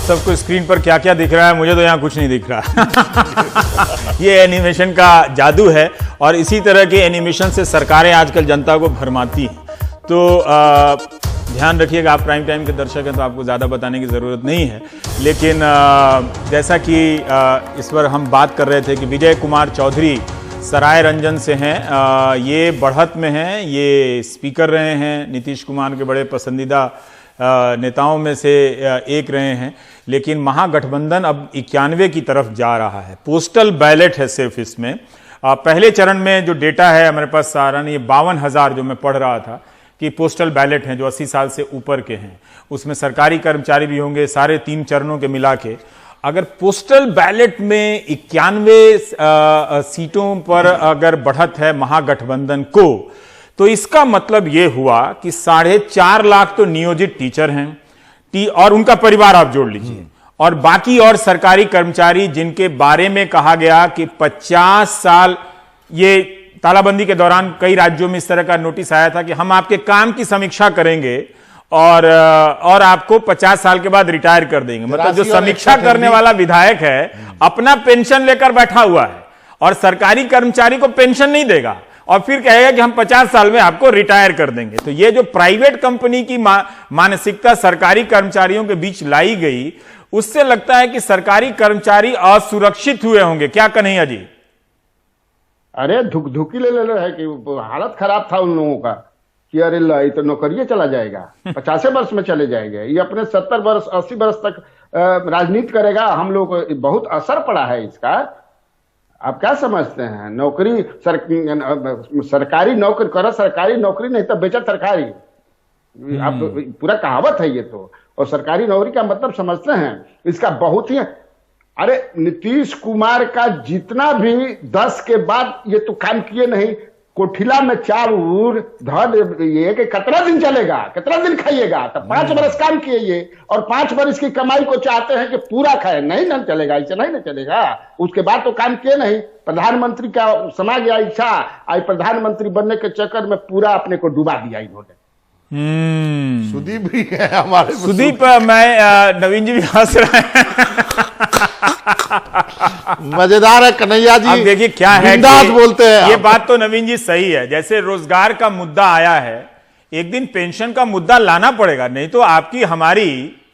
सबको स्क्रीन पर क्या क्या दिख रहा है, मुझे तो यहाँ कुछ नहीं दिख रहा। ये एनिमेशन का जादू है और इसी तरह के एनिमेशन से सरकारें आजकल जनता को भरमाती हैं। तो ध्यान रखिएगा, आप प्राइम टाइम के दर्शक हैं तो आपको ज़्यादा बताने की ज़रूरत नहीं है, लेकिन जैसा कि इस पर हम बात कर रहे थे कि विजय कुमार चौधरी सराय रंजन से हैं, ये बढ़त में हैं, ये स्पीकर रहे हैं, नीतीश कुमार के बड़े पसंदीदा नेताओं में से एक रहे हैं, लेकिन महागठबंधन अब 91 की तरफ जा रहा है। पोस्टल बैलेट है सिर्फ इसमें। पहले चरण में जो डेटा है हमारे पास सारा नहीं, 52,000 जो मैं पढ़ रहा था कि पोस्टल बैलेट हैं जो 80 साल से ऊपर के हैं, उसमें सरकारी कर्मचारी भी होंगे, सारे 3 चरणों के मिला के। अगर पोस्टल बैलेट में 91 सीटों पर अगर बढ़त है महागठबंधन को, तो इसका मतलब यह हुआ कि 4.5 लाख तो नियोजित टीचर हैं और उनका परिवार आप जोड़ लीजिए, और बाकी और सरकारी कर्मचारी जिनके बारे में कहा गया कि 50 साल, ये तालाबंदी के दौरान कई राज्यों में इस तरह का नोटिस आया था कि हम आपके काम की समीक्षा करेंगे और आपको 50 साल के बाद रिटायर कर देंगे। मतलब जो समीक्षा करने वाला विधायक है अपना पेंशन लेकर बैठा हुआ है और सरकारी कर्मचारी को पेंशन नहीं देगा और फिर कहेगा कि हम 50 साल में आपको रिटायर कर देंगे। तो ये जो प्राइवेट कंपनी की मानसिकता सरकारी कर्मचारियों के बीच लाई गई, उससे लगता है कि सरकारी कर्मचारी असुरक्षित हुए होंगे। क्या कन्हैया जी? अरे धुकी ले रहे हैं कि हालत खराब था उन लोगों का कि अरे ये तो नौकरियां चला जाएगा, 50 वर्ष में चले जाएंगे, ये अपने 70 वर्ष 80 वर्ष तक राजनीति करेगा। हम लोग को बहुत असर पड़ा है इसका। आप क्या समझते हैं? नौकरी सरकारी नौकरी करो, सरकारी नौकरी नहीं तो बेचा सरकारी। आप पूरा कहावत है ये तो। और सरकारी नौकरी का मतलब समझते हैं इसका बहुत ही। अरे नीतीश कुमार का जितना भी 10 के बाद ये तो काम किए नहीं, कोठिला में चाउर धर ये कि कितना दिन चलेगा, कितना दिन खाइएगा? तो 5 वर्ष काम किए ये, और 5 वर्ष की कमाई को चाहते हैं कि पूरा खाए। नहीं ना चलेगा, ऐसे नहीं ना चलेगा। उसके बाद तो काम किए नहीं। प्रधानमंत्री का समा गया इच्छा, आई प्रधानमंत्री बनने के चक्कर में पूरा अपने को डुबा दिया इन्होंने। सुदीप भी है हमारे। सुदीप, मैं नवीन जी भी हंस रहे हैं। मजेदार है कन्हैया जी। अब देखिए क्या है बिंदास बोलते हैं। ये बात तो नवीन जी सही है। जैसे रोजगार का मुद्दा आया है, एक दिन पेंशन का मुद्दा लाना पड़ेगा, नहीं तो आपकी हमारी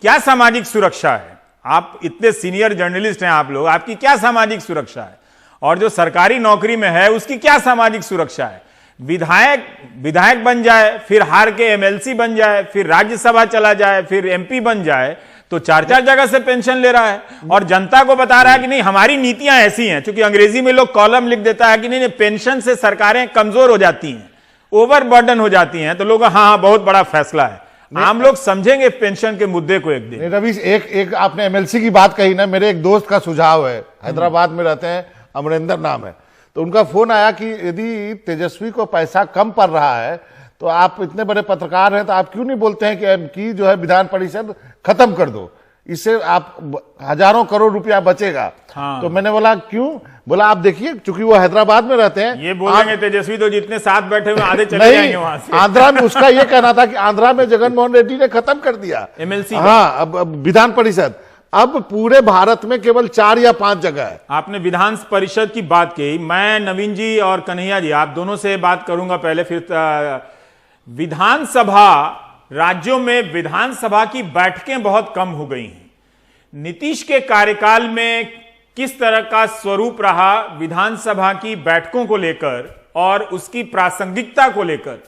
क्या सामाजिक सुरक्षा है? आप इतने सीनियर जर्नलिस्ट हैं आप लोग, आपकी क्या सामाजिक सुरक्षा है? और जो सरकारी नौकरी में है उसकी क्या सामाजिक सुरक्षा है? विधायक बन जाए, फिर हार के एमएलसी बन जाए, फिर राज्यसभा चला जाए, फिर एमपी बन जाए, तो 4-4 जगह से पेंशन ले रहा है और जनता को बता रहा है कि नहीं हमारी नीतियां ऐसी हैं। क्योंकि अंग्रेजी में लोग कॉलम लिख देता है कि नहीं पेंशन से सरकारें कमजोर हो जाती हैं, ओवरबर्डन हो जाती हैं, तो लोग हाँ बहुत बड़ा फैसला है। आम लोग समझेंगे पेंशन के मुद्दे को एक दिन। रवि, एक आपने एमएलसी की बात कही ना, मेरे एक दोस्त का सुझाव है, हैदराबाद में रहते हैं, अमरिंदर नाम है, तो उनका फोन आया कि यदि तेजस्वी को पैसा कम पड़ रहा है तो आप इतने बड़े पत्रकार हैं तो आप क्यों नहीं बोलते हैं कि एमकी जो है विधान परिषद खत्म कर दो, इससे आप हजारों करोड़ रुपया बचेगा। हाँ। तो मैंने बोला क्यों? बोला आप देखिए, चूंकि वो हैदराबाद में रहते हैं, ये बोलेंगे तेजस्वी तो जितने साथ बैठे हुए आधे चले जाएंगे वहां से। आंध्रा में उसका ये कहना था कि आंध्रा में जगन मोहन रेड्डी ने खत्म कर दिया एमएलसी। हाँ, अब विधान परिषद अब पूरे भारत में केवल 4 या 5 जगह है। आपने विधान परिषद की बात की, मैं नवीन जी और कन्हैया जी आप दोनों से बात करूंगा पहले, फिर विधानसभा, राज्यों में विधानसभा की बैठकें बहुत कम हो गई हैं। नीतीश के कार्यकाल में किस तरह का स्वरूप रहा विधानसभा की बैठकों को लेकर और उसकी प्रासंगिकता को लेकर,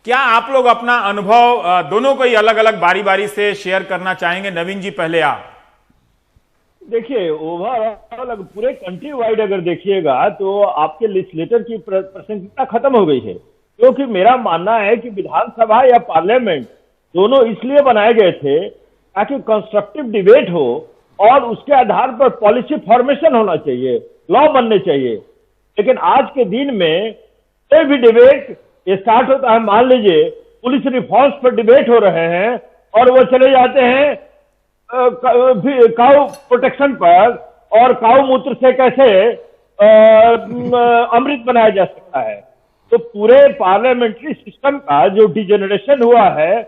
क्या आप लोग अपना अनुभव दोनों को ही अलग अलग बारी बारी से शेयर करना चाहेंगे? नवीन जी पहले आप। देखिए, ओवरऑल पूरे कंट्री वाइड अगर देखिएगा तो आपके लेजिस्लेटर की प्रासंगिकता खत्म हो गई है। क्योंकि मेरा मानना है कि विधानसभा या पार्लियामेंट दोनों इसलिए बनाए गए थे ताकि कंस्ट्रक्टिव डिबेट हो और उसके आधार पर पॉलिसी फॉर्मेशन होना चाहिए, लॉ बनने चाहिए। लेकिन आज के दिन में कोई भी डिबेट स्टार्ट होता है, मान लीजिए पुलिस रिफॉर्म्स पर डिबेट हो रहे हैं और वो चले जाते हैं काऊ प्रोटेक्शन पर और काऊ मूत्र से कैसे अमृत बनाया जा सकता है। तो पूरे पार्लियामेंट्री सिस्टम का जो डिजेनरेशन हुआ है,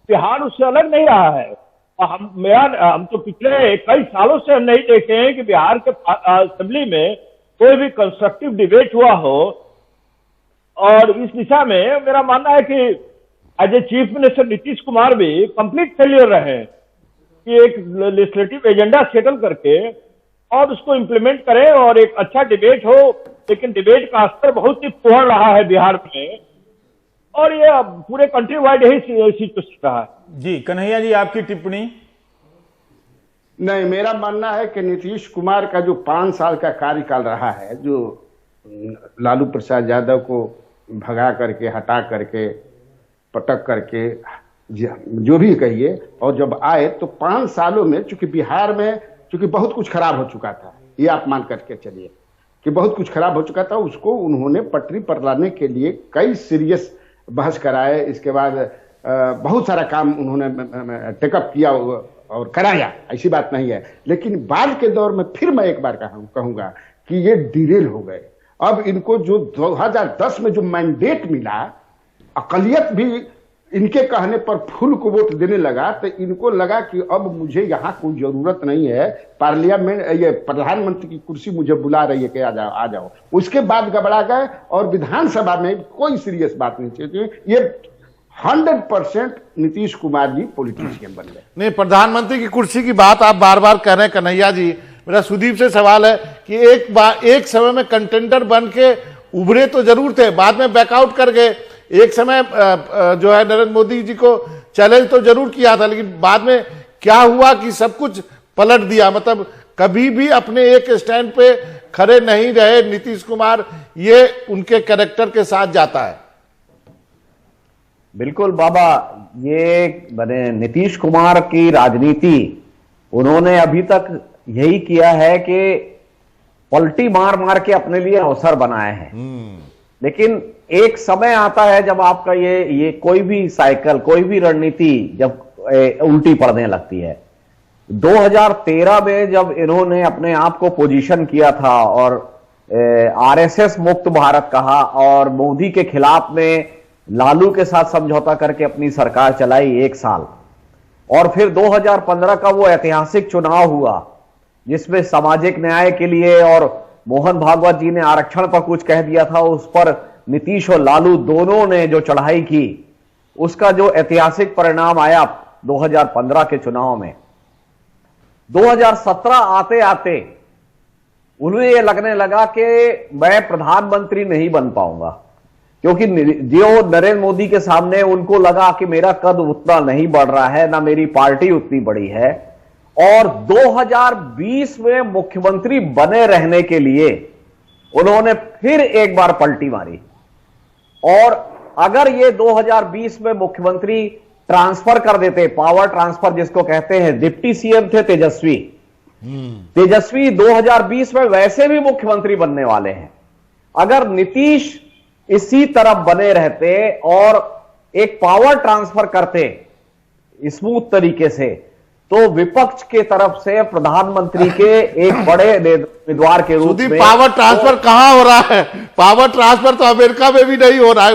बिहार उससे अलग नहीं रहा है। और हम तो पिछले कई सालों से हम नहीं देखे हैं कि बिहार के असेंबली में कोई भी कंस्ट्रक्टिव डिबेट हुआ हो। और इस दिशा में मेरा मानना है कि as a chief minister Nitish Kumar भी कंप्लीट फेलियर रहे कि एक लेजिस्लेटिव एजेंडा सेटल करके और उसको इम्प्लीमेंट करें और एक अच्छा डिबेट हो। लेकिन डिबेट का स्तर बहुत ही पुअर रहा है बिहार में, और ये पूरे कंट्री वाइड यही सिचुएशन रहा है। जी कन्हैया जी, आपकी टिप्पणी। नहीं, मेरा मानना है कि नीतीश कुमार का जो 5 साल का कार्यकाल रहा है, जो लालू प्रसाद यादव को भगा करके, हटा करके, पटक करके, जो भी कहिए, और जब आए तो 5 सालों में चूंकि बिहार में चूंकि बहुत कुछ खराब हो चुका था, ये आप मान करके चलिए कि बहुत कुछ खराब हो चुका था, उसको उन्होंने पटरी पर लाने के लिए कई सीरियस बहस कराए। इसके बाद बहुत सारा काम उन्होंने टेकअप किया और कराया, ऐसी बात नहीं है। लेकिन बाद के दौर में फिर मैं एक बार कहूंगा कि ये डिरेल हो गए। अब इनको जो 2010 में जो मैंडेट मिला, अकलियत भी इनके कहने पर फुल को वोट देने लगा, तो इनको लगा कि अब मुझे यहाँ कोई जरूरत नहीं है, पार्लियामेंट ये प्रधानमंत्री की कुर्सी मुझे बुला रही है कि आ जाओ। उसके बाद गबड़ा गए और विधानसभा में कोई सीरियस बात नहीं चाहिए। ये 100% नीतीश कुमार जी पॉलिटिशियन बन गए। नहीं, प्रधानमंत्री की कुर्सी की बात आप बार बार कह रहे हैं कन्हैया जी। मेरा सुदीप से सवाल है कि एक समय में कंटेंडर बन के उभरे तो जरूर थे, बाद में बैकआउट कर गए। एक समय जो है नरेंद्र मोदी जी को चैलेंज तो जरूर किया था, लेकिन बाद में क्या हुआ कि सब कुछ पलट दिया। मतलब कभी भी अपने एक स्टैंड पे खड़े नहीं रहे नीतीश कुमार, ये उनके कैरेक्टर के साथ जाता है। बिल्कुल बाबा, ये मैंने नीतीश कुमार की राजनीति उन्होंने अभी तक यही किया है कि पलटी मार मार के अपने लिए अवसर बनाए हैं। लेकिन एक समय आता है जब आपका ये कोई भी साइकिल, कोई भी रणनीति जब उल्टी पड़ने लगती है। 2013 में जब इन्होंने अपने आप को पोजीशन किया था और आरएसएस मुक्त भारत कहा और मोदी के खिलाफ में लालू के साथ समझौता करके अपनी सरकार चलाई 1 साल, और फिर 2015 का वो ऐतिहासिक चुनाव हुआ जिसमें सामाजिक न्याय के लिए, और मोहन भागवत जी ने आरक्षण पर कुछ कह दिया था, उस पर नीतीश और लालू दोनों ने जो चढ़ाई की, उसका जो ऐतिहासिक परिणाम आया 2015 के चुनाव में। 2017 आते आते उन्हें यह लगने लगा कि मैं प्रधानमंत्री नहीं बन पाऊंगा, क्योंकि जो नरेंद्र मोदी के सामने उनको लगा कि मेरा कद उतना नहीं बढ़ रहा है, ना मेरी पार्टी उतनी बड़ी है। और 2020 में मुख्यमंत्री बने रहने के लिए उन्होंने फिर एक बार पलटी मारी। और अगर ये 2020 में मुख्यमंत्री ट्रांसफर कर देते, पावर ट्रांसफर जिसको कहते हैं, डिप्टी सीएम थे तेजस्वी, तेजस्वी 2020 में वैसे भी मुख्यमंत्री बनने वाले हैं। अगर नीतीश इसी तरफ बने रहते और एक पावर ट्रांसफर करते स्मूथ तरीके से, तो विपक्ष के तरफ से प्रधानमंत्री के एक बड़े उम्मीदवार के रूप में पावर ट्रांसफर कहां हो रहा है? पावर ट्रांसफर तो अमेरिका में भी नहीं हो रहा है।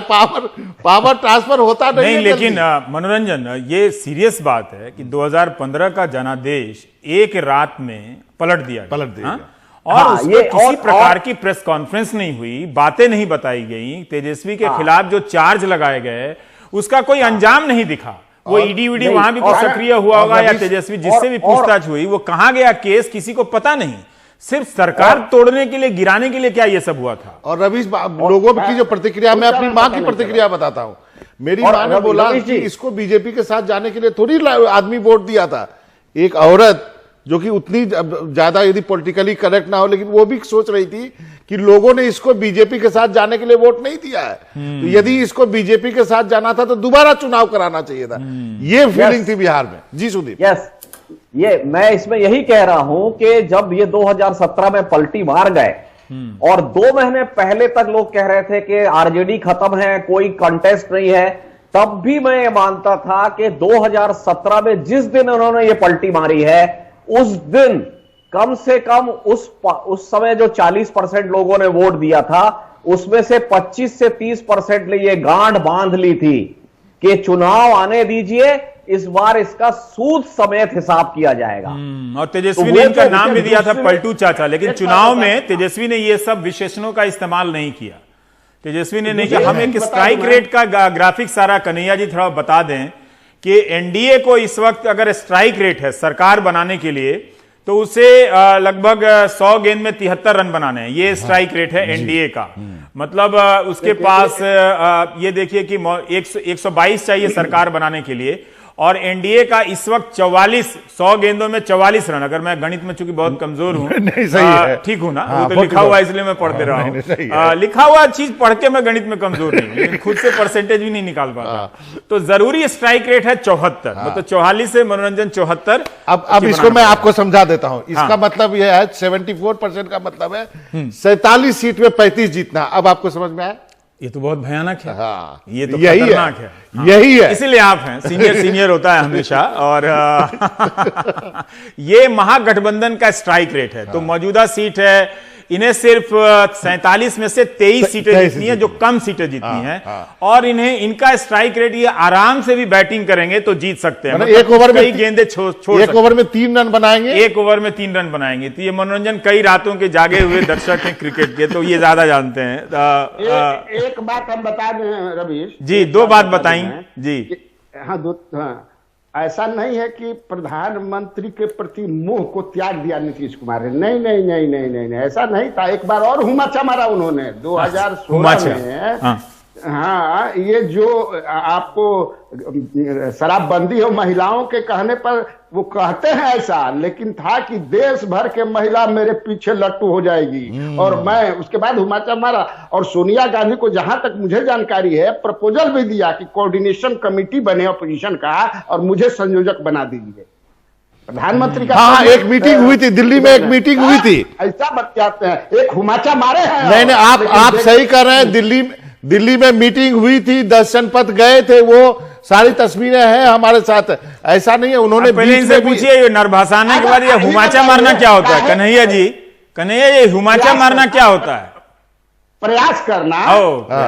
पावर ट्रांसफर होता नहीं है। लेकिन मनोरंजन, ये सीरियस बात है कि 2015 का जनादेश एक रात में पलट दिया। और उसमें किसी प्रकार की प्रेस कॉन्फ्रेंस नहीं हुई, बातें नहीं बताई गई, तेजस्वी के खिलाफ जो चार्ज लगाए गए उसका कोई अंजाम नहीं दिखा। वो ईडी वहां भी कुछ सक्रिय हुआ होगा, या तेजस्वी जिससे भी पूछताछ हुई वो कहां गया केस, किसी को पता नहीं। सिर्फ सरकार तोड़ने के लिए, गिराने के लिए क्या ये सब हुआ था? और रवीश, लोगों की जो प्रतिक्रिया, मैं अपनी मां की प्रतिक्रिया बताता हूं। मेरी मां ने बोला कि इसको बीजेपी के साथ जाने के लिए थोड़ी आदमी वोट दिया था। एक औरत जो कि उतनी ज्यादा यदि पॉलिटिकली करेक्ट ना हो, लेकिन वो भी सोच रही थी कि लोगों ने इसको बीजेपी के साथ जाने के लिए वोट नहीं दिया है, तो यदि इसको बीजेपी के साथ जाना था तो दोबारा चुनाव कराना चाहिए था। ये फीलिंग थी बिहार में। जी सुदीप। यस, ये मैं इसमें यही कह रहा हूं कि जब ये 2017 में पलटी मार गए और 2 महीने पहले तक लोग कह रहे थे कि आरजेडी खत्म है, कोई कंटेस्ट नहीं है, तब भी मैं ये मानता था कि 2017 में जिस दिन उन्होंने ये पलटी मारी है, उस दिन कम से कम उस समय जो 40% लोगों ने वोट दिया था, उसमें से 25 से 30% ने ये गांठ बांध ली थी कि चुनाव आने दीजिए, इस बार इसका सूद समेत हिसाब किया जाएगा। और तेजस्वी तो ने वो इनका तो नाम भी दिया था दूसरे- पलटू चाचा, लेकिन एक चुनाव बात में बता- तेजस्वी ने ये सब विशेषणों का इस्तेमाल नहीं किया। तेजस्वी ने नहीं मुझे किया। हम एक बता स्ट्राइक दूं मैं। रेट का ग्राफिक सारा कन्हैया जी थोड़ा बता दें कि एनडीए को इस वक्त अगर स्ट्राइक रेट है सरकार बनाने के लिए तो उसे लगभग 100 गेंद में 73 रन बनाने हैं। ये स्ट्राइक रेट है एनडीए का। मतलब उसके पास ये देखिए कि 122 चाहिए सरकार बनाने के लिए, और एनडीए का इस वक्त 44, 100 गेंदों में 44 रन। अगर मैं गणित में चूंकि बहुत कमजोर हूं, नहीं, सही है। ठीक हूं ना, हाँ, वो तो बहुत लिखा हुआ है बहुत। इसलिए मैं पढ़ते रहा नहीं, सही हूं। है। लिखा हुआ चीज पढ़ के मैं गणित में कमजोर नहीं हूं, लेकिन खुद से परसेंटेज भी नहीं निकाल पाता। तो जरूरी स्ट्राइक रेट है 74, मतलब 44 से मनोरंजन 74। अब इसको मैं आपको समझा देता हूं। इसका मतलब यह है 74% का मतलब है 47 सीट में 35 जीतना। अब आपको समझ में आया? ये तो बहुत भयानक है। हाँ, ये तो यही खतरनाक है। हाँ। यही है। इसीलिए आप हैं, सीनियर होता है हमेशा। और ये महागठबंधन का स्ट्राइक रेट है। तो मौजूदा सीट है, इन्हें सिर्फ 47 में से 23 सीटें 23 जीतनी है, जो कम सीटें जीतनी हैं। और इनका स्ट्राइक रेट, ये आराम से भी बैटिंग करेंगे तो जीत सकते हैं। मतलब एक ओवर में कई गेंदें छोड़ एक सकते ओवर में 3 रन बनाएंगे। हैं। एक ओवर में 3 रन बनाएंगे। तो ये मनोरंजन कई रातों के जागे हुए दर्शक हैं क्रिकेट के, तो ये ज्यादा जानते हैं। एक बात हम बता दें रवीश जी, 2 बात बताई जी। हाँ, ऐसा नहीं है कि प्रधानमंत्री के प्रति मोह को त्याग दिया नीतीश कुमार ने। नहीं नहीं नहीं नहीं नहीं नहीं, ऐसा नहीं था। एक बार और हुमाचा मारा उन्होंने 2016 में। हाँ, ये जो आपको शराबबंदी हो महिलाओं के कहने पर वो कहते हैं ऐसा, लेकिन था कि देश भर के महिला मेरे पीछे लट्टू हो जाएगी। और मैं उसके बाद हुमाचा मारा। और सोनिया गांधी को जहां तक मुझे जानकारी है प्रपोजल भी दिया कि कोऑर्डिनेशन कमेटी बने अपोजिशन का और मुझे संयोजक बना दीजिए। प्रधानमंत्री का हाँ, एक मीटिंग हुई थी दिल्ली में, एक मीटिंग हुई थी। ऐसा बतियाते हैं, एक हुमाचा मारे हैं। नहीं नहीं, आप सही कर रहे हैं। दिल्ली में मीटिंग हुई थी, 10 जनपद गए थे, वो सारी तस्वीरें हैं हमारे साथ। ऐसा नहीं है उन्होंने पहले बीच इनसे में भी- पूछिए, ये नरभसाने के बाद ये हुमाचा मारना क्या होता है? कन्हैया जी, कन्हैया, ये हुमाचा मारना क्या होता है? प्रयास करना,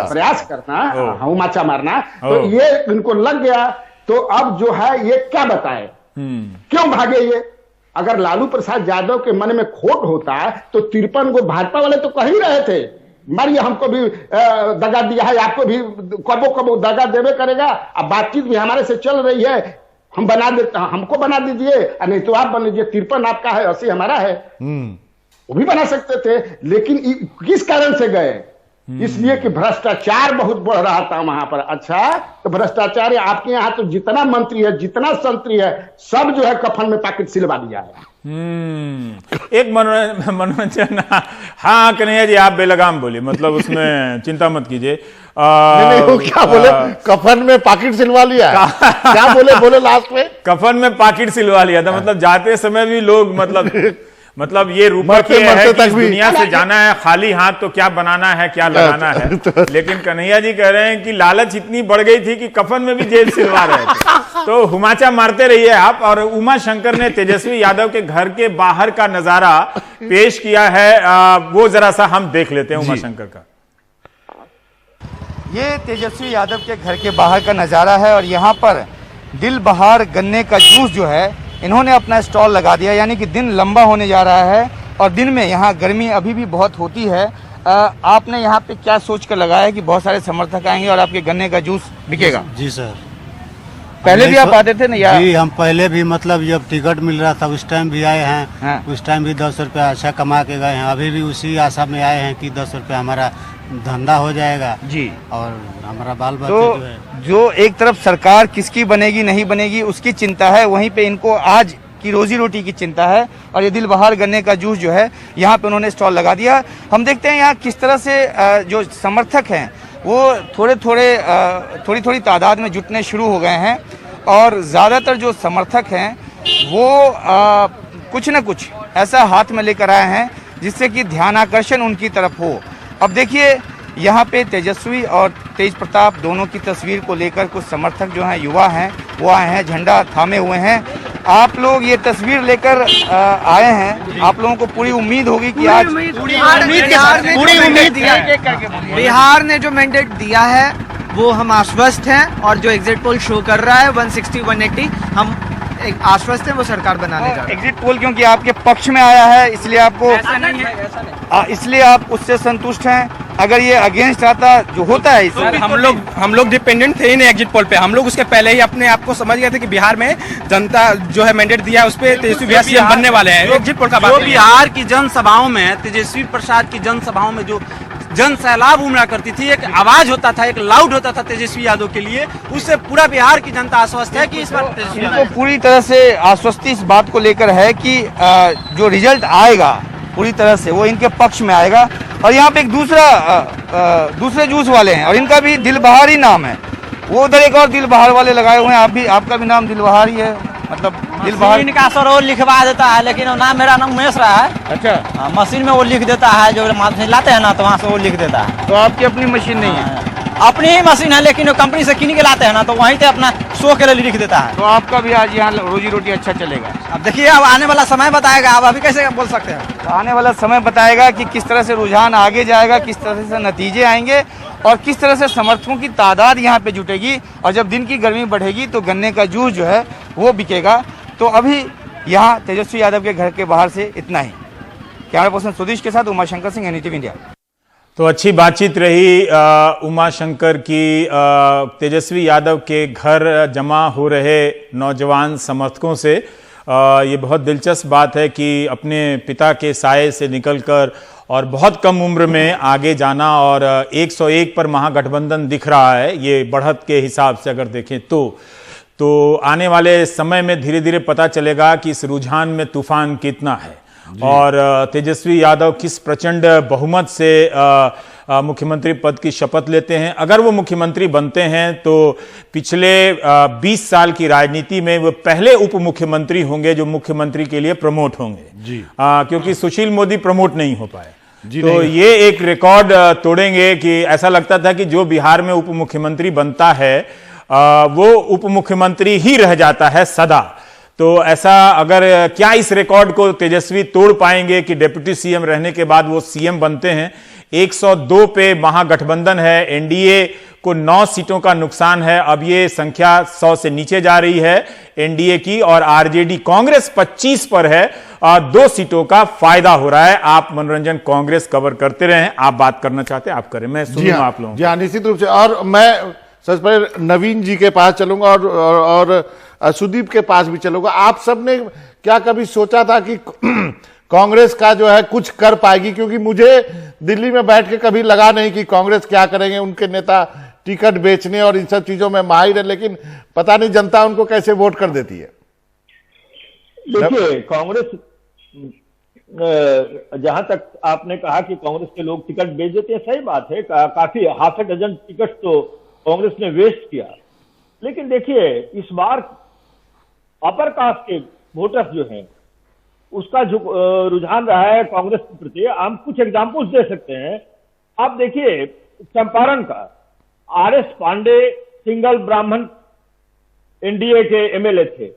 प्रयास करना, हुमाचा मारना। तो ये इनको लग गया। तो अब जो है ये क्या बताए, क्यों भागे ये? अगर लालू प्रसाद यादव के मन में खोट होता तो 53 को भाजपा वाले तो कह ही रहे थे, मारिए हमको भी दगा दिया है, आपको भी कबो कबो दगा देवे करेगा। अब बातचीत भी हमारे से चल रही है, हम बना देते, हमको बना दीजिए, नहीं तो आप बन लीजिए। 53 आपका है, 80 हमारा है, वो भी बना सकते थे। लेकिन किस कारण से गए? इसलिए कि भ्रष्टाचार बहुत बढ़ रहा था वहां पर। अच्छा, तो भ्रष्टाचार आपके यहाँ तो जितना मंत्री है, जितना संतरी है, सब जो है कफन में पैकेट सिलवा दिया है। एक मनोरंजन। हाँ कन्हैया जी, आप बेलगाम बोले, मतलब उसमें चिंता मत कीजिए। नहीं, वो क्या बोले? कफन में पाकिट सिलवा लिया है। क्या बोले लास्ट में? कफन में पाकिट सिलवा लिया था। मतलब जाते समय भी लोग मतलब ये रूपक ये है कि इस दुनिया से जाना है खाली हाथ, तो क्या बनाना है, क्या लगाना है। लेकिन कन्हैया जी कह रहे हैं कि लालच इतनी बढ़ गई थी कि कफन में भी जेल सिलवा रहे थे। तो हुमाचा मारते रहिए आप। और उमा शंकर ने तेजस्वी यादव के घर के बाहर का नजारा पेश किया है, वो जरा सा हम देख लेते हैं उमा शंकर का। ये तेजस्वी यादव के घर के बाहर का नज़ारा है और यहाँ पर दिल बहार गन्ने का जूस जो है इन्होंने अपना स्टॉल लगा दिया। यानी कि दिन लंबा होने जा रहा है और दिन में यहाँ गर्मी अभी भी बहुत होती है। आपने यहाँ पे क्या सोच कर लगाया है कि बहुत सारे समर्थक आएंगे और आपके गन्ने का जूस बिकेगा? जी सर, पहले भी आप आते थे ना यार? जी, हम पहले भी मतलब जब टिकट मिल रहा था उस टाइम भी आए हैं। हाँ। उस टाइम भी 10 रुपया अच्छा कमा के गए हैं। अभी भी उसी आशा में आए हैं कि 10 रुपया हमारा धंधा हो जाएगा जी, और हमारा बाल बच्चा तो जो है। जो एक तरफ सरकार किसकी बनेगी नहीं बनेगी उसकी चिंता है, वहीं पे इनको आज की रोजी रोटी की चिंता है। और ये दिल बहार गन्ने का जूस जो है यहाँ पे उन्होंने स्टॉल लगा दिया। हम देखते हैं यहाँ किस तरह से जो समर्थक हैं वो थोड़ी थोड़ी तादाद में जुटने शुरू हो गए हैं। और ज़्यादातर जो समर्थक हैं वो कुछ न कुछ ऐसा हाथ में लेकर आए हैं जिससे कि ध्यानाकर्षण उनकी तरफ हो। अब देखिए यहाँ पे तेजस्वी और तेज प्रताप दोनों की तस्वीर को लेकर कुछ समर्थक जो हैं, युवा हैं, वो आए हैं, झंडा थामे हुए हैं। आप लोग ये तस्वीर लेकर आए हैं, आप लोगों को पूरी उम्मीद होगी कि आज बिहार ने जो मैंडेट दिया है वो हम आश्वस्त हैं, और जो एग्जिट पोल शो कर रहा है 160 180, हम एक आश्वस्त है वो सरकार बनाने जा रहे हैं। एग्जिट पोल क्योंकि आपके पक्ष में आया है इसलिए आपको ऐसा नहीं है, इसलिए आप उससे संतुष्ट हैं। अगर ये अगेंस्ट आता जो होता है सर, हम लोग डिपेंडेंट थे ही नहीं एग्जिट पोल पे। हम लोग उसके पहले ही अपने आप को समझ गए थे कि बिहार में जनता जो है मैंडेट दिया है उस पे तेजस्वी भैया सीएम बनने वाले हैं। एग्जिट पोल का बात नहीं है। बिहार की जनसभाओं में तेजस्वी प्रसाद की जनसभाओं में जो जन सैलाब उमड़ा करती थी, एक आवाज होता था, एक लाउड होता था तेजस्वी यादव के लिए, उससे पूरा बिहार की जनता आश्वस्त है कि इस बार तेजस्वी इनको पूरी तरह से आश्वस्ति इस बात को लेकर है कि जो रिजल्ट आएगा पूरी तरह से वो इनके पक्ष में आएगा। और यहाँ पे एक दूसरे जूस वाले हैं और इनका भी दिलबहार ही नाम है। वो उधर एक और दिलबहार वाले लगाए हुए हैं, आपका भी नाम दिलबहार ही है, मतलब दिलबहार। इनका सर वो लिखवा देता है, लेकिन नाम मेरा नाम उमेश रहा है। अच्छा, मशीन में वो लिख देता है, जो माध्यम लाते हैं ना तो वहाँ से वो लिख देता है। तो आपकी अपनी मशीन नहीं है? अपनी ही मशीन है, लेकिन वो कंपनी से किन के लाते हैं ना तो वहीं पे अपना शो के लिए लिख देता है। तो आपका भी आज यहाँ रोजी रोटी अच्छा चलेगा? अब देखिए, अब आने वाला समय बताएगा, अब अभी कैसे बोल सकते हैं। तो आने वाला समय बताएगा कि किस तरह से रुझान आगे जाएगा, किस तरह से नतीजे आएंगे और किस तरह से समर्थकों की तादाद यहाँ पे जुटेगी। और जब दिन की गर्मी बढ़ेगी तो गन्ने का जूस जो है वो बिकेगा। तो अभी यहाँ तेजस्वी यादव के घर के बाहर से इतना ही। कैमरा पर्सन सुधीश के साथ उमाशंकर सिंह, एनडीटीवी इंडिया। तो अच्छी बातचीत रही उमाशंकर की तेजस्वी यादव के घर जमा हो रहे नौजवान समर्थकों से। ये बहुत दिलचस्प बात है कि अपने पिता के साये से निकलकर और बहुत कम उम्र में आगे जाना, और 101 पर महागठबंधन दिख रहा है ये बढ़त के हिसाब से अगर देखें तो आने वाले समय में धीरे धीरे पता चलेगा कि इस रुझान में तूफान कितना है और तेजस्वी यादव किस प्रचंड बहुमत से मुख्यमंत्री पद की शपथ लेते हैं। अगर वो मुख्यमंत्री बनते हैं तो पिछले 20 साल की राजनीति में वो पहले उप मुख्यमंत्री होंगे जो मुख्यमंत्री के लिए प्रमोट होंगे जी। क्योंकि सुशील मोदी प्रमोट नहीं हो पाए। तो ये एक रिकॉर्ड तोड़ेंगे कि ऐसा लगता था कि जो बिहार में उप मुख्यमंत्री बनता है वो उप मुख्यमंत्री ही रह जाता है सदा। तो ऐसा अगर क्या इस रिकॉर्ड को तेजस्वी तोड़ पाएंगे कि डिप्टी सीएम रहने के बाद वो सीएम बनते हैं। 102 पे महागठबंधन है, एनडीए को 9 सीटों का नुकसान है, अब ये संख्या 100 से नीचे जा रही है एनडीए की, और आरजेडी कांग्रेस 25 पर है, 2 सीटों का फायदा हो रहा है। आप मनोरंजन कांग्रेस कवर करते रहे, आप बात करना चाहते हैं आप करें, मैं सुनूंगा आप लोगों। जी हाँ, निश्चित रूप से। और मैं सबसे पहले नवीन जी के पास चलूंगा और सुदीप के पास भी चलूंगा। आप सबने क्या कभी सोचा था कि कांग्रेस का जो है कुछ कर पाएगी? क्योंकि मुझे दिल्ली में बैठ के कभी लगा नहीं कि कांग्रेस क्या करेंगे, उनके नेता टिकट बेचने और इन सब चीजों में माहिर है, लेकिन पता नहीं जनता उनको कैसे वोट कर देती है। देखिए, कांग्रेस जहां तक आपने कहा कि कांग्रेस के लोग टिकट बेच देते हैं, सही बात है। काफी हाफ a डजन टिकट तो कांग्रेस ने वेस्ट किया। लेकिन देखिए, इस बार अपर कास्ट के वोटर्स जो हैं उसका जो रुझान रहा है कांग्रेस के प्रति, हम कुछ एग्जाम्पल्स दे सकते हैं। आप देखिए, चंपारण का आरएस पांडे सिंगल ब्राह्मण एनडीए के एमएलए थे,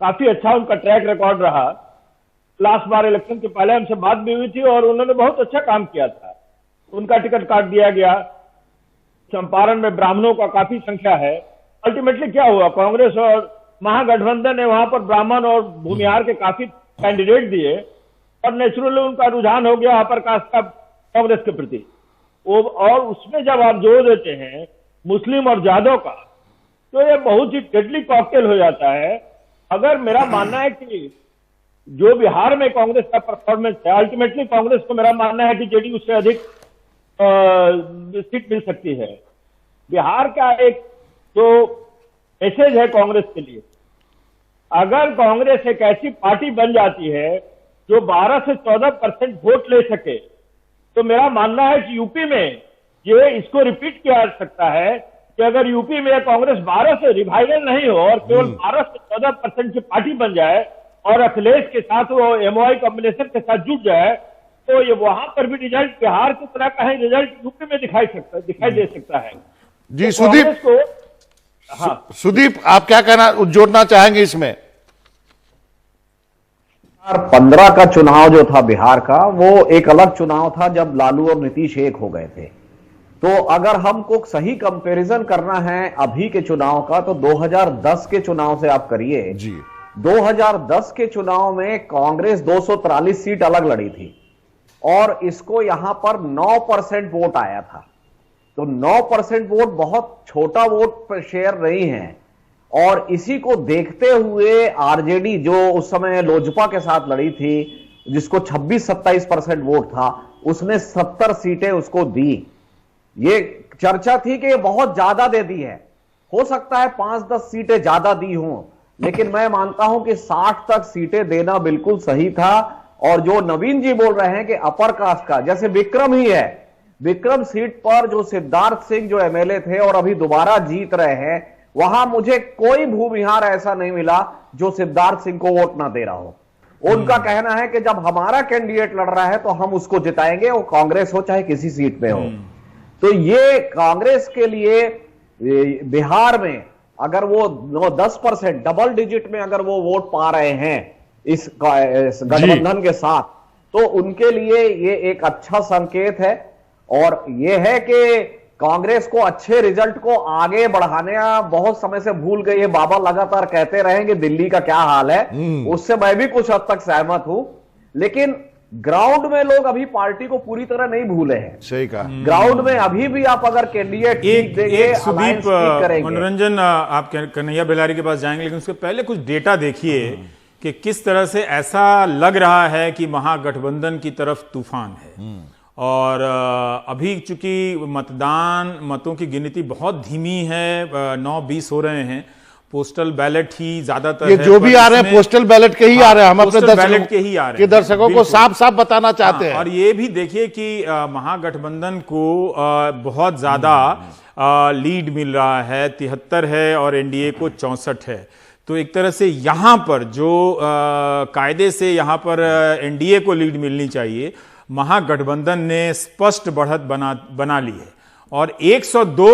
काफी अच्छा उनका ट्रैक रिकॉर्ड रहा। लास्ट बार इलेक्शन के पहले हमसे बात भी हुई थी और उन्होंने बहुत अच्छा काम किया था, उनका टिकट काट दिया गया। चंपारण में ब्राह्मणों का काफी संख्या है। अल्टीमेटली क्या हुआ, कांग्रेस और महागठबंधन ने वहां पर ब्राह्मण और भूमिहार के काफी कैंडिडेट दिए और नेचुरली उनका रुझान हो गया अपर कास्ट का कांग्रेस के प्रति। और उसमें जब आप जोड़ देते हैं मुस्लिम और जादव का, तो ये बहुत ही डेडली कॉकटेल हो जाता है। अगर मेरा मानना है कि जो बिहार में कांग्रेस का परफॉर्मेंस है, अल्टीमेटली कांग्रेस को मेरा मानना है कि जेडीयू से अधिक सीट मिल सकती है। बिहार का एक जो मैसेज है कांग्रेस के लिए, अगर कांग्रेस एक ऐसी पार्टी बन जाती है जो 12 से 14% वोट ले सके, तो मेरा मानना है कि यूपी में ये इसको रिपीट किया जा सकता है कि अगर यूपी में कांग्रेस 12 से रिवाइवल नहीं हो और केवल 12 से 14% की पार्टी बन जाए और अखिलेश के साथ वो एमओआई कॉम्बिनेशन के साथ जुट जाए, तो ये वहां पर भी रिजल्ट बिहार की तरह का ही रिजल्ट यूपी में दिखाई दे सकता है। जी तो सुदीप, हाँ सुदीप आप क्या कहना जोड़ना चाहेंगे इसमें? 2015 का चुनाव जो था बिहार का, वो एक अलग चुनाव था जब लालू और नीतीश एक हो गए थे। तो अगर हमको सही कंपैरिजन करना है अभी के चुनाव का, तो 2010 के चुनाव से आप करिए जी। 2010 के चुनाव में कांग्रेस 243 सीट अलग लड़ी थी और इसको यहां पर 9% वोट आया था। तो 9% वोट बहुत छोटा वोट शेयर नहीं है। और इसी को देखते हुए आरजेडी, जो उस समय लोजपा के साथ लड़ी थी, जिसको 26-27% वोट था, उसने 70 सीटें उसको दी। ये चर्चा थी कि बहुत ज्यादा दे दी है, हो सकता है 5-10 सीटें ज्यादा दी हों, लेकिन मैं मानता हूं कि 60 तक सीटें देना बिल्कुल सही था। और जो नवीन जी बोल रहे हैं कि अपर कास्ट का, जैसे विक्रम ही है, विक्रम सीट पर जो सिद्धार्थ सिंह जो एमएलए थे और अभी दोबारा जीत रहे हैं, वहां मुझे कोई भूमिहार ऐसा नहीं मिला जो सिद्धार्थ सिंह को वोट ना दे रहा हो। उनका कहना है कि जब हमारा कैंडिडेट लड़ रहा है तो हम उसको जिताएंगे, वो कांग्रेस हो चाहे किसी सीट पे हो। तो ये कांग्रेस के लिए बिहार में अगर वो 10% डबल डिजिट में अगर वो वोट पा रहे हैं इस गठबंधन के साथ, तो उनके लिए ये एक अच्छा संकेत है। और ये है कि कांग्रेस को अच्छे रिजल्ट को आगे बढ़ाने बहुत समय से भूल गई है। बाबा लगातार कहते रहेंगे दिल्ली का क्या हाल है, उससे मैं भी कुछ हद तक सहमत हूं, लेकिन ग्राउंड में लोग अभी पार्टी को पूरी तरह नहीं भूले हैं। सही कहा। ग्राउंड में अभी भी आप अगर कैंडिडेट एक सुदीप मनोरंजन, आप कन्हैया बेलारी के पास जाएंगे, लेकिन उसके पहले कुछ डेटा देखिए कि किस तरह से ऐसा लग रहा है कि महागठबंधन की तरफ तूफान है। और अभी चूंकि मतों की गिनती बहुत धीमी है, 9-20 हो रहे हैं, पोस्टल बैलेट ही ज्यादातर ये जो भी आ रहे हैं पोस्टल बैलेट के ही आ रहे हैं। हम अपने दर्शकों को साफ साफ बताना चाहते हैं। और ये भी देखिए कि महागठबंधन को बहुत ज्यादा लीड मिल रहा है, 73 है और एनडीए को 64 है। तो एक तरह से यहां पर जो कायदे से यहां पर एनडीए को लीड मिलनी चाहिए, महागठबंधन ने स्पष्ट बढ़त बना ली है। और 102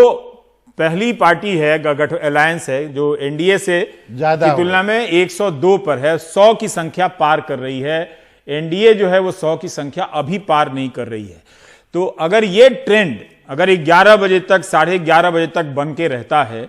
पहली पार्टी है, अलायंस है, जो एनडीए से ज्यादा की तुलना में 102 पर है, 100 की संख्या पार कर रही है। एनडीए जो है वो 100 की संख्या अभी पार नहीं कर रही है। तो अगर ये ट्रेंड अगर 11 बजे तक, 11:30 बजे तक बन के रहता है,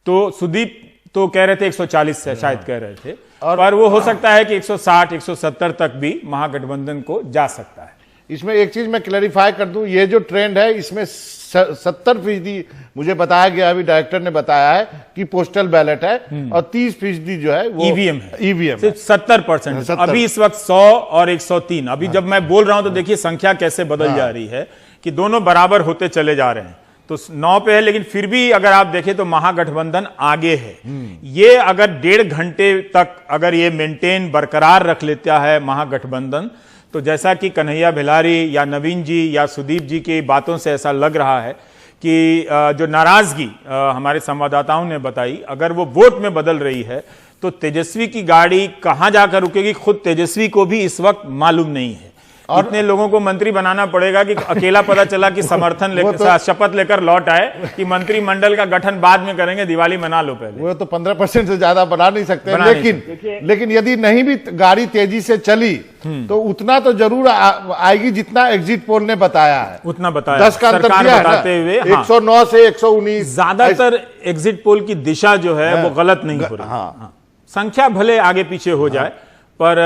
तो सुदीप तो कह रहे थे 140 से शायद कह रहे थे, पर वो हो सकता है कि 160, 170 तक भी महागठबंधन को जा सकता है। इसमें एक चीज मैं क्लैरिफाई कर दूं, ये जो ट्रेंड है इसमें 70% मुझे बताया गया, अभी डायरेक्टर ने बताया है कि पोस्टल बैलेट है, और 30% जो है वो ईवीएम है। ईवीएम सिर्फ 70%। अभी इस वक्त 100 और 103। अभी जब मैं बोल रहा हूं तो देखिए संख्या कैसे बदल जा रही है कि दोनों बराबर होते चले जा रहे हैं। तो 9 पे है, लेकिन फिर भी अगर आप देखें तो महागठबंधन आगे है। ये अगर 1.5 घंटे तक अगर ये मेंटेन बरकरार रख लेता है महागठबंधन, तो जैसा कि कन्हैया बेलारी या नवीन जी या सुदीप जी की बातों से ऐसा लग रहा है कि जो नाराजगी हमारे संवाददाताओं ने बताई, अगर वो वोट में बदल रही है तो तेजस्वी की गाड़ी कहां जाकर रुकेगी, खुद तेजस्वी को भी इस वक्त मालूम नहीं है। और इतने लोगों को मंत्री बनाना पड़ेगा कि अकेला पता चला कि समर्थन लेकर शपथ लेकर लौट आए कि मंत्रिमंडल का गठन बाद में करेंगे, दिवाली मना लो पहले। वो तो 15% से ज्यादा बना नहीं सकते, लेकिन यदि नहीं भी गाड़ी तेजी से चली तो उतना तो जरूर आएगी जितना एग्जिट पोल ने बताया है। उतना बताया 10 का अंतर बताते हुए 109 से 119। ज्यादातर एग्जिट पोल की दिशा जो है वो गलत नहीं हो रही। संख्या भले आगे पीछे हो जाए, पर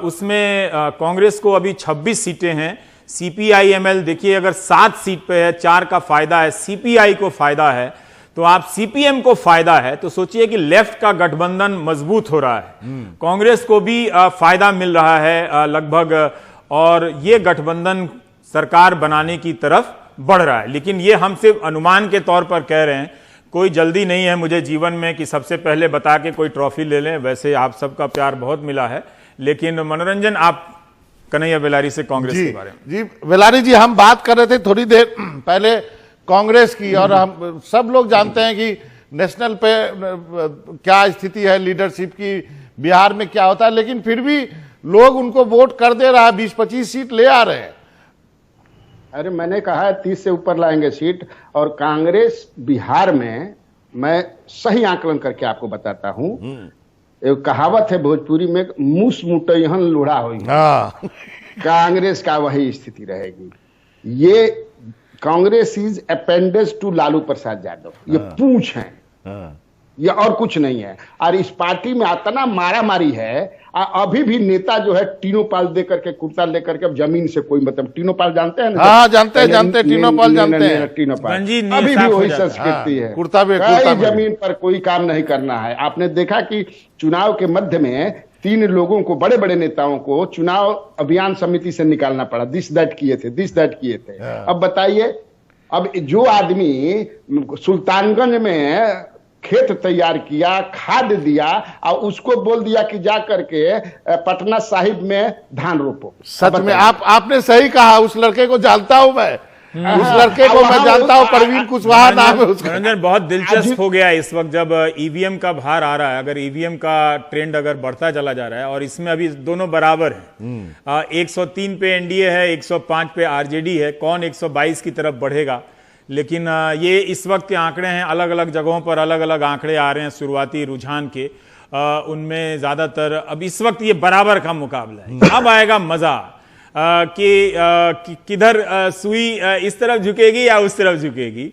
उसमें कांग्रेस को अभी 26 सीटें हैं। सीपीआई-एमएल देखिए अगर 7 सीट पे है, 4 का फायदा है, सीपीआई को फायदा है, तो आप सीपीएम को फायदा है, तो सोचिए कि लेफ्ट का गठबंधन मजबूत हो रहा है। कांग्रेस को भी फायदा मिल रहा है लगभग, और ये गठबंधन सरकार बनाने की तरफ बढ़ रहा है। लेकिन ये हम सिर्फ अनुमान के तौर पर कह रहे हैं, कोई जल्दी नहीं है मुझे जीवन में कि सबसे पहले बता के कोई ट्रॉफी ले लें। वैसे आप सबका प्यार बहुत मिला है, लेकिन मनोरंजन, आप कन्हैया बेलारी से कांग्रेस के बारे में। जी बेलारी जी, हम बात कर रहे थे थोड़ी देर पहले कांग्रेस की, और हम सब लोग जानते हैं कि नेशनल पे क्या स्थिति है, लीडरशिप की बिहार में क्या होता है, लेकिन फिर भी लोग उनको वोट कर दे रहा है, 20-25 सीट ले आ रहे हैं। अरे मैंने कहा है 30 से ऊपर लाएंगे सीट, और कांग्रेस बिहार में, मैं सही आकलन करके आपको बताता हूं, एक कहावत है भोजपुरी में, मूस मुटैहन लोढ़ा हुई, कांग्रेस का वही स्थिति रहेगी। ये Congress is appendage to Lalu Prasad Yadav. ये पूंछ है, ये और कुछ नहीं है। और इस पार्टी में इतना मारा मारी है, अभी भी नेता जो है टीनो पाल दे करके, कुर्ता लेकर के, अब जमीन से कोई मतलब, टीनो पाल जानते हैं ना? हाँ, जानते हैं टीनो पाल जानते हैं। टीनो पाल अभी भी वही संस्कृति है, कुर्ता में जमीन पर कोई काम नहीं करना है। आपने देखा कि चुनाव के मध्य में 3 लोगों को, बड़े बड़े नेताओं को चुनाव अभियान समिति से निकालना पड़ा, दिस दैट किए थे। अब बताइए, अब जो आदमी सुल्तानगंज में खेत तैयार किया, खाद दिया, और उसको बोल दिया कि जा करके पटना साहिब में धान रोपो। सच में आपने सही कहा। उस लड़के को जानता हूं मैं, उस लड़के को मैं जानता हूं, परवीन कुशवाहा नाम है उसका। रंजन, बहुत दिलचस्प हो गया इस वक्त जब ईवीएम का भार आ रहा है। अगर ईवीएम का ट्रेंड अगर बढ़ता चला जा रहा है, और इसमें अभी दोनों बराबर है, 103 पे एनडीए है, 105 पे आरजेडी है, कौन 122 की तरफ बढ़ेगा। लेकिन ये इस वक्त के आंकड़े हैं, अलग अलग जगहों पर अलग अलग आंकड़े आ रहे हैं शुरुआती रुझान के। उनमें ज़्यादातर अब इस वक्त ये बराबर का मुकाबला है। अब आएगा मज़ा कि किधर सुई इस तरफ झुकेगी या उस तरफ झुकेगी,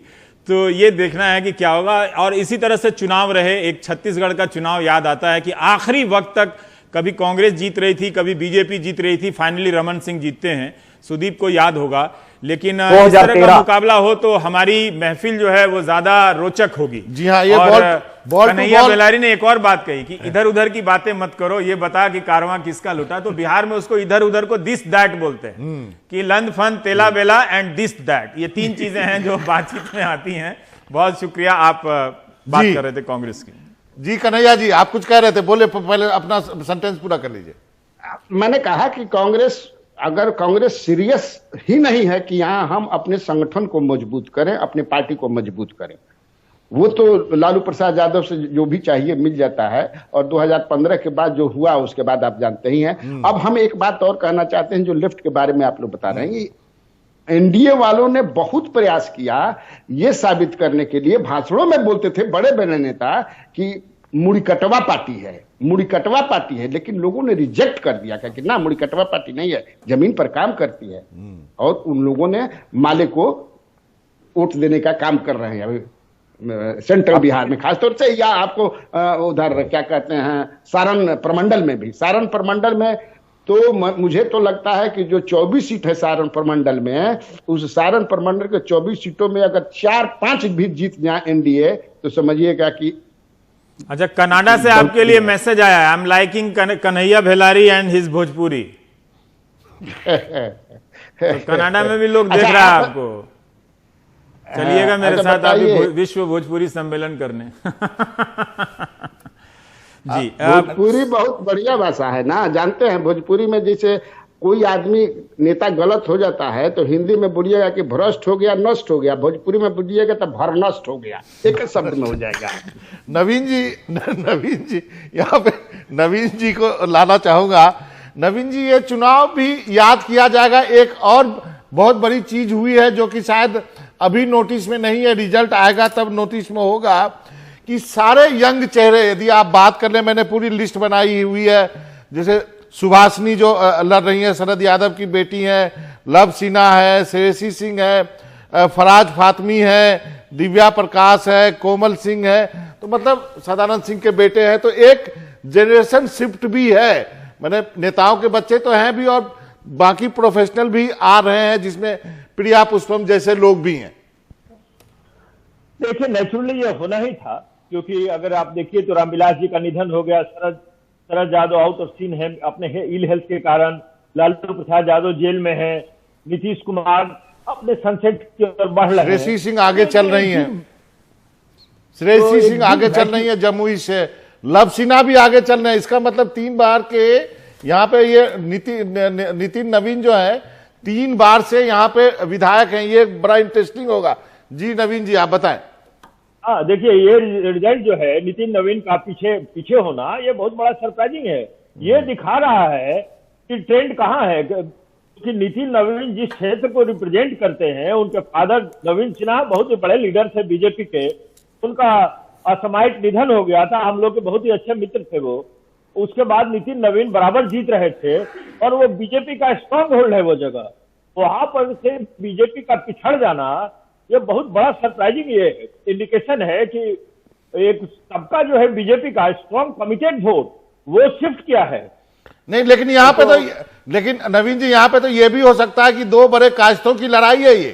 तो ये देखना है कि क्या होगा। और इसी तरह से चुनाव रहे, एक छत्तीसगढ़ का चुनाव याद आता है कि आखिरी वक्त तक कभी कांग्रेस जीत रही थी, कभी बीजेपी जीत रही थी, फाइनली रमन सिंह जीतते हैं, सुदीप को याद होगा। लेकिन इस तरह का मुकाबला हो तो हमारी महफिल जो है वो ज्यादा रोचक होगी। जी हाँ, ये कन्हैया बेलारी ने एक और बात कही कि इधर उधर की बातें मत करो, ये बता कि कारवां किसका लुटा। तो बिहार में उसको इधर उधर को दिस दैट बोलते हैं कि लंद फन तेला बेला एंड दिस दैट, ये 3 चीजें हैं जो बातचीत में आती हैं। बहुत शुक्रिया, आप बात कर रहे थे कांग्रेस की। जी कन्हैया जी, आप कुछ कह रहे थे, बोले, पहले अपना सेंटेंस पूरा कर लीजिए। मैंने कहा कि अगर कांग्रेस सीरियस ही नहीं है कि यहां हम अपने संगठन को मजबूत करें, अपने पार्टी को मजबूत करें, वो तो लालू प्रसाद यादव से जो भी चाहिए मिल जाता है। और 2015 के बाद जो हुआ उसके बाद आप जानते ही हैं। अब हम एक बात और कहना चाहते हैं, जो लेफ्ट के बारे में आप लोग बता रहे हैं, एनडीए वालों ने बहुत प्रयास किया ये साबित करने के लिए, भाषणों में बोलते थे बड़े बड़े नेता कि मुड़ीकटवा पार्टी है, लेकिन लोगों ने रिजेक्ट कर दिया कि ना, मुड़ीकटवा पार्टी नहीं है, जमीन पर काम करती है। और उन लोगों ने माले को वोट देने का काम कर रहे हैं अभी सेंट्रल बिहार में खासतौर से, या आपको उधर क्या कहते हैं सारण प्रमंडल में तो मुझे तो लगता है कि जो 24 सीट है सारण प्रमंडल में, उस सारण प्रमंडल के 24 सीटों में अगर 4-5 भी जीत जाए एनडीए, तो समझिएगा कि। अच्छा, कनाडा से आपके लिए मैसेज आया है, I am liking Kanhaiya Bellary and his Bhojpuri. तो कनाडा में भी लोग देख रहा है आपको, चलिएगा मेरे साथ आप विश्व भोजपुरी सम्मेलन करने। जी, भोजपुरी बहुत बढ़िया भाषा है ना, जानते हैं। भोजपुरी में जैसे कोई आदमी नेता गलत हो जाता है तो हिंदी में बोलिएगा कि भ्रष्ट हो गया, नष्ट हो गया, भोजपुरी में बोलिएगा तो भरनष्ट हो गया, एक शब्द में हो जाएगा। नवीन जी यहाँ पे नवीन जी को लाना चाहूंगा। नवीन जी, ये चुनाव भी याद किया जाएगा। एक और बहुत बड़ी चीज हुई है जो कि शायद अभी नोटिस में नहीं है, रिजल्ट आएगा तब नोटिस में होगा, कि सारे यंग चेहरे, यदि आप बात कर ले, मैंने पूरी लिस्ट बनाई हुई है, जैसे सुभाषनी जो लड़ रही है, शरद यादव की बेटी है, लव सिन्हा है, श्रेयसी सिंह है, फराज फातमी है, दिव्या प्रकाश है, कोमल सिंह है, तो मतलब सदानंद सिंह के बेटे हैं। तो एक जनरेशन शिफ्ट भी है, मैंने नेताओं के बच्चे तो हैं भी और बाकी प्रोफेशनल भी आ रहे हैं, जिसमें प्रिया पुष्पम जैसे लोग भी हैं। देखिए, नेचुरली ये होना ही था, क्योंकि अगर आप देखिए तो रामविलास जी का निधन हो गया, Sharad Yadav out of scene है अपने इल हेल्थ के कारण, लालू प्रसाद यादव जेल में है, नीतीश कुमार अपने सनसेट की ओर बढ़ रहे हैं, श्रेयसी सिंह आगे चल रही हैं, श्रेयसी सिंह आगे चल रही है जमुई से, लव सिन्हा भी आगे चल रहे हैं। इसका मतलब 3 बार के यहाँ पे ये नितिन नवीन जो है 3 बार से यहाँ पे विधायक हैं। ये बड़ा इंटरेस्टिंग होगा। जी नवीन जी, आप बताएं। हाँ, देखिए, ये रिजल्ट जो है नितिन नवीन का पीछे होना, ये बहुत बड़ा सरप्राइजिंग है। ये दिखा रहा है कि ट्रेंड कहाँ है, कि नितिन नवीन जिस क्षेत्र को रिप्रेजेंट करते हैं, उनके फादर नवीन सिन्हा बहुत ही बड़े लीडर थे बीजेपी के, उनका असामयिक निधन हो गया था, हम लोग के बहुत ही अच्छे मित्र थे वो। उसके बाद नितिन नवीन बराबर जीत रहे थे और वो बीजेपी का स्ट्रॉन्ग होल्ड है वो जगह। वहां पर से बीजेपी का पिछड़ जाना ये बहुत बड़ा सरप्राइजिंग ये इंडिकेशन है कि एक सबका जो है बीजेपी का स्ट्रॉन्ग कमिटेड वोट वो शिफ्ट किया है। नहीं, लेकिन यहाँ पे तो लेकिन नवीन जी यहाँ पे तो ये भी हो सकता है कि दो बड़े कायस्थों की लड़ाई है ये।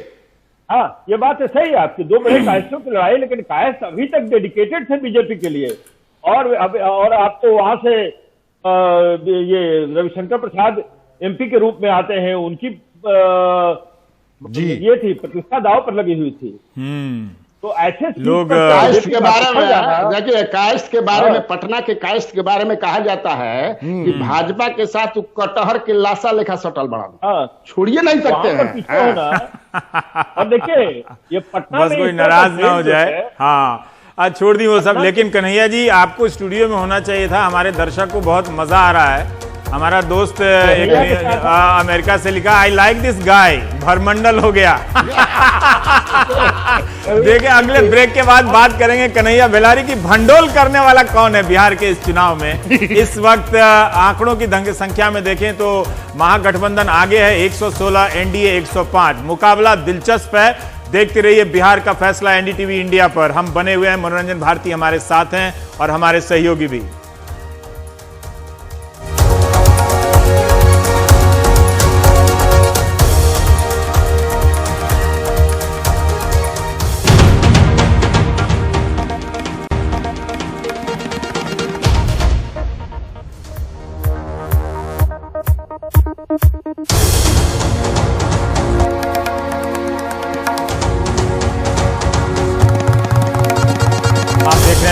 हाँ, ये बात तो सही है आपकी, दो बड़े कायस्थों की लड़ाई, लेकिन कायस्थ अभी तक डेडिकेटेड थे बीजेपी के लिए। और आप तो वहां से ये रविशंकर प्रसाद एमपी के रूप में आते हैं, उनकी जी ये थी प्रतिष्ठा दाव पर लगी हुई थी। तो ऐसे लोग कायस्थ के बारे में देखिए, कायस्थ के बारे में, पटना के कायस्थ के बारे में कहा जाता है कि भाजपा के साथ कटहर के लाशा लेखा सटल बड़ा, छोड़िए नहीं सकते हैं। और देखिए ये पटना बस कोई नाराज ना हो जाए। हाँ, आज छोड़ दी वो सब, लेकिन कन्हैया जी आपको स्टूडियो में होना चाहिए था। हमारे दर्शक को बहुत मजा आ रहा है। हमारा दोस्त एक अमेरिका से लिखा, आई लाइक दिस गाय, भरमंडल हो गया। देखिए अगले ब्रेक के बाद बात करेंगे कन्हैया बेलारी की भंडोल करने वाला कौन है बिहार के इस चुनाव में। इस वक्त आंकड़ों की संख्या में देखें तो महागठबंधन आगे है 116, एनडीए 105। मुकाबला दिलचस्प है। देखते रहिए बिहार का फैसला एनडीटीवी इंडिया पर। हम बने हुए हैं, मनोरंजन भारती हमारे साथ हैं और हमारे सहयोगी भी।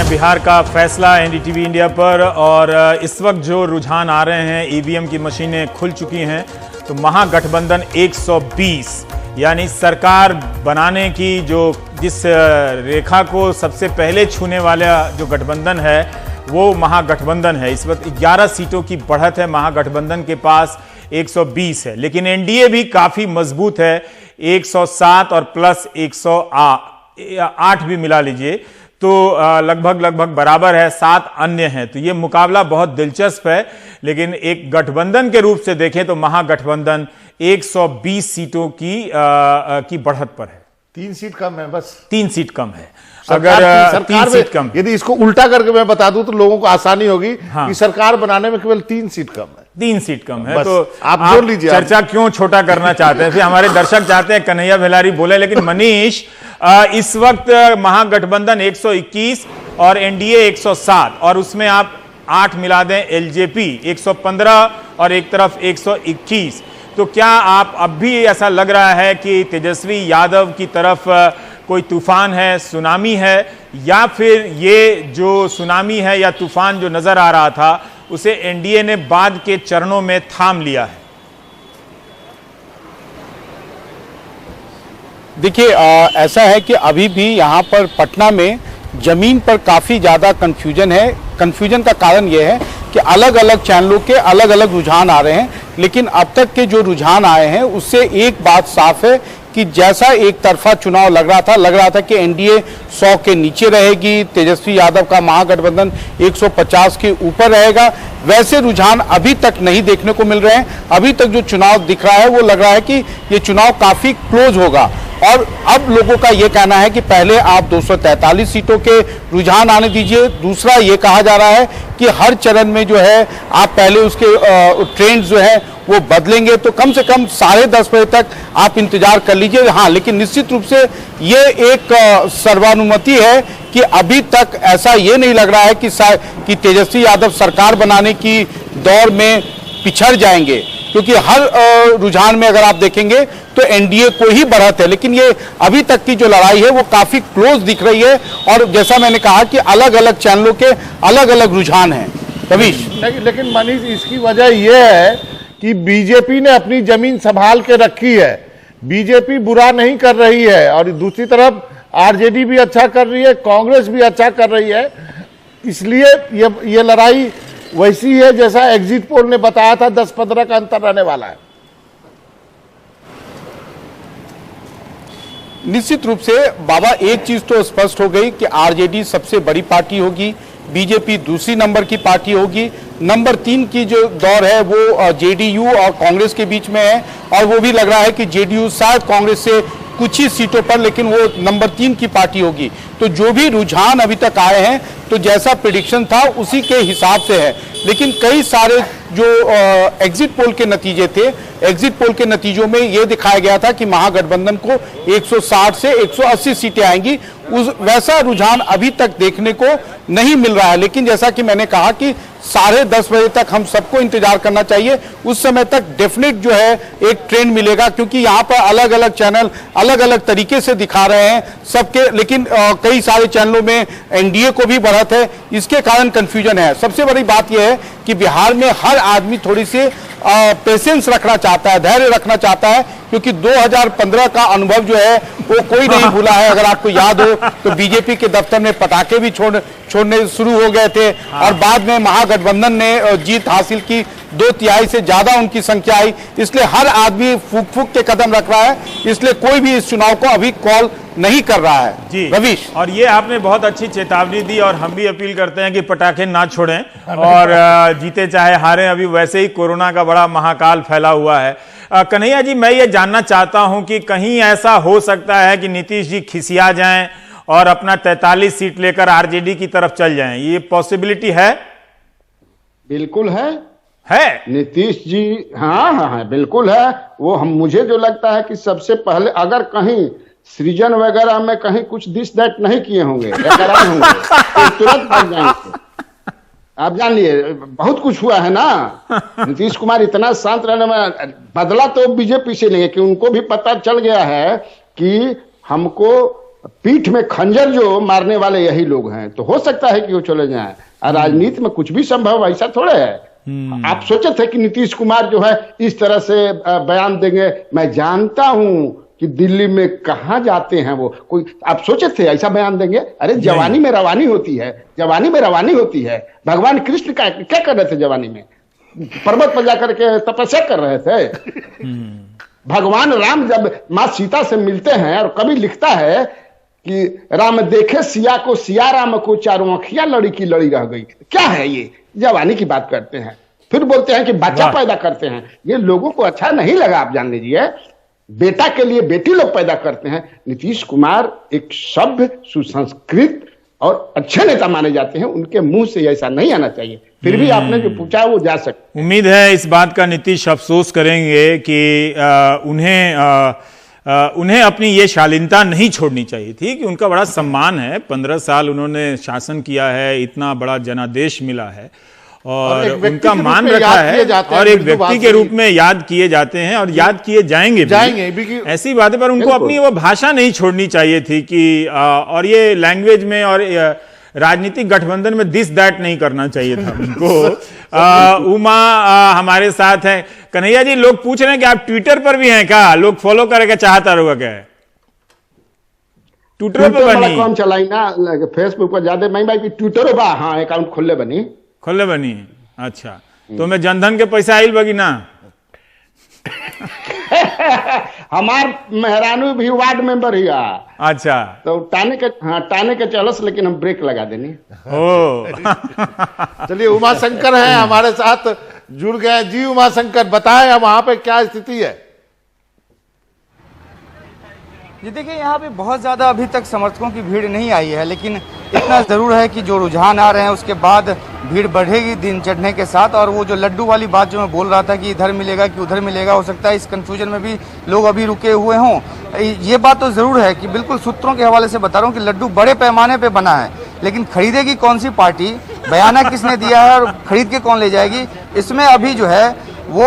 बिहार का फैसला एनडीटीवी इंडिया पर, और इस वक्त जो रुझान आ रहे हैं, ईवीएम की मशीनें खुल चुकी हैं। तो महागठबंधन 120 यानी सरकार बनाने की जिस रेखा को सबसे पहले छूने वाला जो गठबंधन है वो महागठबंधन है। इस वक्त 11 सीटों की बढ़त है, महागठबंधन के पास 120 है, लेकिन एनडीए भी काफी मजबूत है, 107 और प्लस 108 भी मिला लीजिए तो लगभग बराबर है। 7 अन्य हैं। तो ये मुकाबला बहुत दिलचस्प है, लेकिन एक गठबंधन के रूप से देखें तो महागठबंधन 120 सीटों की बढ़त पर है। 3 सीट कम है, बस 3 सीट कम है। अगर 3 सीट कम, यदि इसको उल्टा करके मैं बता दूं तो लोगों को आसानी होगी। हाँ। कि सरकार बनाने में केवल 3 सीट कम है। 3 सीट कम है। तो आप जोड़ लीजिए। चर्चा क्यों छोटा करना चाहते हैं? फिर हमारे दर्शक चाहते हैं कन्हैया बेलारी बोले, लेकिन मनीष इस वक्त महागठबंधन 121 और एनडीए 107, और उसमें आप 8 मिला दें एलजेपी 115 और एक तरफ 121। तो क्या आप अब भी ऐसा लग रहा है कि तेजस्वी यादव की तरफ कोई तूफान है, सुनामी है, या फिर ये जो सुनामी है या तूफान जो नजर आ रहा था उसे एनडीए ने बाद के चरणों में थाम लिया है? देखिए ऐसा है कि अभी भी यहाँ पर पटना में जमीन पर काफ़ी ज़्यादा कन्फ्यूजन है। कन्फ्यूजन का कारण ये है कि अलग अलग चैनलों के अलग अलग रुझान आ रहे हैं, लेकिन अब तक के जो रुझान आए हैं उससे एक बात साफ है कि जैसा एक तरफा चुनाव लग रहा था कि एनडीए 100 के नीचे रहेगी, तेजस्वी यादव का महागठबंधन 150 के ऊपर रहेगा, वैसे रुझान अभी तक नहीं देखने को मिल रहे हैं। अभी तक जो चुनाव दिख रहा है वो लग रहा है कि ये चुनाव काफ़ी क्लोज होगा। और अब लोगों का ये कहना है कि पहले आप 243 सीटों के रुझान आने दीजिए। दूसरा ये कहा जा रहा है कि हर चरण में जो है आप पहले उसके ट्रेंड जो है वो बदलेंगे, तो कम से कम 10:30 बजे तक आप इंतजार कर लीजिए। हाँ, लेकिन निश्चित रूप से ये एक सर्वानुमति है कि अभी तक ऐसा ये नहीं लग रहा है कि तेजस्वी यादव सरकार बनाने की दौड़ में पिछड़ जाएंगे, क्योंकि हर रुझान में अगर आप देखेंगे तो एनडीए को ही बढ़त है। लेकिन ये अभी तक की जो लड़ाई है वो काफी क्लोज दिख रही है, और जैसा मैंने कहा कि अलग अलग चैनलों के अलग अलग रुझान हैं। रवीश, लेकिन मनीष, इसकी वजह यह है कि बीजेपी ने अपनी जमीन संभाल के रखी है। बीजेपी बुरा नहीं कर रही है, और दूसरी तरफ आरजेडी भी अच्छा कर रही है, कांग्रेस भी अच्छा कर रही है। इसलिए ये लड़ाई वैसी है जैसा एग्जिट पोल ने बताया था, 10-15 का अंतर रहने वाला है। निश्चित रूप से बाबा, एक चीज तो स्पष्ट हो गई कि आरजेडी सबसे बड़ी पार्टी होगी, बीजेपी दूसरी नंबर की पार्टी होगी। नंबर 3 की जो दौर है वो जेडीयू और कांग्रेस के बीच में है, और वो भी लग रहा है कि जेडीयू शायद कांग्रेस से कुछ ही सीटों पर, लेकिन वो नंबर 3 की पार्टी होगी। तो जो भी रुझान अभी तक आए हैं तो जैसा प्रेडिक्शन था उसी के हिसाब से है, लेकिन कई सारे जो एग्जिट पोल के नतीजे थे, एग्जिट पोल के नतीजों में ये दिखाया गया था कि महागठबंधन को 160 से 180 सीटें आएंगी। वैसा रुझान अभी तक देखने को नहीं मिल रहा है, लेकिन जैसा कि मैंने कहा कि 10:30 बजे तक हम सबको इंतजार करना चाहिए। उस समय तक डेफिनेट जो है एक ट्रेंड मिलेगा, क्योंकि यहाँ पर अलग अलग चैनल अलग अलग तरीके से दिखा रहे हैं सबके, लेकिन कई सारे चैनलों में एनडीए को भी बढ़त है, इसके कारण कंफ्यूजन है। सबसे बड़ी बात यह है कि बिहार में हर आदमी थोड़ी सी पेशेंस रखना चाहता है, धैर्य रखना चाहता है, क्योंकि 2015 का अनुभव जो है वो कोई नहीं भूला है। अगर आपको याद हो तो बीजेपी के दफ्तर में पटाखे भी छोड़ने शुरू हो गए थे, और बाद में महागठबंधन ने जीत हासिल की, 2/3 से ज्यादा उनकी संख्या आई। इसलिए हर आदमी फूक फूक के कदम रख रहा है, इसलिए कोई भी इस चुनाव को अभी कॉल नहीं कर रहा है। जी रवीश, और ये आपने बहुत अच्छी चेतावनी दी, और हम भी अपील करते हैं कि पटाखे ना छोड़ें और जीते चाहे हारें। अभी वैसे ही कोरोना का बड़ा महाकाल फैला हुआ है। कन्हैया जी, मैं ये जानना चाहता हूं कि कहीं ऐसा हो सकता है कि नीतीश जी खिसिया जाएं और अपना 43 सीट लेकर आरजेडी की तरफ चल जाएं, ये पॉसिबिलिटी है? बिल्कुल है नीतीश जी, हाँ, बिल्कुल है। वो मुझे जो लगता है कि सबसे पहले अगर कहीं सृजन वगैरह में कहीं कुछ दिस दैट नहीं किए होंगे या कराए होंगे तो तुरंत भाग जाएंगे। आप जान लिए बहुत कुछ हुआ है ना। नीतीश कुमार इतना शांत रहने में, बदला तो बीजेपी से नहीं है, कि उनको भी पता चल गया है कि हमको पीठ में खंजर जो मारने वाले यही लोग हैं, तो हो सकता है कि वो चले जाएं। और राजनीति में कुछ भी संभव, ऐसा थोड़े है। आप सोचे थे कि नीतीश कुमार जो है इस तरह से बयान देंगे? मैं जानता हूं कि दिल्ली में कहां जाते हैं वो, कोई आप सोचे थे ऐसा बयान देंगे? अरे जवानी में रवानी होती है, जवानी में रवानी होती है। भगवान कृष्ण का क्या कर रहे थे जवानी में? पर्वत पर जाकर के तपस्या कर रहे थे। भगवान राम जब मां सीता से मिलते हैं, और कभी लिखता है कि राम देखे सिया को, सिया राम को, चारों अखियां लड़ी की लड़ी रह गई। क्या है ये? जवानी की बात करते हैं, फिर बोलते हैं कि बच्चा पैदा करते हैं। ये लोगों को अच्छा नहीं लगा। आप जान लीजिए, बेटा के लिए बेटी लोग पैदा करते हैं। नीतीश कुमार एक सभ्य, सुसंस्कृत और अच्छे नेता माने जाते हैं, उनके मुंह से ऐसा नहीं आना चाहिए। फिर भी आपने जो पूछा वो जा सकते। उम्मीद है इस बात का नीतीश अफसोस करेंगे कि उन्हें अपनी ये शालीनता नहीं छोड़नी चाहिए थी, कि उनका बड़ा सम्मान है। 15 साल उन्होंने शासन किया है, इतना बड़ा जनादेश मिला है, और उनका मान रखा है, और एक व्यक्ति के रूप में याद किए जाते हैं, और याद किए जाएंगे भी। ऐसी बातें पर उनको अपनी वो भाषा नहीं छोड़नी चाहिए थी कि और ये लैंग्वेज में और राजनीतिक गठबंधन में दिस दैट नहीं करना चाहिए था उनको। उमा हमारे साथ हैं। कन्हैया जी, लोग पूछ रहे हैं कि आप ट्विटर पर भी हैं क्या? लोग फॉलो करेगा चाहता रहेगा क्या? ट्विटर पर बनी कौन चलाई ना, फेसबुक पर ज्यादा मैं भाई ट्विटर बा, हाँ अकाउंट खोले बनी। अच्छा, तो मैं जनधन के पैसा आइल बगी ना? हमार मेहरानू भी वार्ड मेंबर ही। अच्छा, तो टाने के चलस, लेकिन हम ब्रेक लगा देनी। चलिए, उमा शंकर है हमारे साथ, जुड़ गए जी। उमा शंकर, बताएं वहां पे क्या स्थिति है? जी देखिए, यहाँ पे बहुत ज़्यादा अभी तक समर्थकों की भीड़ नहीं आई है, लेकिन इतना ज़रूर है कि जो रुझान आ रहे हैं उसके बाद भीड़ बढ़ेगी दिन चढ़ने के साथ। और वो जो लड्डू वाली बात जो मैं बोल रहा था कि इधर मिलेगा कि उधर मिलेगा, हो सकता है इस कन्फ्यूजन में भी लोग अभी रुके हुए हों। ये बात तो ज़रूर है कि बिल्कुल सूत्रों के हवाले से बता रहा हूँ कि लड्डू बड़े पैमाने पर बना है, लेकिन खरीदेगी कौन सी पार्टी, बयाना किसने दिया है और खरीद के कौन ले जाएगी, इसमें अभी जो है वो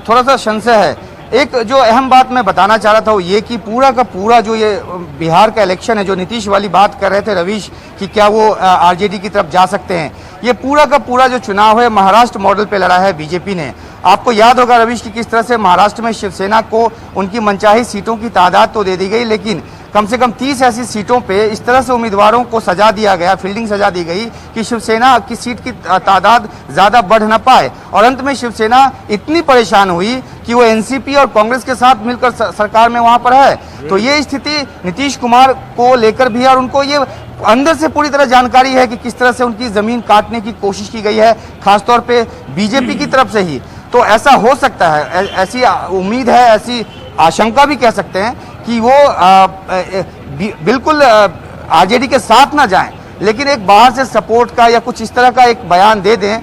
थोड़ा सा संशय है। एक जो अहम बात मैं बताना चाह रहा था वो ये कि पूरा का पूरा जो ये बिहार का इलेक्शन है, जो नीतीश वाली बात कर रहे थे रवीश कि क्या वो आरजेडी की तरफ जा सकते हैं, ये पूरा का पूरा जो चुनाव है महाराष्ट्र मॉडल पे लड़ा है बीजेपी ने। आपको याद होगा रवीश कि किस तरह से महाराष्ट्र में शिवसेना को उनकी मनचाही सीटों की तादाद तो दे दी गई, लेकिन कम से कम 30 ऐसी सीटों पे इस तरह से उम्मीदवारों को सजा दिया गया, फील्डिंग सजा दी गई कि शिवसेना की सीट की तादाद ज़्यादा बढ़ न पाए। और अंत में शिवसेना इतनी परेशान हुई कि वो एनसीपी और कांग्रेस के साथ मिलकर सरकार में वहाँ पर है। तो ये स्थिति नीतीश कुमार को लेकर भी, और उनको ये अंदर से पूरी तरह जानकारी है कि किस तरह से उनकी जमीन काटने की कोशिश की गई है, खासतौर पे बीजेपी की तरफ से ही। तो ऐसा हो सकता है, ऐसी उम्मीद है, ऐसी आशंका भी कह सकते हैं कि वो बिल्कुल आरजेडी के साथ ना जाएं, लेकिन एक बाहर से सपोर्ट का या कुछ इस तरह का एक बयान दे दें,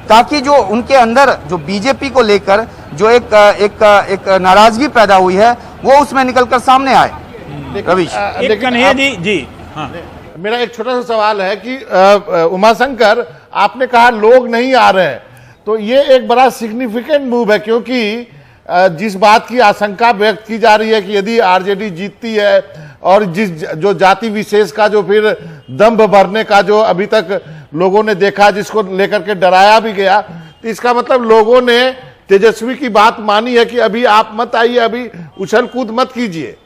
ताकि जो उनके अंदर जो बीजेपी को लेकर जो एक नाराजगी पैदा हुई है वो उसमें निकलकर सामने आए। रवीश, कन्हैया जी, हाँ। मेरा एक छोटा सा सवाल है कि उमाशंकर, आपने कहा लोग नहीं आ रहे हैं, तो ये एक बड़ा सिग्निफिकेंट मूव है, क्योंकि जिस बात की आशंका व्यक्त की जा रही है कि यदि आरजेडी जीतती है और जो जाति विशेष का जो फिर दंभ भरने का जो अभी तक लोगों ने देखा, जिसको लेकर के डराया भी गया, तो इसका मतलब लोगों ने तेजस्वी की बात मानी है कि अभी आप मत आइए, अभी उछल कूद मत कीजिए।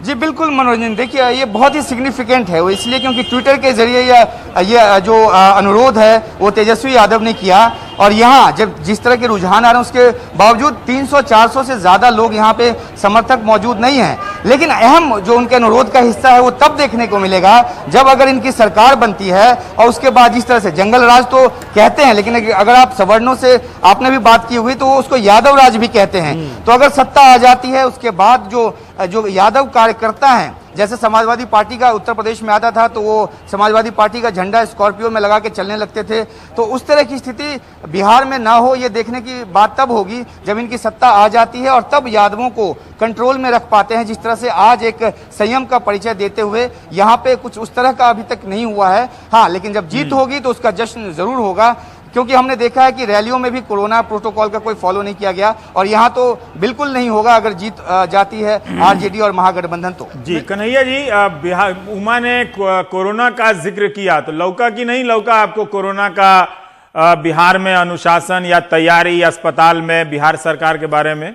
जी बिल्कुल मनोरंजन, देखिए ये बहुत ही सिग्निफिकेंट है, वो इसलिए क्योंकि ट्विटर के जरिए ये जो अनुरोध है वो तेजस्वी यादव ने किया, और यहाँ जब जिस तरह के रुझान आ रहे हैं उसके बावजूद 300-400 से ज़्यादा लोग यहाँ पे समर्थक मौजूद नहीं हैं। लेकिन अहम जो उनके अनुरोध का हिस्सा है वो तब देखने को मिलेगा जब अगर इनकी सरकार बनती है, और उसके बाद जिस तरह से जंगल राज तो कहते हैं, लेकिन अगर आप सवर्णों से आपने भी बात की हुई तो उसको यादव राज भी कहते हैं। तो अगर सत्ता आ जाती है उसके बाद जो यादव कार्यकर्ता हैं, जैसे समाजवादी पार्टी का उत्तर प्रदेश में आता था तो वो समाजवादी पार्टी का झंडा स्कॉर्पियो में लगा के चलने लगते थे, तो उस तरह की स्थिति बिहार में ना हो, ये देखने की बात तब होगी जब इनकी सत्ता आ जाती है, और तब यादवों को कंट्रोल में रख पाते हैं, जिस तरह से आज एक संयम का परिचय देते हुए यहाँ पे कुछ उस तरह का अभी तक नहीं हुआ है। हाँ, लेकिन जब जीत होगी तो उसका जश्न जरूर होगा, क्योंकि हमने देखा है कि रैलियों में भी कोरोना प्रोटोकॉल का कोई फॉलो नहीं किया गया, और यहाँ तो बिल्कुल नहीं होगा अगर जीत जाती है आरजेडी और महागठबंधन। तो जी कन्हैया जी, बिहार उमा ने कोरोना का जिक्र किया, तो लौका की नहीं लौका आपको कोरोना का बिहार में अनुशासन या तैयारी अस्पताल में बिहार सरकार के बारे में?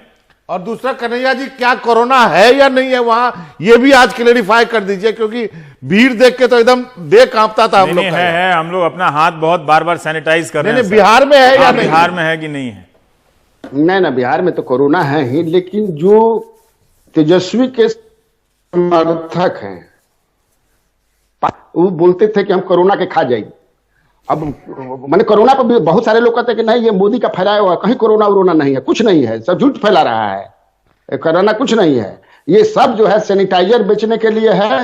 और दूसरा कन्हैया जी, क्या कोरोना है या नहीं है वहां, ये भी आज क्लेरिफाई कर दीजिए, क्योंकि भीड़ देख के तो एकदम देह कांपता था हम लोग। है, हम लोग अपना हाथ बहुत बार सैनिटाइज कर रहे हैं। बिहार में है या नहीं? बिहार में है कि नहीं है? नहीं, बिहार में तो कोरोना है ही, लेकिन जो तेजस्वी के समर्थक हैं वो बोलते थे कि हम कोरोना के खा जाएंगे। अब मैंने कोरोना पर भी बहुत सारे लोग कहते हैं कि नहीं, ये मोदी का फैलाया हुआ, कहीं कोरोना नहीं है, कुछ नहीं है, सब झूठ फैला रहा है, कोरोना कुछ नहीं है, ये सब जो है सैनिटाइजर बेचने के लिए है,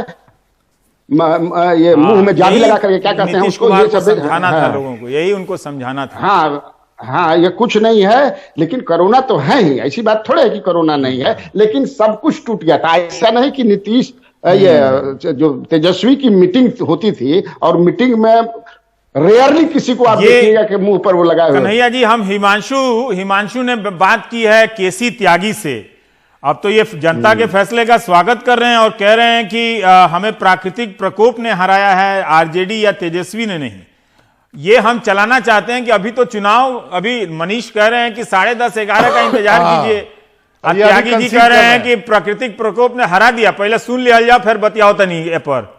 ये मुंह में जाली लगा करके क्या कहते हैं उसको, ये सब समझाना था लोगों को, यही उनको समझाना था। हाँ, ये कुछ नहीं है, लेकिन कोरोना तो है ही, ऐसी बात थोड़ी है कि कोरोना नहीं है, लेकिन सब कुछ टूट गया था। ऐसा नहीं कि नीतीश ये जो तेजस्वी की मीटिंग होती थी, और मीटिंग में रेयरली किसी को आप देखिएगा कि मुंह पर वो लगाए हुए। कन्हैया जी, हम हिमांशु ने बात की है केसी त्यागी से, अब तो ये जनता के फैसले का स्वागत कर रहे हैं और कह रहे हैं कि हमें प्राकृतिक प्रकोप ने हराया है, आरजेडी या तेजस्वी ने नहीं। ये हम चलाना चाहते हैं कि अभी तो चुनाव, अभी मनीष कह रहे हैं कि 10:30-11 का इंतजार कीजिए, त्यागी जी कह रहे हैं कि प्राकृतिक प्रकोप ने हरा दिया। पहले सुन लिया जाए फिर बतियाओ तनी ए पर।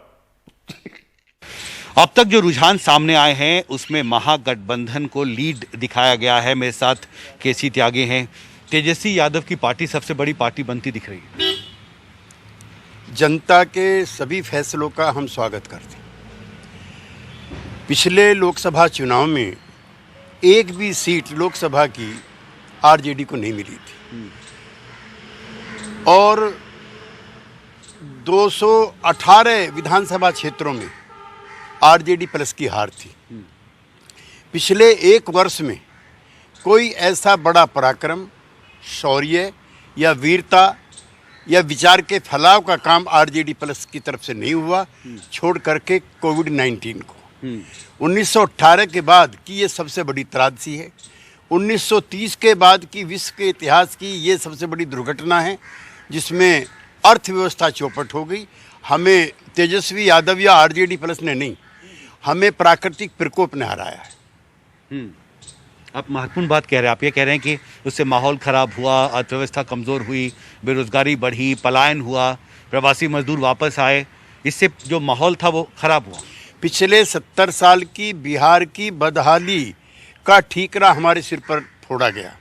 अब तक जो रुझान सामने आए हैं उसमें महागठबंधन को लीड दिखाया गया है। मेरे साथ केसी त्यागी हैं। तेजस्वी यादव की पार्टी सबसे बड़ी पार्टी बनती दिख रही है। जनता के सभी फैसलों का हम स्वागत करते हैं। पिछले लोकसभा चुनाव में एक भी सीट लोकसभा की आरजेडी को नहीं मिली थी, और 218 विधानसभा क्षेत्रों में आरजेडी प्लस की हार थी। पिछले एक वर्ष में कोई ऐसा बड़ा पराक्रम, शौर्य या वीरता या विचार के फैलाव का काम आरजेडी प्लस की तरफ से नहीं हुआ, छोड़ करके कोविड-19 को। 1918 के बाद की ये सबसे बड़ी त्रासदी है। 1930 के बाद की विश्व के इतिहास की ये सबसे बड़ी दुर्घटना है, जिसमें अर्थव्यवस्था चौपट हो गई। हमें तेजस्वी यादव या आरजेडी प्लस ने नहीं, हमें प्राकृतिक प्रकोप ने हराया है। आप महत्वपूर्ण बात कह रहे हैं। आप ये कह रहे हैं कि उससे माहौल खराब हुआ, अर्थव्यवस्था कमज़ोर हुई, बेरोजगारी बढ़ी, पलायन हुआ, प्रवासी मजदूर वापस आए, इससे जो माहौल था वो खराब हुआ। पिछले 70 साल की बिहार की बदहाली का ठीकरा हमारे सिर पर फोड़ा गया।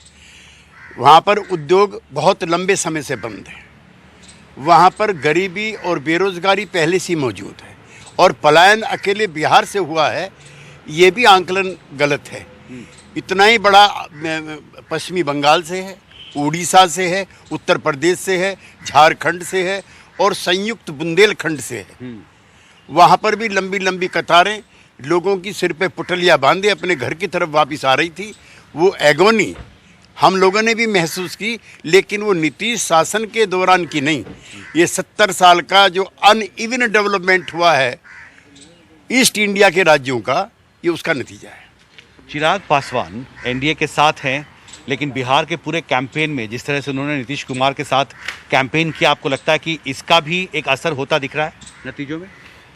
वहाँ पर उद्योग बहुत लंबे समय से बंद है, वहाँ पर गरीबी और बेरोजगारी पहले से मौजूद है, और पलायन अकेले बिहार से हुआ है ये भी आंकलन गलत है। इतना ही बड़ा पश्चिमी बंगाल से है, उड़ीसा से है, उत्तर प्रदेश से है, झारखंड से है और संयुक्त बुंदेलखंड से है। वहाँ पर भी लंबी लंबी कतारें लोगों की सिर पे पुटलियाँ बांधे अपने घर की तरफ वापस आ रही थी। वो एगोनी हम लोगों ने भी महसूस की, लेकिन वो नीतीश शासन के दौरान की नहीं। ये 70 साल का जो अनइवन डेवलपमेंट हुआ है ईस्ट इंडिया के राज्यों का, ये उसका नतीजा है। चिराग पासवान एनडीए के साथ हैं, लेकिन बिहार के पूरे कैंपेन में जिस तरह से उन्होंने नीतीश कुमार के साथ कैंपेन किया, आपको लगता है कि इसका भी एक असर होता दिख रहा है नतीजों में?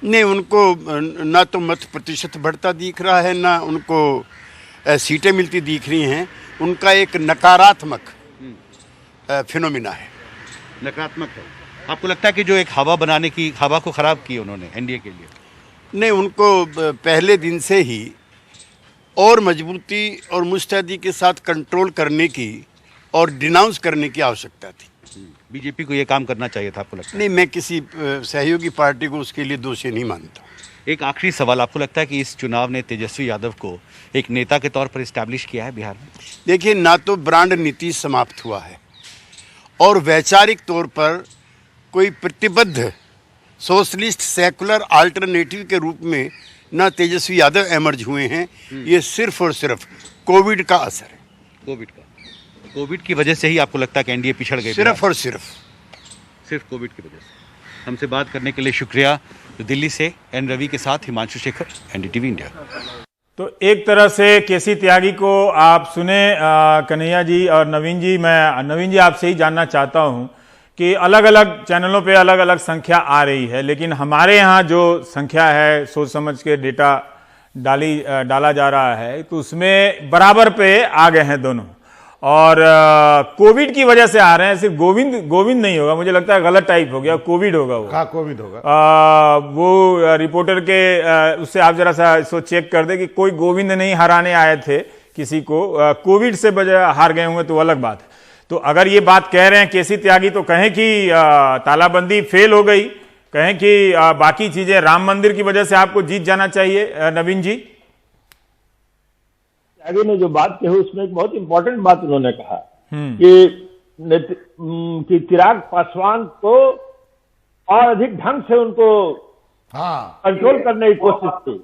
नहीं, उनको ना तो मत प्रतिशत बढ़ता दिख रहा है, ना उनको सीटें मिलती दिख रही हैं। उनका एक नकारात्मक फिनोमिना है। नकारात्मक है। आपको लगता है कि जो एक हवा बनाने की, हवा को खराब की उन्होंने एनडीए के लिए? नहीं, उनको पहले दिन से ही और मजबूती और मुस्तैदी के साथ कंट्रोल करने की और डिनाउंस करने की आवश्यकता थी। बीजेपी को ये काम करना चाहिए था, आपको लगता है? नहीं, मैं किसी सहयोगी पार्टी को उसके लिए दोषी नहीं मानता। एक आखिरी सवाल, आपको लगता है कि इस चुनाव ने तेजस्वी यादव को एक नेता के तौर पर इस्टेब्लिश किया है बिहार में? देखिए, ना तो ब्रांड नीतीश समाप्त हुआ है और वैचारिक तौर पर कोई प्रतिबद्ध सोशलिस्ट सेकुलर अल्टरनेटिव के रूप में ना तेजस्वी यादव एमर्ज हुए हैं। ये सिर्फ और सिर्फ कोविड का असर है। कोविड की वजह से ही आपको लगता है कि एनडीए पिछड़ गए? सिर्फ और सिर्फ कोविड की वजह से। हमसे बात करने के लिए शुक्रिया। तो दिल्ली से एन रवि के साथ हिमांशु शेखर, एनडीटीवी इंडिया। तो एक तरह से केसी त्यागी को आप सुने कन्हैया जी और नवीन जी। मैं नवीन जी आपसे ही जानना चाहता हूं कि अलग अलग चैनलों पे अलग अलग संख्या आ रही है, लेकिन हमारे यहाँ जो संख्या है सोच समझ के डेटा डाला जा रहा है, तो उसमें बराबर पे आ गए हैं दोनों। और कोविड की वजह से आ रहे हैं। सिर्फ गोविंद नहीं होगा, मुझे लगता है गलत टाइप हो गया, कोविड होगा वो। हाँ, कोविड होगा। वो रिपोर्टर के उससे आप जरा सा इसको चेक कर दे कि कोई गोविंद नहीं हराने आए थे किसी को, कोविड से वजह हार गए होंगे तो अलग बात है। तो अगर ये बात कह रहे हैं केसी त्यागी, तो कहें कि तालाबंदी फेल हो गई, कहें कि बाकी चीजें राम मंदिर की वजह से आपको जीत जाना चाहिए। नवीन जी, त्यागी ने जो बात कही उसमें एक बहुत इंपॉर्टेंट बात उन्होंने कहा कि चिराग पासवान को और अधिक ढंग से उनको कंट्रोल करने की कोशिश की।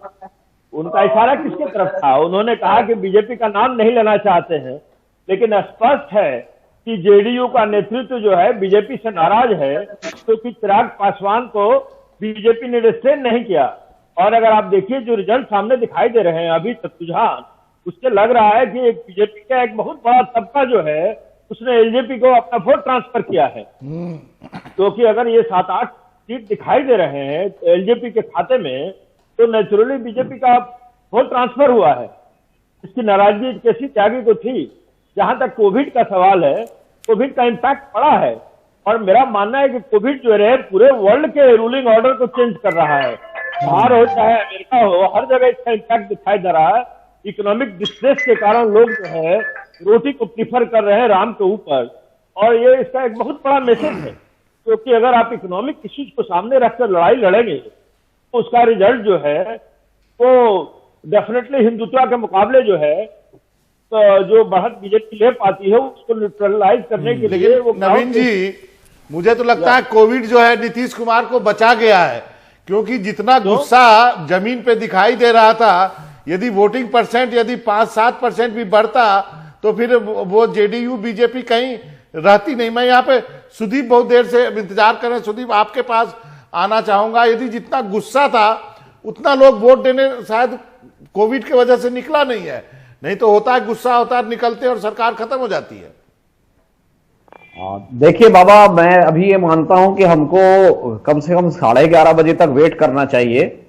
उनका इशारा किसके तरफ था? उन्होंने कहा कि बीजेपी का नाम नहीं लेना चाहते हैं, लेकिन स्पष्ट है कि जेडीयू का नेतृत्व जो है बीजेपी से नाराज है, क्योंकि चिराग पासवान को बीजेपी ने रिस्ट्रेन नहीं किया। और अगर आप देखिए जो रिजल्ट सामने दिखाई दे रहे हैं अभी तक रुझान, उससे लग रहा है कि एक बीजेपी का एक बहुत बड़ा तबका जो है उसने एलजेपी को अपना वोट ट्रांसफर किया है। क्योंकि अगर ये 7-8 सीट दिखाई दे रहे हैं एलजेपी के खाते में, तो नेचुरली बीजेपी का वोट ट्रांसफर हुआ है। इसकी नाराजगी केसी त्यागी को थी। जहां तक कोविड का सवाल है, कोविड का इम्पैक्ट पड़ा है, और मेरा मानना है कि कोविड जो है पूरे वर्ल्ड के रूलिंग ऑर्डर को चेंज कर रहा है। बाहर हो चाहे अमेरिका हो, हर जगह इसका इम्पैक्ट दिखाई दे रहा है। इकोनॉमिक डिस्ट्रेस के कारण लोग जो है रोटी को प्रीफर कर रहे हैं राम के ऊपर, और ये इसका एक बहुत बड़ा मैसेज है। क्योंकि अगर आप इकोनॉमिक इश्यूज को सामने रखकर लड़ाई लड़ेंगे तो उसका रिजल्ट जो है वो डेफिनेटली हिंदुत्व के मुकाबले जो है तो जो बढ़त बीजेपी ले पाती है उसको न्यूट्रलाइज करने के लिए वो। नवीन जी, मुझे तो लगता है कोविड जो है नीतीश कुमार को बचा गया है, क्योंकि जितना गुस्सा जमीन पे दिखाई दे रहा था, यदि वोटिंग परसेंट यदि 5-7% भी बढ़ता तो फिर वो जेडीयू बीजेपी कहीं रहती नहीं। मैं यहाँ पे सुदीप बहुत देर से इंतजार कर रहे हैं। सुदीप, आपके पास आना चाहूंगा। यदि जितना गुस्सा था उतना लोग वोट देने शायद कोविड की वजह से निकला नहीं है, नहीं तो होता है गुस्सा होता है, निकलते और सरकार खत्म हो जाती है। देखिए बाबा, मैं अभी ये मानता हूं कि हमको कम से कम 11:30 बजे तक वेट करना चाहिए,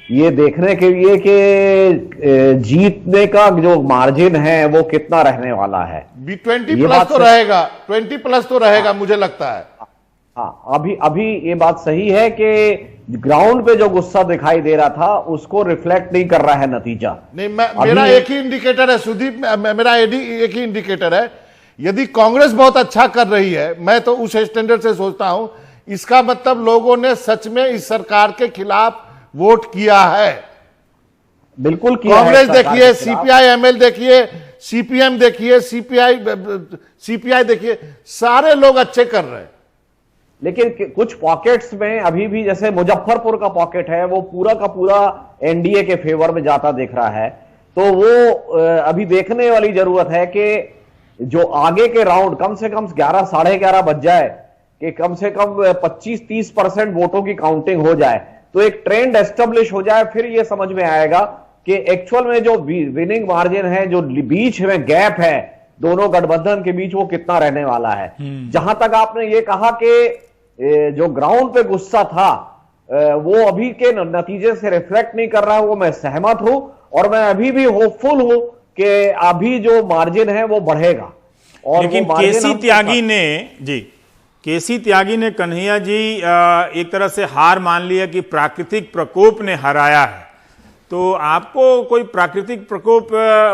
ये देखने के लिए कि जीतने का जो मार्जिन है वो कितना रहने वाला है। 20+ तो रहेगा, 20+ तो रहेगा मुझे लगता है। हाँ, अभी ये बात सही है कि ग्राउंड पे जो गुस्सा दिखाई दे रहा था उसको रिफ्लेक्ट नहीं कर रहा है नतीजा। नहीं, मेरा एक ही इंडिकेटर है सुदीप, मेरा एक ही इंडिकेटर है। यदि कांग्रेस बहुत अच्छा कर रही है, मैं तो उस स्टैंडर्ड से सोचता हूं इसका मतलब लोगों ने सच में इस सरकार के खिलाफ वोट किया है। बिल्कुल किया है। कांग्रेस देखिए, सीपीआई एमएल देखिए, सीपीएम देखिए, सीपीआई देखिए, सारे लोग अच्छे कर रहे हैं। लेकिन कुछ पॉकेट्स में अभी भी, जैसे मुजफ्फरपुर का पॉकेट है, वो पूरा का पूरा एनडीए के फेवर में जाता दिख रहा है। तो वो अभी देखने वाली जरूरत है कि जो आगे के राउंड कम से कम 11 साढ़े 11 बज जाए कि कम से कम 25-30% वोटों की काउंटिंग हो जाए, तो एक ट्रेंड एस्टेब्लिश हो जाए। फिर ये समझ में आएगा कि एक्चुअल में जो विनिंग मार्जिन है, जो बीच में गैप है दोनों गठबंधन के बीच, वो कितना रहने वाला है। जहां तक आपने ये कहा कि जो ग्राउंड पे गुस्सा था वो अभी के नतीजे से रिफ्लेक्ट नहीं कर रहा है, वो मैं सहमत हूं। और मैं अभी भी होपफुल हूं कि अभी जो मार्जिन है वो बढ़ेगा। और लेकिन केसी त्यागी ने कन्हैया जी एक तरह से हार मान लिया कि प्राकृतिक प्रकोप ने हराया है। तो आपको कोई प्राकृतिक प्रकोप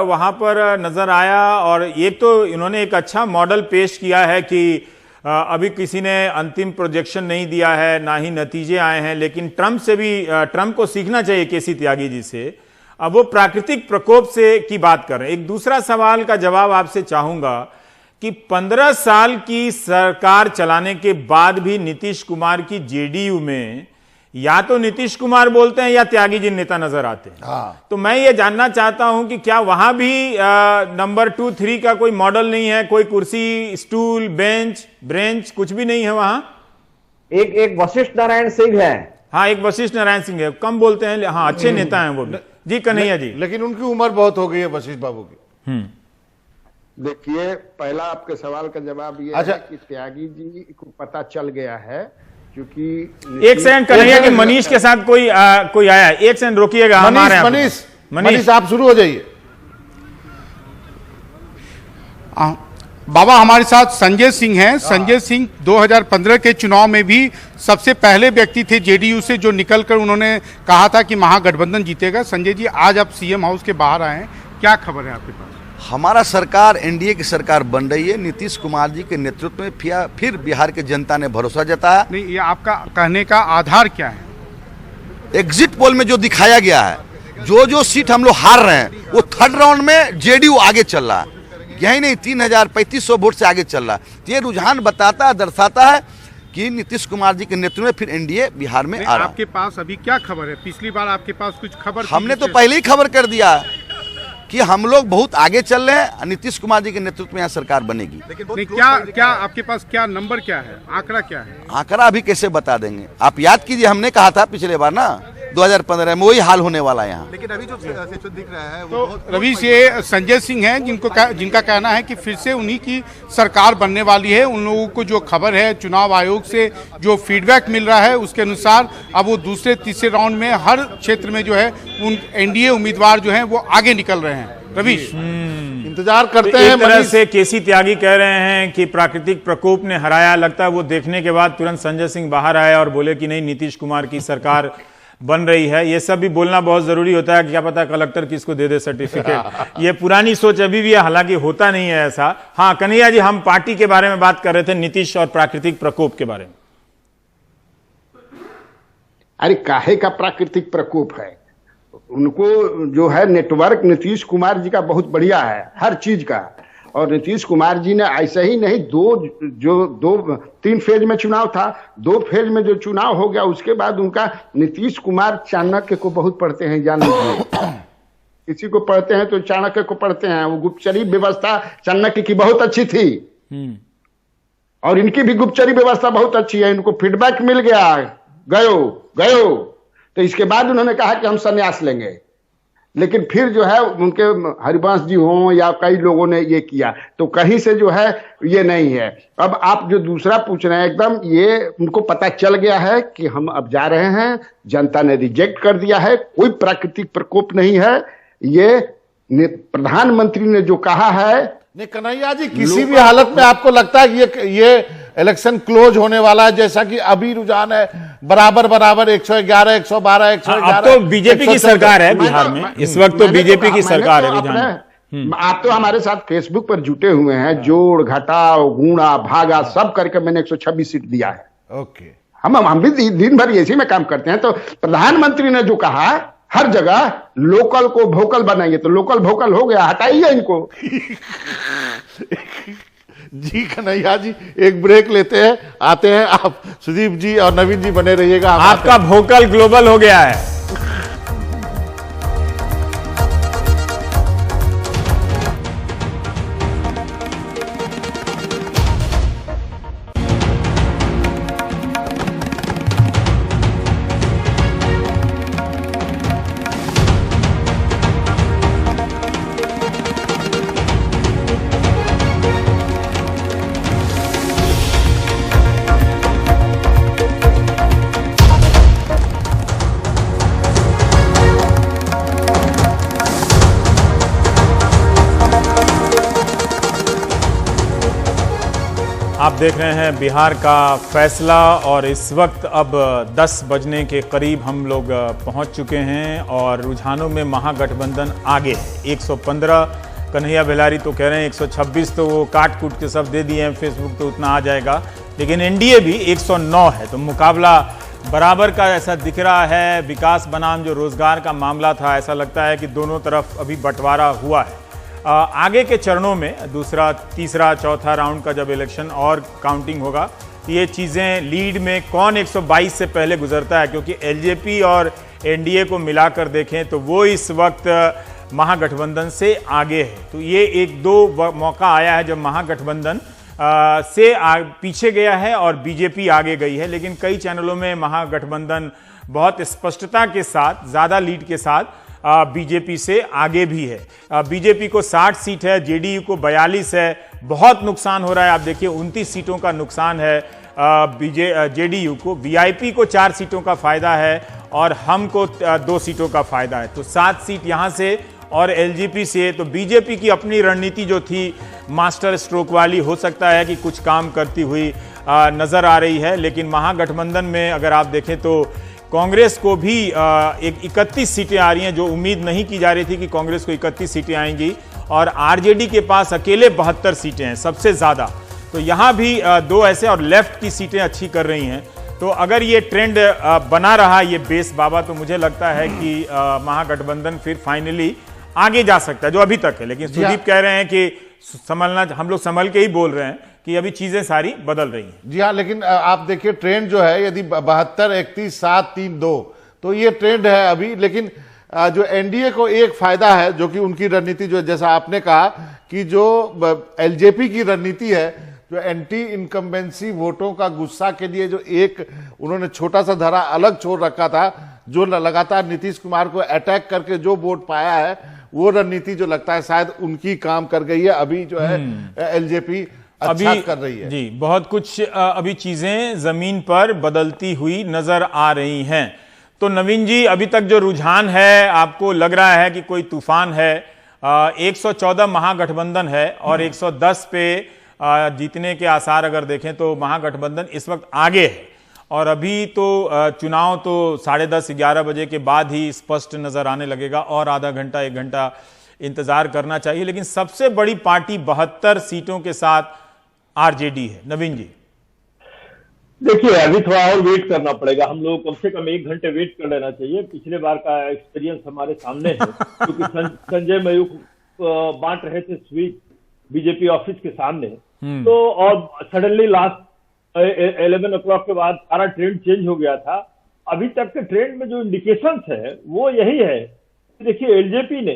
वहां पर नजर आया? और एक तो इन्होंने एक अच्छा मॉडल पेश किया है कि अभी किसी ने अंतिम प्रोजेक्शन नहीं दिया है, ना ही नतीजे आए हैं, लेकिन ट्रंप को सीखना चाहिए केसी त्यागी जी से। अब वो प्राकृतिक प्रकोप से की बात कर रहे हैं। एक दूसरा सवाल का जवाब आपसे चाहूंगा कि 15 साल की सरकार चलाने के बाद भी नीतीश कुमार की जेडीयू में या तो नीतीश कुमार बोलते हैं या त्यागी जी नेता नजर आते हैं। तो मैं ये जानना चाहता हूं कि क्या वहां भी नंबर 2, 3 का कोई मॉडल नहीं है? कोई कुर्सी, स्टूल, ब्रेंच कुछ भी नहीं है वहां? एक वशिष्ठ नारायण सिंह है। हाँ, एक वशिष्ठ नारायण सिंह है, कम बोलते हैं, हाँ अच्छे नेता हैं वो भी। जी कन्हैया जी। लेकिन उनकी उम्र बहुत हो गई है वशिष्ठ बाबू की। देखिए, पहला आपके सवाल का जवाब ये है कि त्यागी जी को पता चल गया है, क्योंकि एक सेकंड कन्हैया जी, मनीष के साथ कोई आया, एक सेकंड रोकिएगा। मनीष आप शुरू हो जाइए। बाबा हमारे साथ संजय सिंह हैं। संजय सिंह 2015 के चुनाव में भी सबसे पहले व्यक्ति थे जेडीयू से जो निकलकर उन्होंने कहा था कि महागठबंधन जीतेगा। संजय जी, आज आप सीएम हाउस के बाहर आए हैं, क्या खबर है आपके पास? हमारा सरकार एनडीए की सरकार बन रही है। नीतीश कुमार जी के नेतृत्व में फिर बिहार के जनता ने भरोसा जताया। नहीं, ये आपका कहने का आधार क्या है? एग्जिट पोल में जो दिखाया गया है, जो सीट हम लोग हार रहे हैं वो थर्ड राउंड में जेडीयू आगे चल रहा है। यही नहीं, 3500 वोट से आगे चल रहा है। तो ये रुझान बताता है, दर्शाता है कि नीतीश कुमार जी के नेतृत्व में फिर एनडीए बिहार में आ रहा है। आपके पास अभी क्या खबर है? पिछली बार आपके पास कुछ खबर? हमने तो पहले ही खबर कर दिया कि हम लोग बहुत आगे चल रहे हैं, नीतीश कुमार जी के नेतृत्व में यहाँ सरकार बनेगी। नहीं, क्या आपके पास क्या नंबर क्या है, आंकड़ा क्या है? आंकड़ा अभी कैसे बता देंगे? आप याद कीजिए, हमने कहा था पिछले बार ना 2015 में वही हाल होने वाला है यहाँ। लेकिन अभी जो सिचुएशन दिख रहा है तो रवीश, ये संजय सिंह हैं जिनका कहना है कि फिर से उन्हीं की सरकार बनने वाली है। उन लोगों को जो खबर है, चुनाव आयोग से जो फीडबैक मिल रहा है, उसके अनुसार अब वो दूसरे तीसरे राउंड में हर क्षेत्र में जो है उन एनडीए उम्मीदवार जो हैं वो आगे निकल रहे हैं। रवीश, इंतजार करते हैं। एक तरह से केसी त्यागी कह रहे हैं कि प्राकृतिक प्रकोप ने हराया। लगता है वो देखने के बाद तुरंत संजय सिंह बाहर आए और बोले कि नहीं, नीतीश कुमार की सरकार बन रही है। ये सब भी बोलना बहुत जरूरी होता है, क्या पता कलेक्टर किसको दे दे सर्टिफिकेट। ये पुरानी सोच अभी भी है, हालांकि होता नहीं है ऐसा। हाँ कन्हैया जी, हम पार्टी के बारे में बात कर रहे थे, नीतीश और प्राकृतिक प्रकोप के बारे में। अरे काहे का प्राकृतिक प्रकोप है? उनको जो है नेटवर्क नीतीश कुमार जी का बहुत बढ़िया है, हर चीज का। और नीतीश कुमार जी ने ऐसा ही नहीं, 3 फेज में चुनाव था, 2 फेज में जो चुनाव हो गया उसके बाद उनका, नीतीश कुमार चाणक्य को बहुत पढ़ते हैं, जान लीजिए। किसी को पढ़ते हैं तो चाणक्य को पढ़ते हैं। वो गुप्तचरी व्यवस्था चाणक्य की बहुत अच्छी थी और इनकी भी गुप्तचरी व्यवस्था बहुत अच्छी है। इनको फीडबैक मिल गया, गयो तो इसके बाद उन्होंने कहा कि हम संन्यास लेंगे। लेकिन फिर जो है उनके हरिवंश जी हों या कई लोगों ने ये किया, तो कहीं से जो है ये नहीं है। अब आप जो दूसरा पूछ रहे हैं, एकदम ये उनको पता चल गया है कि हम अब जा रहे हैं, जनता ने रिजेक्ट कर दिया है, कोई प्राकृतिक प्रकोप नहीं है। ये प्रधानमंत्री ने जो कहा है। नहीं कन्हैया जी, किसी भी हालत में आपको लगता है कि ये इलेक्शन क्लोज होने वाला है? जैसा कि अभी रुझान है बराबर 111, 112, 111। अब तो बीजेपी की सरकार है बिहार में, इस वक्त तो बीजेपी की सरकार है रुझान। आप तो हमारे साथ फेसबुक पर जुटे हुए हैं, जोड़ घटाओ गुणा भागा सब करके मैंने 126 सीट दिया है। ओके, हम भी दिन भर इसी में काम करते हैं। तो प्रधानमंत्री ने जो कहा हर जगह लोकल को वोकल बनाएंगे, तो लोकल वोकल हो गया, हटाइए इनको। जी कन्हैया जी, एक ब्रेक लेते हैं, आते हैं। आप सुदीप जी और नवीन जी बने रहिएगा। आपका वोकल ग्लोबल हो गया है। आप देख रहे हैं बिहार का फैसला और इस वक्त अब 10 बजने के करीब हम लोग पहुंच चुके हैं और रुझानों में महागठबंधन आगे है। 115 कन्हैया बेलारी तो कह रहे हैं 126, तो वो काट कूट के सब दे दिए हैं, फेसबुक तो उतना आ जाएगा, लेकिन एनडीए भी 109 है। तो मुकाबला बराबर का ऐसा दिख रहा है। विकास बनाम जो रोजगार का मामला था, ऐसा लगता है कि दोनों तरफ अभी बंटवारा हुआ है। आगे के चरणों में दूसरा, तीसरा, चौथा राउंड का जब इलेक्शन और काउंटिंग होगा, ये चीज़ें लीड में कौन 122 से पहले गुजरता है, क्योंकि एलजेपी और एनडीए को मिलाकर देखें तो वो इस वक्त महागठबंधन से आगे है। तो ये एक दो मौका आया है जब महागठबंधन से पीछे गया है और बीजेपी आगे गई है, लेकिन कई चैनलों में महागठबंधन बहुत स्पष्टता के साथ, ज़्यादा लीड के साथ बीजेपी से आगे भी है। बीजेपी को 60 सीट है, जेडीयू को 42 है। बहुत नुकसान हो रहा है, आप देखिए 29 सीटों का नुकसान है जेडीयू को। वीआईपी को 4 सीटों का फायदा है और हम को 2 सीटों का फायदा है। तो 7 सीट यहाँ से और एलजेपी से। तो बीजेपी की अपनी रणनीति जो थी मास्टर स्ट्रोक वाली, हो सकता है कि कुछ काम करती हुई नजर आ रही है, लेकिन महागठबंधन में अगर आप देखें तो कांग्रेस को भी एक 31 सीटें आ रही हैं, जो उम्मीद नहीं की जा रही थी कि कांग्रेस को 31 सीटें आएंगी, और आरजेडी के पास अकेले 72 सीटें हैं, सबसे ज़्यादा। तो यहाँ भी 2 ऐसे, और लेफ्ट की सीटें अच्छी कर रही हैं। तो अगर ये ट्रेंड बना रहा, ये बेस बाबा, तो मुझे लगता है कि महागठबंधन फिर फाइनली आगे जा सकता है, जो अभी तक है। लेकिन सुदीप कह रहे हैं कि संभलना, हम लोग संभल के ही बोल रहे हैं कि अभी चीजें सारी बदल रही हैं। जी हाँ, लेकिन आप देखिए ट्रेंड जो है, यदि 72, 31, 7, 3, 2, तो ये ट्रेंड है अभी। लेकिन जो एनडीए को एक फायदा है, जो कि उनकी रणनीति, जो जैसा आपने कहा कि जो एलजेपी की रणनीति है, जो एंटी इनकम्बेंसी वोटों का गुस्सा के लिए जो एक उन्होंने छोटा सा धरा अलग छोड़ रखा था, जो लगातार नीतीश कुमार को अटैक करके जो वोट पाया है, वो रणनीति जो लगता है शायद उनकी काम कर गई है। अभी जो है एलजेपी अच्छा कर रही है। जी, बहुत कुछ अभी चीजें जमीन पर बदलती हुई नजर आ रही हैं। तो नवीन जी, अभी तक जो रुझान है, आपको लग रहा है कि कोई तूफान है? 114 महागठबंधन है और 110 पे जीतने के आसार अगर देखें तो महागठबंधन इस वक्त आगे है। और अभी तो चुनाव तो 10:30, 11 बजे के बाद ही स्पष्ट नजर आने लगेगा, और आधा घंटा 1 घंटा इंतजार करना चाहिए। लेकिन सबसे बड़ी पार्टी 72 सीटों के साथ आरजेडी है। नवीन जी, देखिए अभी थोड़ा और वेट करना पड़ेगा, हम लोग कम से कम 1 घंटे वेट कर लेना चाहिए। पिछले बार का एक्सपीरियंस हमारे सामने है, क्योंकि संजय मयूख बांट रहे थे स्वीप बीजेपी ऑफिस के सामने, तो और सडनली लास्ट 11 o'clock के बाद सारा ट्रेंड चेंज हो गया था। अभी तक के ट्रेंड में जो इंडिकेशंस है वो यही है। देखिए एलजेपी ने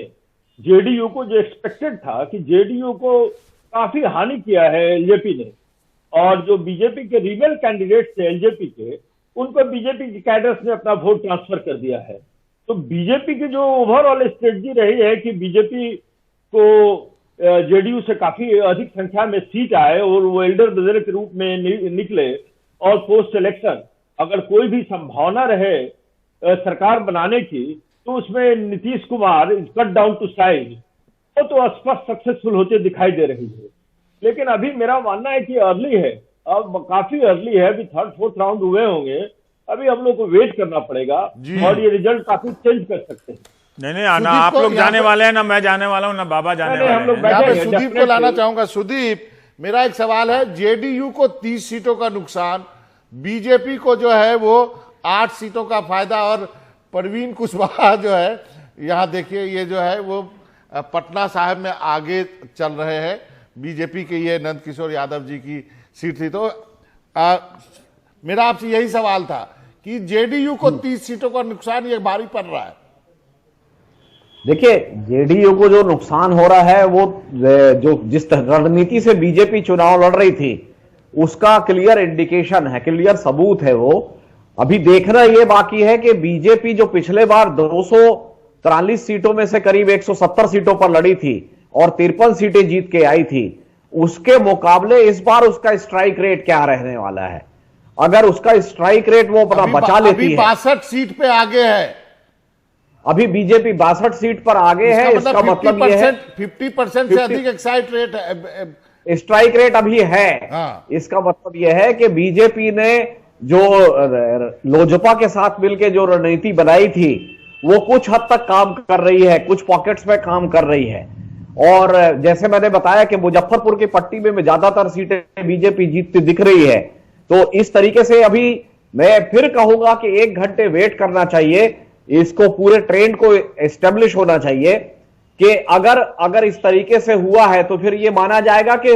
जेडीयू को, जो एक्सपेक्टेड था कि जेडीयू को काफी हानि किया है एलजेपी ने, और जो बीजेपी के रिबेल कैंडिडेट थे एलजेपी के, उन पर बीजेपी के कैडर्स ने अपना वोट ट्रांसफर कर दिया है। तो बीजेपी की जो ओवरऑल स्ट्रेटजी रही है कि बीजेपी को जेडीयू से काफी अधिक संख्या में सीट आए और वो एल्डर ब्रदर के रूप में निकले, और पोस्ट इलेक्शन अगर कोई भी संभावना रहे सरकार बनाने की, तो उसमें Nitish Kumar cut down to size वो तो स्पष्ट सक्सेसफुल होते दिखाई दे रही है। लेकिन अभी मेरा मानना है कि अर्ली है, अब काफी अर्ली है, अभी 3rd 4th राउंड हुए होंगे, अभी हम लोग को वेट करना पड़ेगा और ये रिजल्ट काफी चेंज कर सकते हैं। नहीं, ना आप लोग जाने वाले हैं, ना मैं जाने वाला हूं, ना बाबा जाने वाले हैं। हम लोग सुदीप को लाना चाहूंगा। सुदीप, मेरा एक सवाल है, जेडीयू को 30 सीटों का नुकसान, बीजेपी को जो है वो 8 सीटों का फायदा, और परवीन कुशवाहा जो है यहाँ देखिए ये जो है वो पटना साहिब में आगे चल रहे हैं। बीजेपी के ये नंद किशोर यादव जी की सीट थी। तो मेरा आपसे यही सवाल था कि जेडीयू को 30 सीटों का नुकसान ये भारी पड़ रहा है। देखिए, जेडीयू को जो नुकसान हो रहा है वो जो जिस रणनीति से बीजेपी चुनाव लड़ रही थी उसका क्लियर इंडिकेशन है, क्लियर सबूत है। वो अभी देखना ये बाकी है कि बीजेपी जो पिछले बार 243 सीटों में से करीब 170 सीटों पर लड़ी थी और 53 सीटें जीत के आई थी, उसके मुकाबले इस बार उसका स्ट्राइक रेट क्या रहने वाला है। अगर उसका स्ट्राइक रेट वो अपना बचा लेती है, 62 सीट पे आगे है, अभी बीजेपी 62 सीट पर आगे है, इसका मतलब ये है 50% से अधिक एक्साइट रेट है, स्ट्राइक रेट अभी है। इसका मतलब यह है कि बीजेपी ने जो लोजपा के साथ मिलकर जो रणनीति बनाई थी वो कुछ हद तक काम कर रही है, कुछ पॉकेट्स में काम कर रही है। और जैसे मैंने बताया कि मुजफ्फरपुर की पट्टी में ज्यादातर सीटें बीजेपी जीतती दिख रही है। तो इस तरीके से अभी मैं फिर कहूंगा कि 1 घंटे वेट करना चाहिए, इसको पूरे ट्रेंड को एस्टेब्लिश होना चाहिए कि अगर इस तरीके से हुआ है तो फिर यह माना जाएगा कि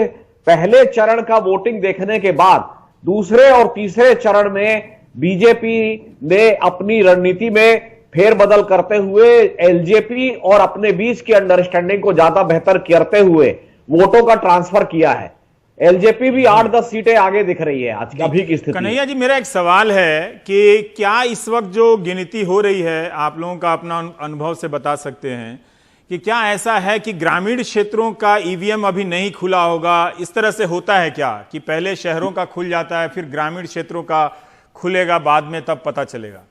पहले चरण का वोटिंग देखने के बाद दूसरे और तीसरे चरण में बीजेपी ने अपनी रणनीति में फेरबदल करते हुए एलजेपी और अपने बीच की अंडरस्टैंडिंग को ज्यादा बेहतर करते हुए वोटों का ट्रांसफर किया है। एलजेपी भी 8-10 सीटें आगे दिख रही है आज अभी की स्थिति। कन्हैया जी, मेरा एक सवाल है कि क्या इस वक्त जो गिनती हो रही है, आप लोगों का अपना अनुभव से बता सकते हैं कि क्या ऐसा है कि ग्रामीण क्षेत्रों का ईवीएम अभी नहीं खुला होगा? इस तरह से होता है क्या कि पहले शहरों का खुल जाता है, फिर ग्रामीण क्षेत्रों का खुलेगा बाद में, तब पता चलेगा?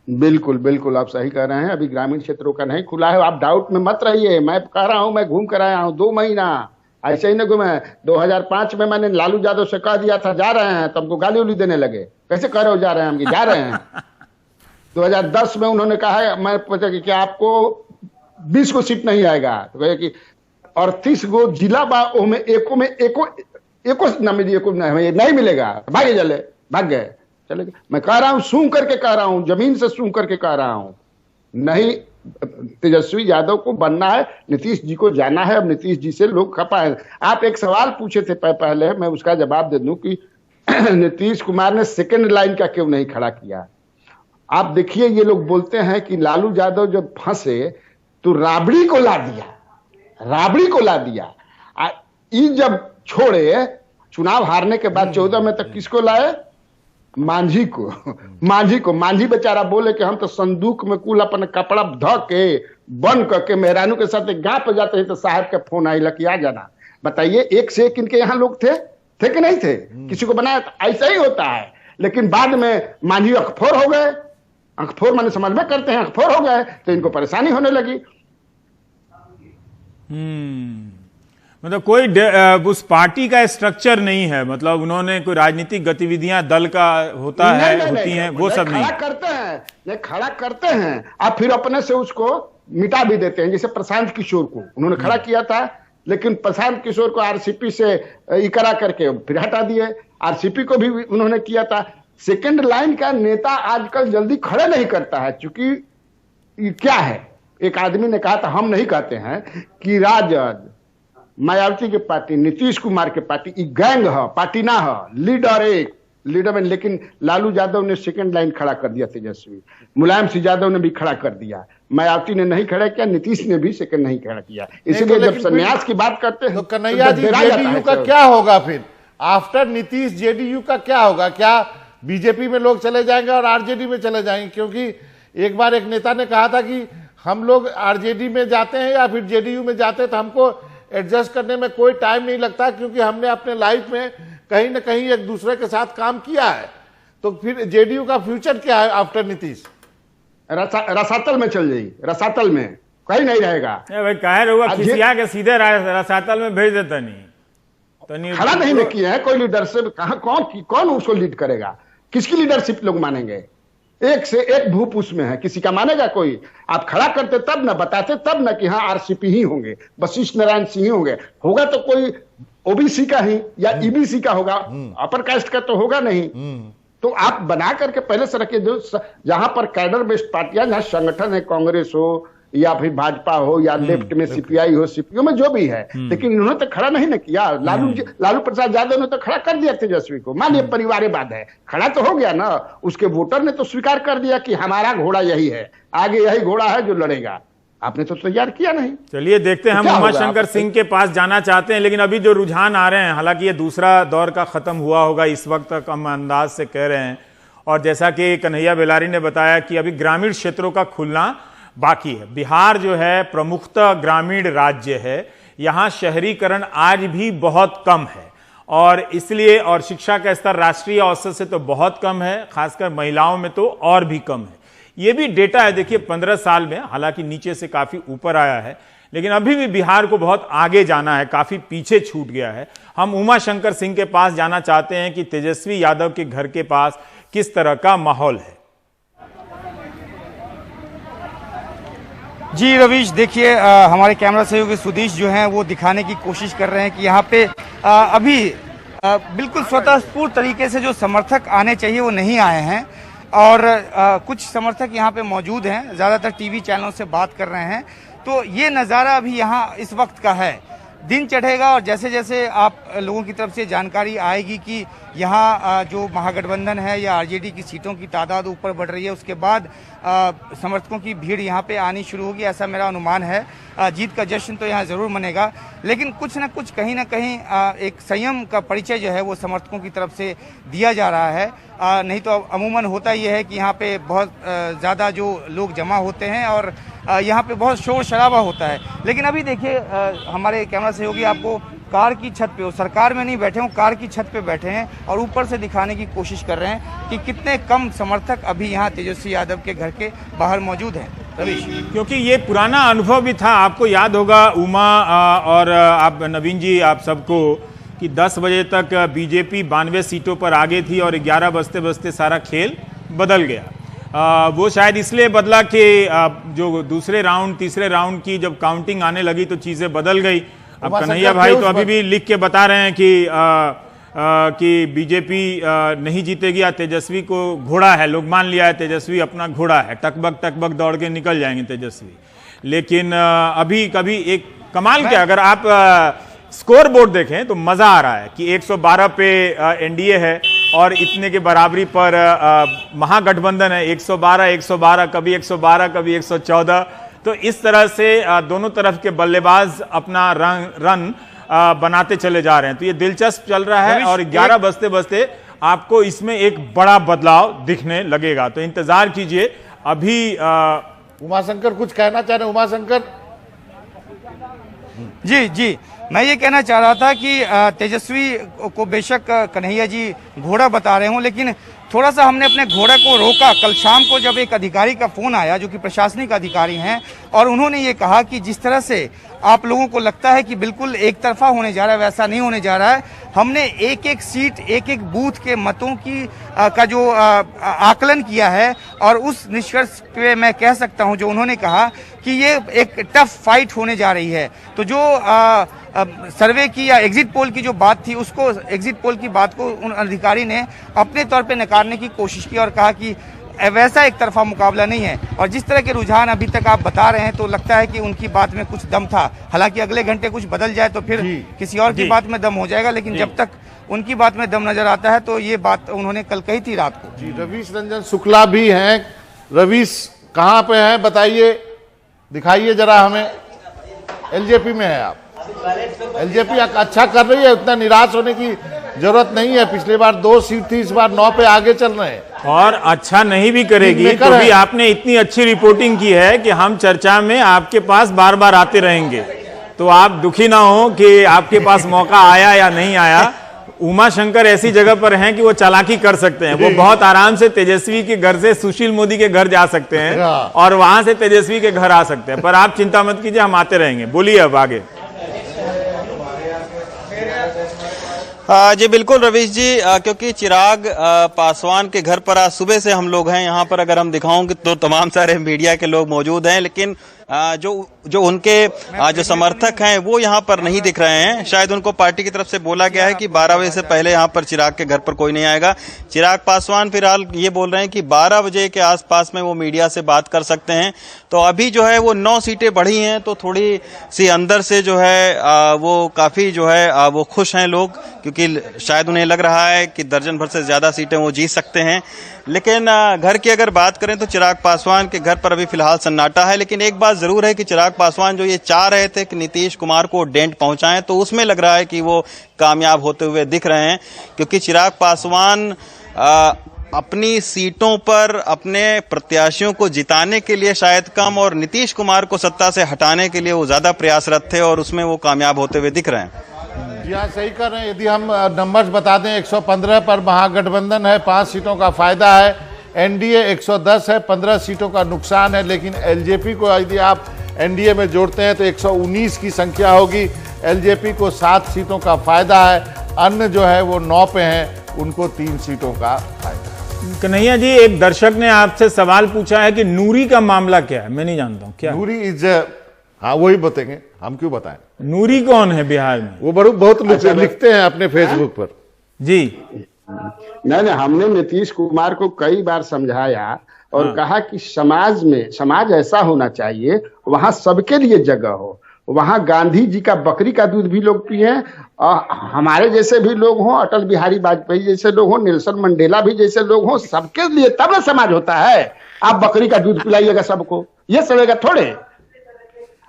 बिल्कुल बिल्कुल, आप सही कह रहे हैं। अभी ग्रामीण क्षेत्रों का नहीं खुला है, आप डाउट में मत रहिए। मैं कह रहा हूं, मैं घूम कर आया हूं 2 महीना, ऐसे ही नहीं घूमे। 2005 में मैंने लालू यादव से कह दिया था जा रहे हैं, तो हमको गाली उली देने लगे, कैसे कह रहे हो जा रहे हैं, हम जा रहे हैं। 2010 में उन्होंने कहा, मैं पूछा कि क्या आपको 20 को सीट नहीं आएगा, तो कहे कि 38 गो जिला बा में एको नहीं मिलेगा, भागे चले, भाग गए, चले गए। मैं कह रहा हूं, सूंघ करके कह रहा हूं, जमीन से सूंघ करके कह रहा हूं, नहीं तेजस्वी यादव को बनना है, नीतीश जी को जाना है। अब नीतीश जी से लोग खपा है। आप एक सवाल पूछे थे पहले, मैं उसका जवाब दे दूं कि नीतीश कुमार ने सेकंड लाइन का क्यों नहीं खड़ा किया। आप देखिए, ये लोग बोलते हैं कि लालू यादव जब फंसे तो राबड़ी को ला दिया। ये जब छोड़े, चुनाव हारने के बाद 14 में तक किसको लाए? मांझी बेचारा बोले कि हम तो संदूक में कुल अपने कपड़ा धो के बंद करके मेहरानू के साथ गांव पे जाते हैं तो साहब के फोन आई लकी आ जाना। बताइए, एक से एक इनके यहाँ लोग थे कि नहीं थे? किसी को बनाया? ऐसा ही होता है। लेकिन बाद में मांझी अखफोर हो गए, अखफोर माने समझ में करते हैं, अखफोर हो गए तो इनको परेशानी होने लगी। मतलब कोई उस पार्टी का स्ट्रक्चर नहीं है, मतलब उन्होंने कोई राजनीतिक गतिविधियां दल का होता है, होती हैं, वो सब नहीं खड़ा करते हैं आप फिर अपने से उसको मिटा भी देते हैं। जैसे प्रशांत किशोर को उन्होंने खड़ा किया था, लेकिन प्रशांत किशोर को आरसीपी से इकरा करके फिर हटा दिए। आरसीपी को भी उन्होंने किया था। सेकंड लाइन का नेता आजकल जल्दी खड़े नहीं करता है, क्योंकि क्या है, एक आदमी ने कहा था, हम नहीं कहते हैं कि राजद मायावती की पार्टी, नीतीश कुमार की पार्टी गैंग है, पार्टी ना है, लीडर में। लेकिन लालू यादव ने सेकंड लाइन खड़ा कर दिया, तेजस्वी, मुलायम सिंह यादव ने भी खड़ा कर दिया, मायावती ने नहीं खड़ा किया, नीतीश ने भी सेकंड नहीं खड़ा किया। इसलिए जब संन्यास की बात करते हैं तो कन्हैया जी, जेडीयू का क्या होगा फिर आफ्टर नीतीश? जेडीयू का क्या होगा? क्या बीजेपी में लोग चले जाएंगे और आरजेडी में चले जाएंगे? क्योंकि एक बार एक नेता ने कहा था कि हम लोग आरजेडी में जाते हैं या फिर जेडीयू में जाते हैं तो हमको एडजस्ट करने में कोई टाइम नहीं लगता, क्योंकि हमने अपने लाइफ में कहीं ना कहीं एक दूसरे के साथ काम किया है। तो फिर जेडीयू का फ्यूचर क्या है आफ्टर नीतीश? रसातल में चल जाएगी, रसातल में कहीं नहीं रहेगा। भाई कहे रहुआ खिसिया के सीधे रसातल में भेज देता नहीं, खड़ा नहीं किया है कोई लीडरशिप। कौन उसको लीड करेगा? किसकी लीडरशिप लोग मानेंगे? एक से एक भूप उसमें है, किसी का मानेगा कोई? आप खड़ा करते तब ना, बताते तब ना कि हाँ आरसीपी ही होंगे, वशिष्ठ नारायण सिंह ही होगा तो कोई ओबीसी का ही या ईबीसी का होगा, अपर कास्ट का तो होगा नहीं। तो आप बना करके पहले से रखिए, जो जहां पर कैडर बेस्ड पार्टियां, जहां संगठन है, कांग्रेस हो या फिर भाजपा हो या लेफ्ट में सीपीआई हो, सीपीओ में जो भी है, लेकिन इन्होंने तो खड़ा नहीं ना किया। लालू प्रसाद यादव ने तो खड़ा कर दिया तेजस्वी को। मान लिया परिवारवाद है, खड़ा तो हो गया ना, उसके वोटर ने तो स्वीकार कर दिया कि हमारा घोड़ा यही है, आगे यही घोड़ा है जो लड़ेगा। आपने तो तैयार किया नहीं। चलिए देखते हैं, हम उमाशंकर सिंह के पास जाना चाहते हैं, लेकिन अभी जो रुझान आ रहे हैं, हालांकि ये दूसरा दौर का खत्म हुआ होगा इस वक्त तक हम अंदाज से कह रहे हैं, और जैसा कि कन्हैया बेलारी ने बताया कि अभी ग्रामीण क्षेत्रों का खुलना बाकी है। बिहार जो है प्रमुखतः ग्रामीण राज्य है, यहाँ शहरीकरण आज भी बहुत कम है, और इसलिए और शिक्षा का स्तर राष्ट्रीय औसत से तो बहुत कम है, खासकर महिलाओं में तो और भी कम है। ये भी डेटा है, देखिए 15 साल में, हालांकि नीचे से काफी ऊपर आया है, लेकिन अभी भी बिहार को बहुत आगे जाना है, काफी पीछे छूट गया है। हम उमाशंकर सिंह के पास जाना चाहते हैं कि तेजस्वी यादव के घर के पास किस तरह का माहौल है। जी रवीश, देखिए हमारे कैमरा सहयोगी सुधीश जो हैं वो दिखाने की कोशिश कर रहे हैं कि यहाँ पे अभी बिल्कुल स्वतःस्फूर्त तरीके से जो समर्थक आने चाहिए वो नहीं आए हैं, और कुछ समर्थक यहाँ पे मौजूद हैं, ज़्यादातर टीवी चैनलों से बात कर रहे हैं। तो ये नज़ारा अभी यहाँ इस वक्त का है। दिन चढ़ेगा और जैसे जैसे आप लोगों की तरफ से जानकारी आएगी कि यहाँ जो महागठबंधन है या आरजेडी की सीटों की तादाद ऊपर बढ़ रही है, उसके बाद समर्थकों की भीड़ यहाँ पे आनी शुरू होगी, ऐसा मेरा अनुमान है। जीत का जश्न तो यहाँ ज़रूर मनेगा, लेकिन कुछ न कुछ कहीं ना कहीं एक संयम का परिचय जो है वो समर्थकों की तरफ से दिया जा रहा है। नहीं तो अमूमन होता यह है कि यहाँ पे बहुत ज़्यादा जो लोग जमा होते हैं और यहाँ पे बहुत शोर शराबा होता है। लेकिन अभी देखिए हमारे कैमरा सहयोगी आपको कार की छत पे, सरकार में नहीं बैठे हों, कार की छत पे बैठे हैं और ऊपर से दिखाने की कोशिश कर रहे हैं कि कितने कम समर्थक अभी यहाँ तेजस्वी यादव के घर के बाहर मौजूद हैं। रवीश, क्योंकि ये पुराना अनुभव भी था, आपको याद होगा उमा और आप नवीन जी, आप सबको, कि 10 बजे तक बीजेपी 92 सीटों पर आगे थी और 11 बजते बजते सारा खेल बदल गया। वो शायद इसलिए बदला कि जो दूसरे राउंड तीसरे राउंड की जब काउंटिंग आने लगी तो चीज़ें बदल गई। अब कन्हैया भाई तो अभी भी लिख के बता रहे हैं कि बीजेपी नहीं जीतेगी या तेजस्वी को घोड़ा है, लोग मान लिया है तेजस्वी अपना घोड़ा है, टकबक दौड़ के निकल जाएंगे तेजस्वी। लेकिन अभी कभी एक कमाल के, अगर आप स्कोर बोर्ड देखें तो मजा आ रहा है कि 112 पे एनडीए है और इतने के बराबरी पर महागठबंधन है, 112 कभी 112 कभी 114। तो इस तरह से दोनों तरफ के बल्लेबाज अपना रन बनाते चले जा रहे हैं। तो ये दिलचस्प चल रहा है और 11 बजते बजते आपको इसमें एक बड़ा बदलाव दिखने लगेगा, तो इंतजार कीजिए। अभी उमाशंकर कुछ कहना चाह रहे हैं? उमाशंकर जी, मैं ये कहना चाह रहा था कि तेजस्वी को बेशक कन्हैया जी घोड़ा बता रहे हों, लेकिन थोड़ा सा हमने अपने घोड़े को रोका। कल शाम को जब एक अधिकारी का फोन आया जो कि प्रशासनिक अधिकारी हैं, और उन्होंने ये कहा कि जिस तरह से आप लोगों को लगता है कि बिल्कुल एक तरफा होने जा रहा है, वैसा नहीं होने जा रहा है। हमने एक एक सीट, एक एक बूथ के मतों की का जो आकलन किया है, और उस निष्कर्ष पे मैं कह सकता हूं जो उन्होंने कहा कि ये एक टफ फाइट होने जा रही है। तो जो सर्वे की या एग्जिट पोल की जो बात थी, उसको एग्जिट पोल की बात को उन अधिकारी ने अपने तौर पे नकारने की कोशिश की और कहा कि वैसा एक तरफा मुकाबला नहीं है। और जिस तरह के रुझान अभी तक आप बता रहे हैं तो लगता है कि उनकी बात में कुछ दम था। हालांकि अगले घंटे कुछ बदल जाए तो फिर किसी और की बात में दम हो जाएगा, लेकिन जब तक उनकी बात में दम नजर आता है तो ये बात उन्होंने कल कही थी रात को। जी, रवीश रंजन शुक्ला भी हैं। रवीश कहाँ पे हैं बताइए, दिखाइए जरा हमें। एलजेपी में है आप? एलजेपी अच्छा कर रही है, उतना निराश होने की जरूरत नहीं है। पिछली बार 2 सीट थी, इस बार 9 पे आगे चल रहे हैं। और अच्छा नहीं भी करेगी तो भी आपने इतनी अच्छी रिपोर्टिंग की है कि हम चर्चा में आपके पास बार बार आते रहेंगे, तो आप दुखी ना हो कि आपके पास मौका आया या नहीं आया। उमाशंकर ऐसी जगह पर हैं कि वो चालाकी कर सकते हैं, वो बहुत आराम से तेजस्वी के घर से सुशील मोदी के घर जा सकते हैं और वहां से तेजस्वी के घर आ सकते हैं। पर आप चिंता मत कीजिए, हम आते रहेंगे। बोलिए अब आगे। जी बिल्कुल रवीश जी, क्योंकि चिराग पासवान के घर पर आज सुबह से हम लोग हैं यहाँ पर। अगर हम दिखाऊं तो तमाम सारे मीडिया के लोग मौजूद हैं, लेकिन जो उनके जो समर्थक हैं वो यहाँ पर नहीं दिख रहे हैं। शायद उनको पार्टी की तरफ से बोला गया है कि 12 बजे से पहले यहाँ पर चिराग के घर पर कोई नहीं आएगा। चिराग पासवान फिलहाल ये बोल रहे हैं कि 12 बजे के आसपास में वो मीडिया से बात कर सकते हैं। तो अभी जो है वो 9 सीटें बढ़ी हैं, तो थोड़ी सी अंदर से जो है वो काफी जो है वो खुश हैं लोग, क्योंकि शायद उन्हें लग रहा है कि दर्जन भर से ज्यादा सीटें वो जीत सकते हैं। लेकिन घर की अगर बात करें तो चिराग पासवान के घर पर अभी फिलहाल सन्नाटा है। लेकिन एक बात जरूर है कि चिराग पासवान जो ये चाह रहे थे कि नीतीश कुमार को डेंट पहुंचाएं, तो उसमें लग रहा है कि वो कामयाब होते हुए दिख रहे हैं, क्योंकि चिराग पासवान अपनी सीटों पर अपने प्रत्याशियों को जिताने के लिए शायद कम और नीतीश कुमार को सत्ता से हटाने के लिए वो ज्यादा प्रयासरत थे, और उसमें वो कामयाब होते हुए दिख रहे हैं। जी हाँ, सही कर रहे हैं। यदि हम नंबर्स बता दें, 115 पर महागठबंधन है, 5 सीटों का फायदा है। एनडीए 110 है, 15 सीटों का नुकसान है। लेकिन एलजेपी को यदि आप एनडीए में जोड़ते हैं तो 119 की संख्या होगी। एलजेपी को 7 सीटों का फायदा है। अन्य जो है वो 9 पे हैं, उनको 3 सीटों का फायदा। कन्हैया जी, एक दर्शक ने आपसे सवाल पूछा है कि नूरी का मामला क्या है। मैं नहीं जानता हूँ क्या नूरी इज, हाँ वही बताएंगे, हम क्यों बताएं। नूरी कौन है बिहार में? वो बहुत लिखते हैं अपने फेसबुक पर। जी नहीं, हमने नीतीश कुमार को कई बार समझाया और कहा कि समाज ऐसा होना चाहिए वहां सबके लिए जगह हो। वहां गांधी जी का बकरी का दूध भी लोग पिए, हमारे जैसे भी लोग हों, अटल बिहारी वाजपेयी जैसे लोग हों, नेल्सन मंडेला भी जैसे लोग हों, सबके लिए तब ना समाज होता है। आप बकरी का दूध पिलाइएगा सबको, ये चलेगा थोड़े।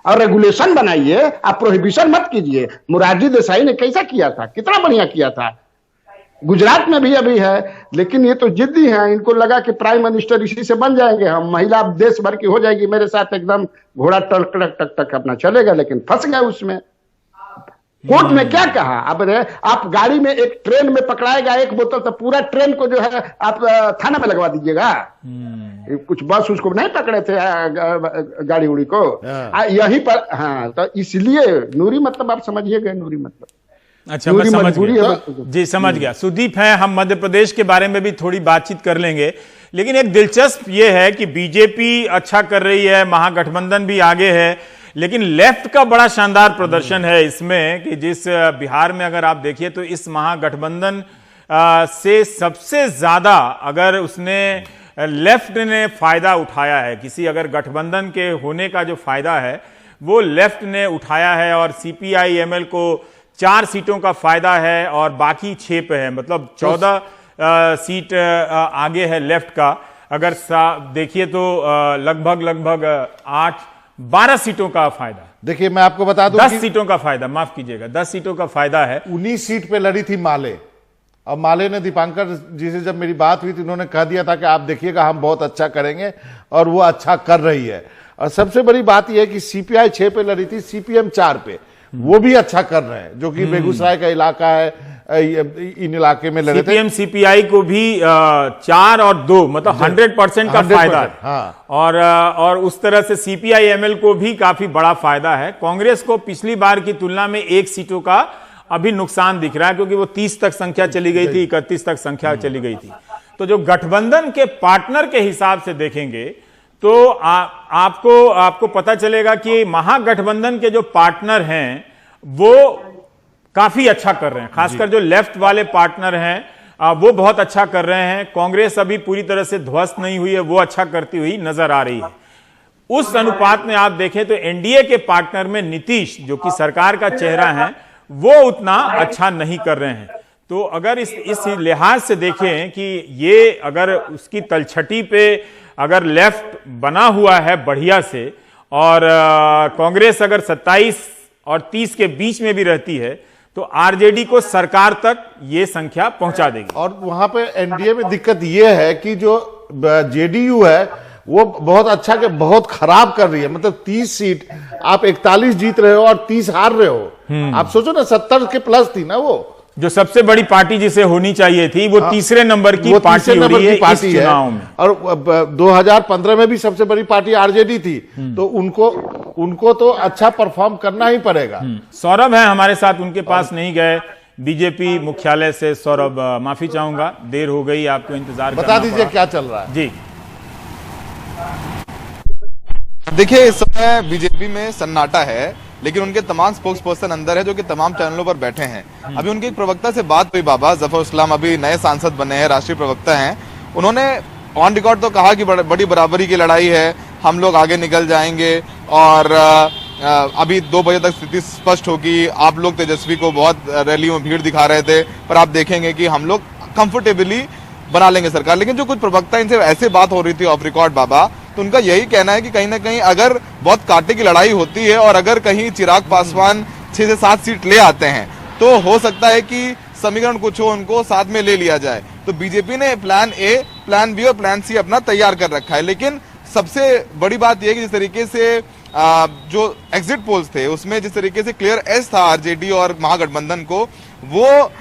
और रेगुलेशन बनाइए, आप प्रोहिबिशन मत कीजिए। मोरारजी देसाई ने कैसा किया था, कितना बढ़िया किया था। गुजरात में भी अभी है, लेकिन ये तो जिद्दी हैं। इनको लगा कि प्राइम मिनिस्टर इसी से बन जाएंगे हम, महिला देश भर की हो जाएगी मेरे साथ, एकदम घोड़ा टक टक टक टक अपना चलेगा। लेकिन फंस गए उसमें। कोर्ट ने क्या कहा, अब आप गाड़ी में एक ट्रेन में पकड़ाएगा 1 बोतल, तो पूरा ट्रेन को जो है आप थाना में लगवा दीजिएगा। कुछ बस उसको नहीं पकड़े थे गाड़ी उड़ी को, यहीं पर। हाँ, तो इसलिए नूरी मतलब आप समझिए गए, नूरी मतलब। अच्छा, मैं समझ गया जी, समझ गया। सुदीप हैं, हम मध्य प्रदेश के बारे में भी थोड़ी बातचीत कर लेंगे। लेकिन एक दिलचस्प ये है कि बीजेपी अच्छा कर रही है, महागठबंधन भी आगे है, लेकिन लेफ्ट का बड़ा शानदार प्रदर्शन है इसमें कि जिस बिहार में अगर आप देखिए तो इस महागठबंधन से सबसे ज्यादा अगर उसने लेफ्ट ने फायदा उठाया है, किसी अगर गठबंधन के होने का जो फायदा है वो लेफ्ट ने उठाया है। और सीपीआई एमएल को 4 सीटों का फायदा है और बाकी 6 पे है, मतलब 14 सीट आगे है लेफ्ट का। अगर देखिए तो लगभग 12 सीटों का फायदा। देखिए मैं आपको बता दूं 10 सीटों का फायदा, माफ कीजिएगा, 10 सीटों का फायदा है। 19 सीट पे लड़ी थी माले, और माले ने दीपांकर जी से जब मेरी बात हुई थी, उन्होंने कह दिया था कि आप देखिएगा हम बहुत अच्छा करेंगे, और वो अच्छा कर रही है। और सबसे बड़ी बात यह है कि सीपीआई 6 पे लड़ी थी, सीपीएम 4 पे, वो भी अच्छा कर रहे हैं, जो कि बेगूसराय का इलाका है। इन इलाके में लड़े थे। सीपीआई को भी 4 और 2 मतलब 100% का फायदा है। हाँ। और उस तरह से सीपीआई एमएल को भी काफी बड़ा फायदा है। कांग्रेस को पिछली बार की तुलना में 1 सीटों का अभी नुकसान दिख रहा है, क्योंकि वो 30 तक संख्या चली गई थी, 31 तक संख्या चली गई थी। तो जो गठबंधन के पार्टनर के हिसाब से देखेंगे तो आपको पता चलेगा कि महागठबंधन के जो पार्टनर हैं वो काफी अच्छा कर रहे हैं। खासकर जो लेफ्ट वाले पार्टनर हैं वो बहुत अच्छा कर रहे हैं। कांग्रेस अभी पूरी तरह से ध्वस्त नहीं हुई है, वो अच्छा करती हुई नजर आ रही है। उस अनुपात में आप देखें तो एनडीए के पार्टनर में नीतीश, जो कि सरकार का चेहरा है, वो उतना अच्छा नहीं कर रहे हैं। तो अगर इस लिहाज से देखें कि ये अगर उसकी तलछटी पे अगर लेफ्ट बना हुआ है बढ़िया से, और कांग्रेस अगर 27 और 30 के बीच में भी रहती है, तो आरजेडी को सरकार तक ये संख्या पहुंचा देगी। और वहां पे एनडीए में दिक्कत ये है कि जो जेडीयू है वो बहुत अच्छा के बहुत खराब कर रही है। मतलब 30 सीट आप 41 जीत रहे हो और 30 हार रहे हो। आप सोचो ना, 70 के प्लस थी ना, वो जो सबसे बड़ी पार्टी जिसे होनी चाहिए थी, वो तीसरे नंबर की पार्टी हो रही है इस चुनाव में। और 2015 में भी सबसे बड़ी पार्टी आरजेडी थी, तो उनको तो अच्छा परफॉर्म करना ही पड़ेगा। सौरभ है हमारे साथ, उनके पास नहीं गए बीजेपी मुख्यालय से। सौरभ, माफी चाहूंगा, देर हो गई, आपको इंतजार बता दीजिए क्या चल रहा है। जी देखिए, इस समय बीजेपी में सन्नाटा है, लेकिन उनके तमाम स्पोक्स पर्सन अंदर है जो कि तमाम चैनलों पर बैठे हैं। अभी उनके एक प्रवक्ता से बात हुई, बाबा जफर इस्लाम अभी नए सांसद बने हैं, राष्ट्रीय प्रवक्ता हैं। उन्होंने ऑन रिकॉर्ड तो कहा कि बड़ी बराबरी की लड़ाई है, हम लोग आगे निकल जाएंगे और अभी 2 बजे तक स्थिति स्पष्ट होगी। आप लोग तेजस्वी को बहुत रैली में भीड़ दिखा रहे थे, पर आप देखेंगे कि हम लोग कंफर्टेबली बना लेंगे सरकार। लेकिन जो कुछ प्रवक्ता, इनसे ऐसे बात हो रही थी ऑफ रिकॉर्ड बाबा, तो उनका यही कहना है कि कहीं ना कहीं अगर बहुत कांटे की लड़ाई होती है और अगर कहीं चिराग पासवान 6 से 7 सीट ले आते हैं तो हो सकता है कि समीकरण कुछ हो, उनको साथ में ले लिया जाए। तो बीजेपी ने प्लान ए, प्लान बी और प्लान सी अपना तैयार कर रखा है। लेकिन सबसे बड़ी बात यह है कि जिस तरीके से जो एग्जिट पोल्स थे उसमें जिस तरीके से क्लियर एज था आरजेडी और महागठबंधन को, वो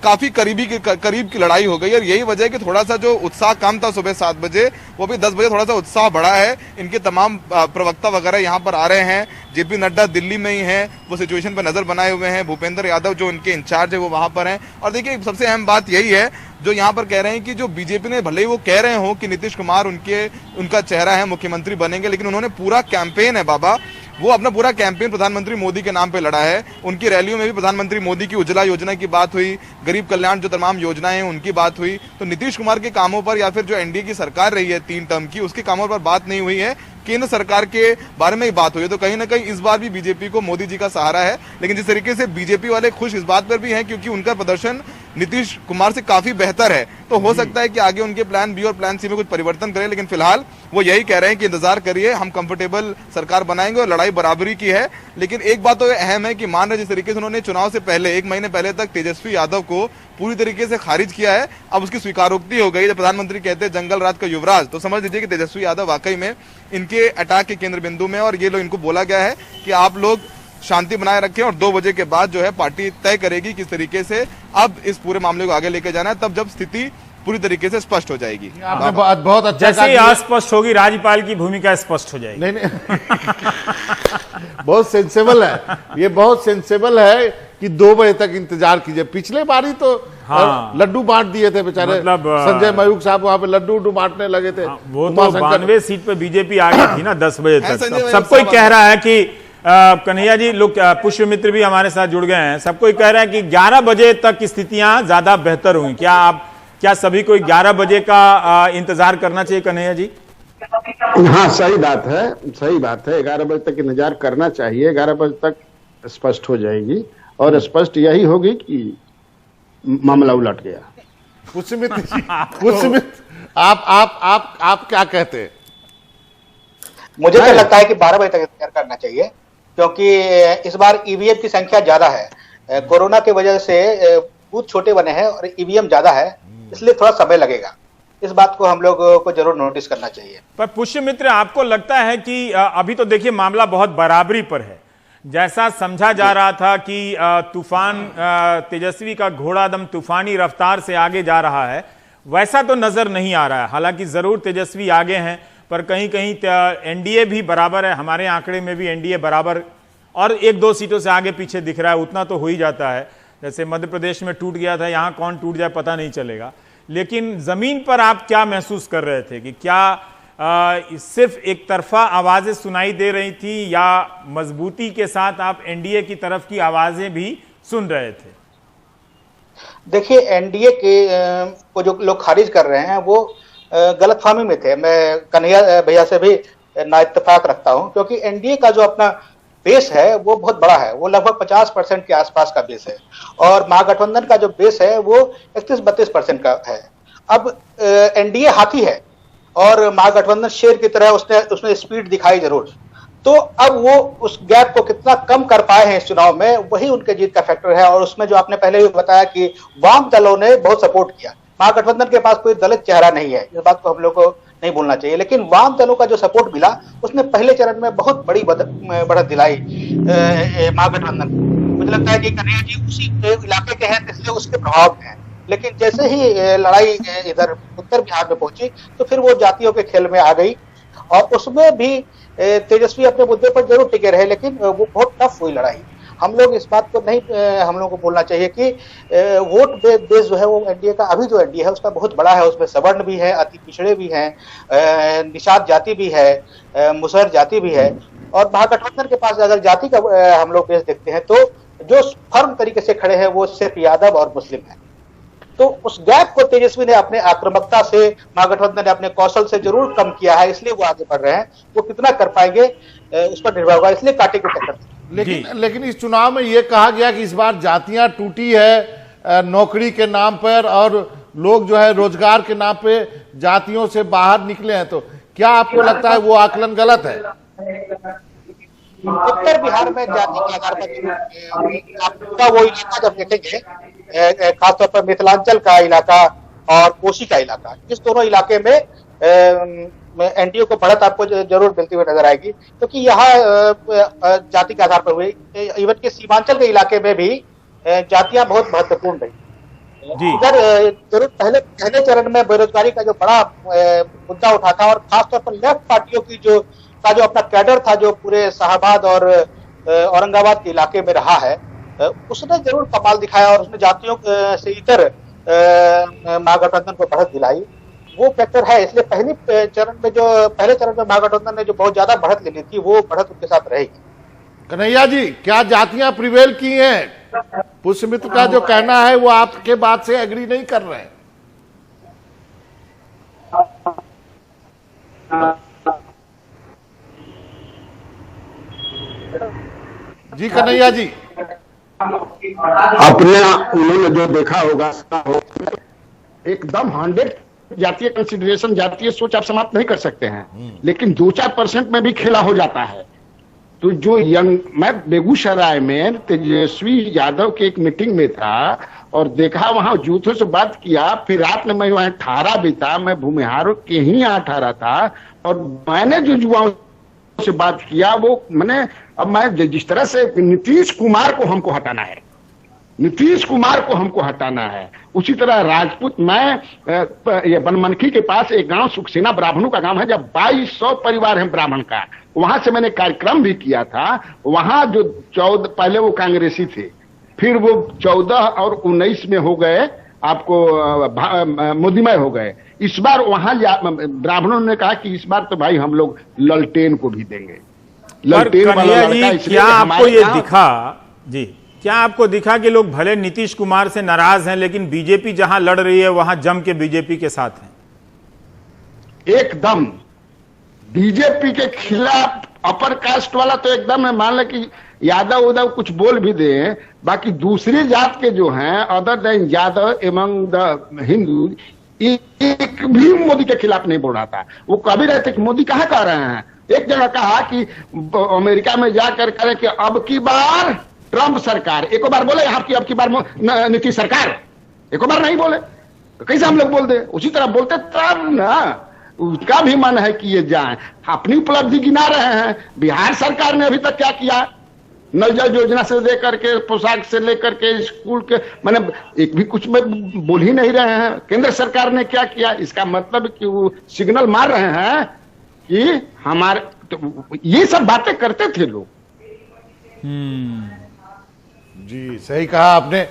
काफी करीब की लड़ाई हो गई। और यही वजह है कि थोड़ा सा जो उत्साह कम था सुबह 7 बजे, वो भी 10 बजे थोड़ा सा उत्साह बढ़ा है। इनके तमाम प्रवक्ता वगैरह यहाँ पर आ रहे हैं। जेपी नड्डा दिल्ली में ही हैं, वो सिचुएशन पर नजर बनाए हुए हैं। भूपेंद्र यादव जो उनके इंचार्ज है वो वहां पर हैं। और देखिए, सबसे अहम बात यही है जो यहाँ पर कह रहे हैं कि जो बीजेपी ने, भले ही वो कह रहे हो कि नीतीश कुमार उनका चेहरा है, मुख्यमंत्री बनेंगे, लेकिन उन्होंने पूरा कैंपेन है बाबा, वो अपना पूरा कैंपेन प्रधानमंत्री मोदी के नाम पे लड़ा है। उनकी रैलियों में भी प्रधानमंत्री मोदी की उज्ज्वला योजना की बात हुई, गरीब कल्याण जो तमाम योजनाएं हैं उनकी बात हुई। तो नीतीश कुमार के कामों पर या फिर जो एनडीए की सरकार रही है 3 टर्म की, उसके कामों पर बात नहीं हुई है, केंद्र सरकार के बारे में ही बात हुई है। तो कहीं ना कहीं इस बार भी बीजेपी को मोदी जी का सहारा है। लेकिन जिस तरीके से बीजेपी वाले खुश इस बात पर भी हैं क्योंकि उनका प्रदर्शन नीतीश कुमार से काफी बेहतर है, तो हो सकता है कि आगे उनके प्लान बी और प्लान सी में कुछ परिवर्तन करें। लेकिन फिलहाल वो यही कह रहे हैं कि इंतजार करिए, हम कंफर्टेबल सरकार बनाएंगे और लड़ाई बराबरी की है। लेकिन एक बात तो अहम है कि मान रहे जिस तरीके से उन्होंने चुनाव से पहले 1 महीने पहले तक तेजस्वी यादव को पूरी तरीके से खारिज किया है, अब उसकी स्वीकारोक्ति हो गई। जब प्रधानमंत्री कहते हैं जंगल राज का युवराज, तो समझ लीजिए कि तेजस्वी यादव वाकई में इनके अटैक के केंद्र बिंदु में। और ये लोग, इनको बोला गया है कि आप लोग शांति बनाए रखें और 2 बजे के बाद जो है पार्टी तय करेगी किस तरीके से अब इस पूरे मामले को आगे लेके जाना है, तब जब स्थिति पूरी तरीके से स्पष्ट हो जाएगी। आपने बहुत अच्छा, जैसे ही स्पष्ट होगी राज्यपाल की भूमिका स्पष्ट हो जाएगी। नहीं बहुत सेंसेबल है ये, बहुत सेंसेबल है कि 2 बजे तक इंतजार कीजिए। पिछले बारी तो लड्डू बांट दिए थे बेचारे, मतलब संजय मयूख साहब वहां पे लड्डू बांटने लगे थे। वो तो 92 सीट पे बीजेपी आ गई थी ना 10 बजे तक। सब कोई कह रहा है कि कन्हैया जी, लोग पुष्य मित्र भी हमारे साथ जुड़ गए हैं, सब कोई कह रहा है कि 11 बजे तक की स्थितियां ज्यादा बेहतर होंगी। क्या सभी को 11 बजे का इंतजार करना चाहिए कन्हैया जी? हाँ, सही बात है, सही बात है। 11 बजे तक इंतजार करना चाहिए। 11 बजे तक स्पष्ट हो जाएगी और स्पष्ट यही होगी कि मामला उलट गया। पुष्य मित्र, आप क्या कहते हैं? मुझे तो लगता है कि 12 बजे तक इंतजार करना चाहिए, क्योंकि इस बार ईवीएम की संख्या ज्यादा है। कोरोना की वजह से बूथ छोटे बने हैं और ईवीएम ज्यादा है, इसलिए थोड़ा समय लगेगा। इस बात को हम लोग को जरूर नोटिस करना चाहिए। पर पुष्य मित्र, आपको लगता है कि अभी तो देखिए मामला बहुत बराबरी पर है, जैसा समझा जा रहा था कि तूफान, तेजस्वी का घोड़ा दम तूफानी रफ्तार से आगे जा रहा है, वैसा तो नजर नहीं आ रहा है। हालांकि जरूर तेजस्वी आगे हैं, पर कहीं कहीं एनडीए भी बराबर है। हमारे आंकड़े में भी एनडीए बराबर और 1-2 सीटों से आगे पीछे दिख रहा है, उतना तो हो ही जाता है। जैसे मध्य प्रदेश में टूट गया था, यहाँ कौन टूट जाए पता नहीं चलेगा। लेकिन जमीन पर आप क्या महसूस कर रहे थे कि क्या सिर्फ एक तरफा आवाजें सुनाई दे रही थी या मजबूती के साथ आप एनडीए की तरफ की आवाजें भी सुन रहे थे? देखिए, एनडीए के को जो लोग खारिज कर रहे हैं वो गलतफहमी में थे। मैं कन्हैया भैया से भी ना इत्तेफाक रखता हूं, क्योंकि एनडीए का जो अपना बेस है वो बहुत बड़ा है, वो लगभग 50% के आसपास का बेस है, और महागठबंधन का जो बेस है वो 31-32% का है। अब एनडीए हाथी है और महागठबंधन शेर की तरह उसने स्पीड दिखाई जरूर। तो अब वो उस गैप को कितना कम कर पाए हैं इस चुनाव में, वही उनके जीत का फैक्टर है। और उसमें जो आपने पहले भी बताया कि वाम दलों ने बहुत सपोर्ट किया। महागठबंधन के पास कोई दलित चेहरा नहीं है, इस बात को हम लोग को नहीं भूलना चाहिए। लेकिन वाम दलों का जो सपोर्ट मिला उसने पहले चरण में बहुत बड़ी बढ़त दिलाई महागठबंधन को। मुझे लगता है कि कन्हैया जी उसी इलाके के हैं, इसलिए उसके प्रभाव में है। लेकिन जैसे ही लड़ाई इधर उत्तर बिहार में पहुंची तो फिर वो जातियों के खेल में आ गई, और उसमें भी तेजस्वी अपने मुद्दे पर जरूर टिके रहे, लेकिन वो बहुत टफ हुई लड़ाई। हम लोग इस बात को नहीं हम लोग को बोलना चाहिए कि वोट बेस जो है वो एनडीए का, अभी जो एनडीए है उसका बहुत बड़ा है। उसमें सवर्ण भी है, अति पिछड़े भी हैं, निषाद जाति भी है, मुसहर जाति भी है। और महागठबंधन के पास अगर जाति का हम लोग बेस देखते हैं तो जो फर्म तरीके से खड़े हैं वो सिर्फ यादव और मुस्लिम है। तो उस गैप को तेजस्वी ने अपने आक्रामकता से, महागठबंधन ने अपने कौशल से जरूर कम किया है, इसलिए वो आगे बढ़ रहे हैं। वो कितना कर पाएंगे उस पर निर्भर होगा, इसलिए कांटे की टक्कर। लेकिन इस चुनाव में ये कहा गया कि इस बार जातियां टूटी है नौकरी के नाम पर, और लोग जो है रोजगार के नाम पे जातियों से बाहर निकले हैं। तो क्या आपको लगता है वो आकलन गलत है? उत्तर बिहार में जाति के आधार पर वो इलाका जब देखेंगे, खासतौर पर मिथिलांचल का इलाका और कोसी का इलाका, इस दोनों इलाके में एनडीए को बढ़त आपको जरूर मिलती हुई नजर आएगी, क्योंकि यहाँ जाति के आधार पर हुए। इवन के सीमांचल के इलाके में भी जातियां बहुत महत्वपूर्ण रही। इधर जरूर पहले चरण में बेरोजगारी का जो बड़ा मुद्दा उठा था, और खासतौर पर लेफ्ट पार्टियों की जो अपना कैडर था, जो पूरे शाहबाद और औरंगाबाद के इलाके में रहा है, उसने जरूर कमाल दिखाया और उसने जातियों से इतर महागठबंधन को बढ़त दिलाई। वो फैक्टर है। इसलिए पहले चरण में महागठबंधन ने जो बहुत ज्यादा बढ़त ले ली थी, वो बढ़त उनके साथ रहेगी। कन्हैया जी, क्या जातियां प्रिवेल की हैं? पुष्यमित्र का जो कहना है वो आपके बात से एग्री नहीं कर रहे हैं। जी कन्हैया जी, अपने उन्होंने जो देखा होगा एकदम 100 जातीय कंसिडरेशन, जातीय सोच आप समाप्त नहीं कर सकते हैं, लेकिन 2-4% में भी खेला हो जाता है। तो जो मैं बेगूसराय में तेजस्वी यादव के एक मीटिंग में था और देखा, वहां यूथों से बात किया, फिर रात में मैं वहां ठहरा भी था, मैं भूमिहारों के ही यहाँ ठहरा था, और मैंने जो युवाओं से बात किया वो मैंने, अब मैं जिस तरह से नीतीश कुमार को हमको हटाना है, नीतीश कुमार को हमको हटाना है, उसी तरह राजपूत, मैं ये बनमनखी के पास एक गांव सुखसेना ब्राह्मणों का गांव है, जब 2200 परिवार है ब्राह्मण का, वहां से मैंने कार्यक्रम भी किया था। वहां जो 14 पहले वो कांग्रेसी थे, फिर वो 14 और 19 में हो गए, आपको मोदीमय हो गए। इस बार वहां ब्राह्मणों ने कहा कि इस बार तो भाई हम लोग ललटेन को भी देंगे। ललटेन वाला लड़का, क्या आपको ये दिखा जी, क्या आपको दिखा कि लोग भले नीतीश कुमार से नाराज हैं, लेकिन बीजेपी जहां लड़ रही है वहां जम के बीजेपी के साथ हैं? एकदम बीजेपी के खिलाफ अपर कास्ट वाला तो एकदम है। मान ले कि यादव उदव कुछ बोल भी दे, बाकी दूसरी जात के जो हैं, other than Yadav among the Hindu, एक भी मोदी के खिलाफ नहीं बोल रहा था। वो कभी रहते कि मोदी कहाँ कह रहे हैं। एक जगह कहा कि अमेरिका में जाकर करें कि अब की बार ट्रंप सरकार, एक बार बोले अब की बार नीतीश सरकार, एक बार नहीं बोले तो कैसे हम लोग बोल दे? उसी तरह बोलते तब ना, उसका भी मन है कि ये जाए। अपनी उपलब्धि गिना रहे हैं। बिहार सरकार ने अभी तक क्या किया, नल जल योजना से लेकर के, पोशाक से लेकर के, स्कूल के, मैंने एक भी कुछ में बोल ही नहीं रहे हैं। केंद्र सरकार ने क्या किया, इसका मतलब कि वो सिग्नल मार रहे हैं कि हमारे, तो ये सब बातें करते थे लोग। जी सही कहा आपने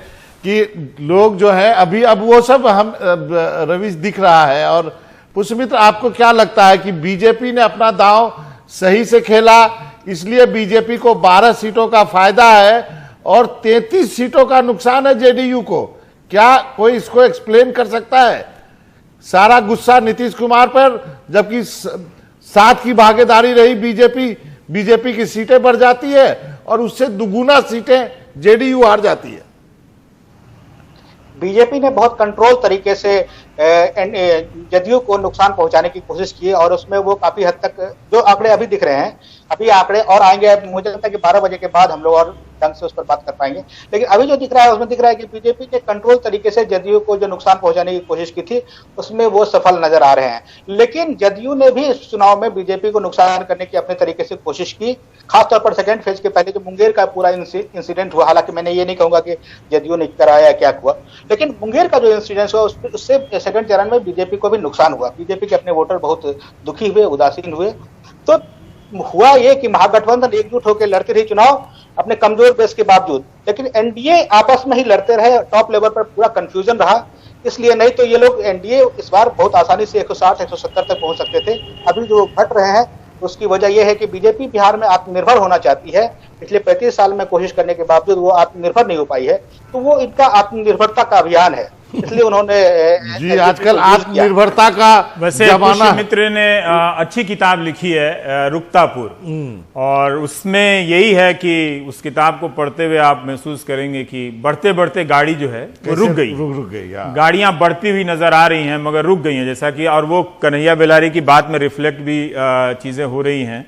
कि लोग जो है अभी, अब वो सब हम रवि दिख रहा है। और पुष्यमित्र, आपको क्या लगता है कि बीजेपी ने अपना दांव सही से खेला, इसलिए बीजेपी को 12 सीटों का फायदा है और 33 सीटों का नुकसान है जेडीयू को? क्या कोई इसको एक्सप्लेन कर सकता है? सारा गुस्सा नीतीश कुमार पर, जबकि 7 की भागीदारी रही बीजेपी की सीटें बढ़ जाती है और उससे दुगुना सीटें जेडीयू हार जाती है। बीजेपी ने बहुत कंट्रोल तरीके से जदयू को नुकसान पहुंचाने की कोशिश की, और उसमें वो काफी हद तक, जो आंकड़े अभी दिख रहे हैं, अभी आंकड़े और आएंगे, मुझे लगता है कि 12 बजे के बाद हम लोग और ढंग से उस पर बात कर पाएंगे। लेकिन अभी जो दिख रहा है उसमें दिख रहा है कि बीजेपी ने कंट्रोल तरीके से जदयू को जो नुकसान पहुंचाने की कोशिश की थी, उसमें वो सफल नजर आ रहे हैं। लेकिन जदयू ने भी इस चुनाव में बीजेपी को नुकसान करने की अपने तरीके से कोशिश की। खासतौर पर सेकेंड फेज के पहले जो मुंगेर का पूरा इंसिडेंट हुआ, हालांकि मैंने ये नहीं कहूंगा कि जदयू ने कराया क्या हुआ, लेकिन मुंगेर का जो इंसिडेंट हुआ उससे सेकंड चरण में बीजेपी को भी नुकसान हुआ। बीजेपी के अपने वोटर बहुत दुखी हुए, उदासीन हुए। तो हुआ ये कि महागठबंधन एकजुट होकर लड़ती रही चुनाव, अपने कमजोर बेस के बावजूद। लेकिन एनडीए आपस में ही लड़ते रहे, टॉप लेवल पर पूरा कंफ्यूजन रहा, इसलिए नहीं तो ये लोग एनडीए इस बार बहुत आसानी से 160-170 तक पहुंच सकते थे। अभी जो घट रहे हैं उसकी वजह यह है कि बीजेपी बिहार में आत्मनिर्भर होना चाहती है। पिछले 35 साल में कोशिश करने के बावजूद वो आत्मनिर्भर नहीं हो पाई है, तो वो इनका आत्मनिर्भरता का अभियान है, इसलिए उन्होंने जी आजकल आत्मनिर्भरता का वैसे जमाना। मित्र ने अच्छी किताब लिखी है रुकतापुर, और उसमें यही है कि उस किताब को पढ़ते हुए आप महसूस करेंगे कि बढ़ते बढ़ते गाड़ी जो है वो रुक गई। गाड़ियां बढ़ती हुई नजर आ रही हैं मगर रुक गई हैं, जैसा कि और वो कन्हैया बेलारी की बात में रिफ्लेक्ट भी चीजें हो रही हैं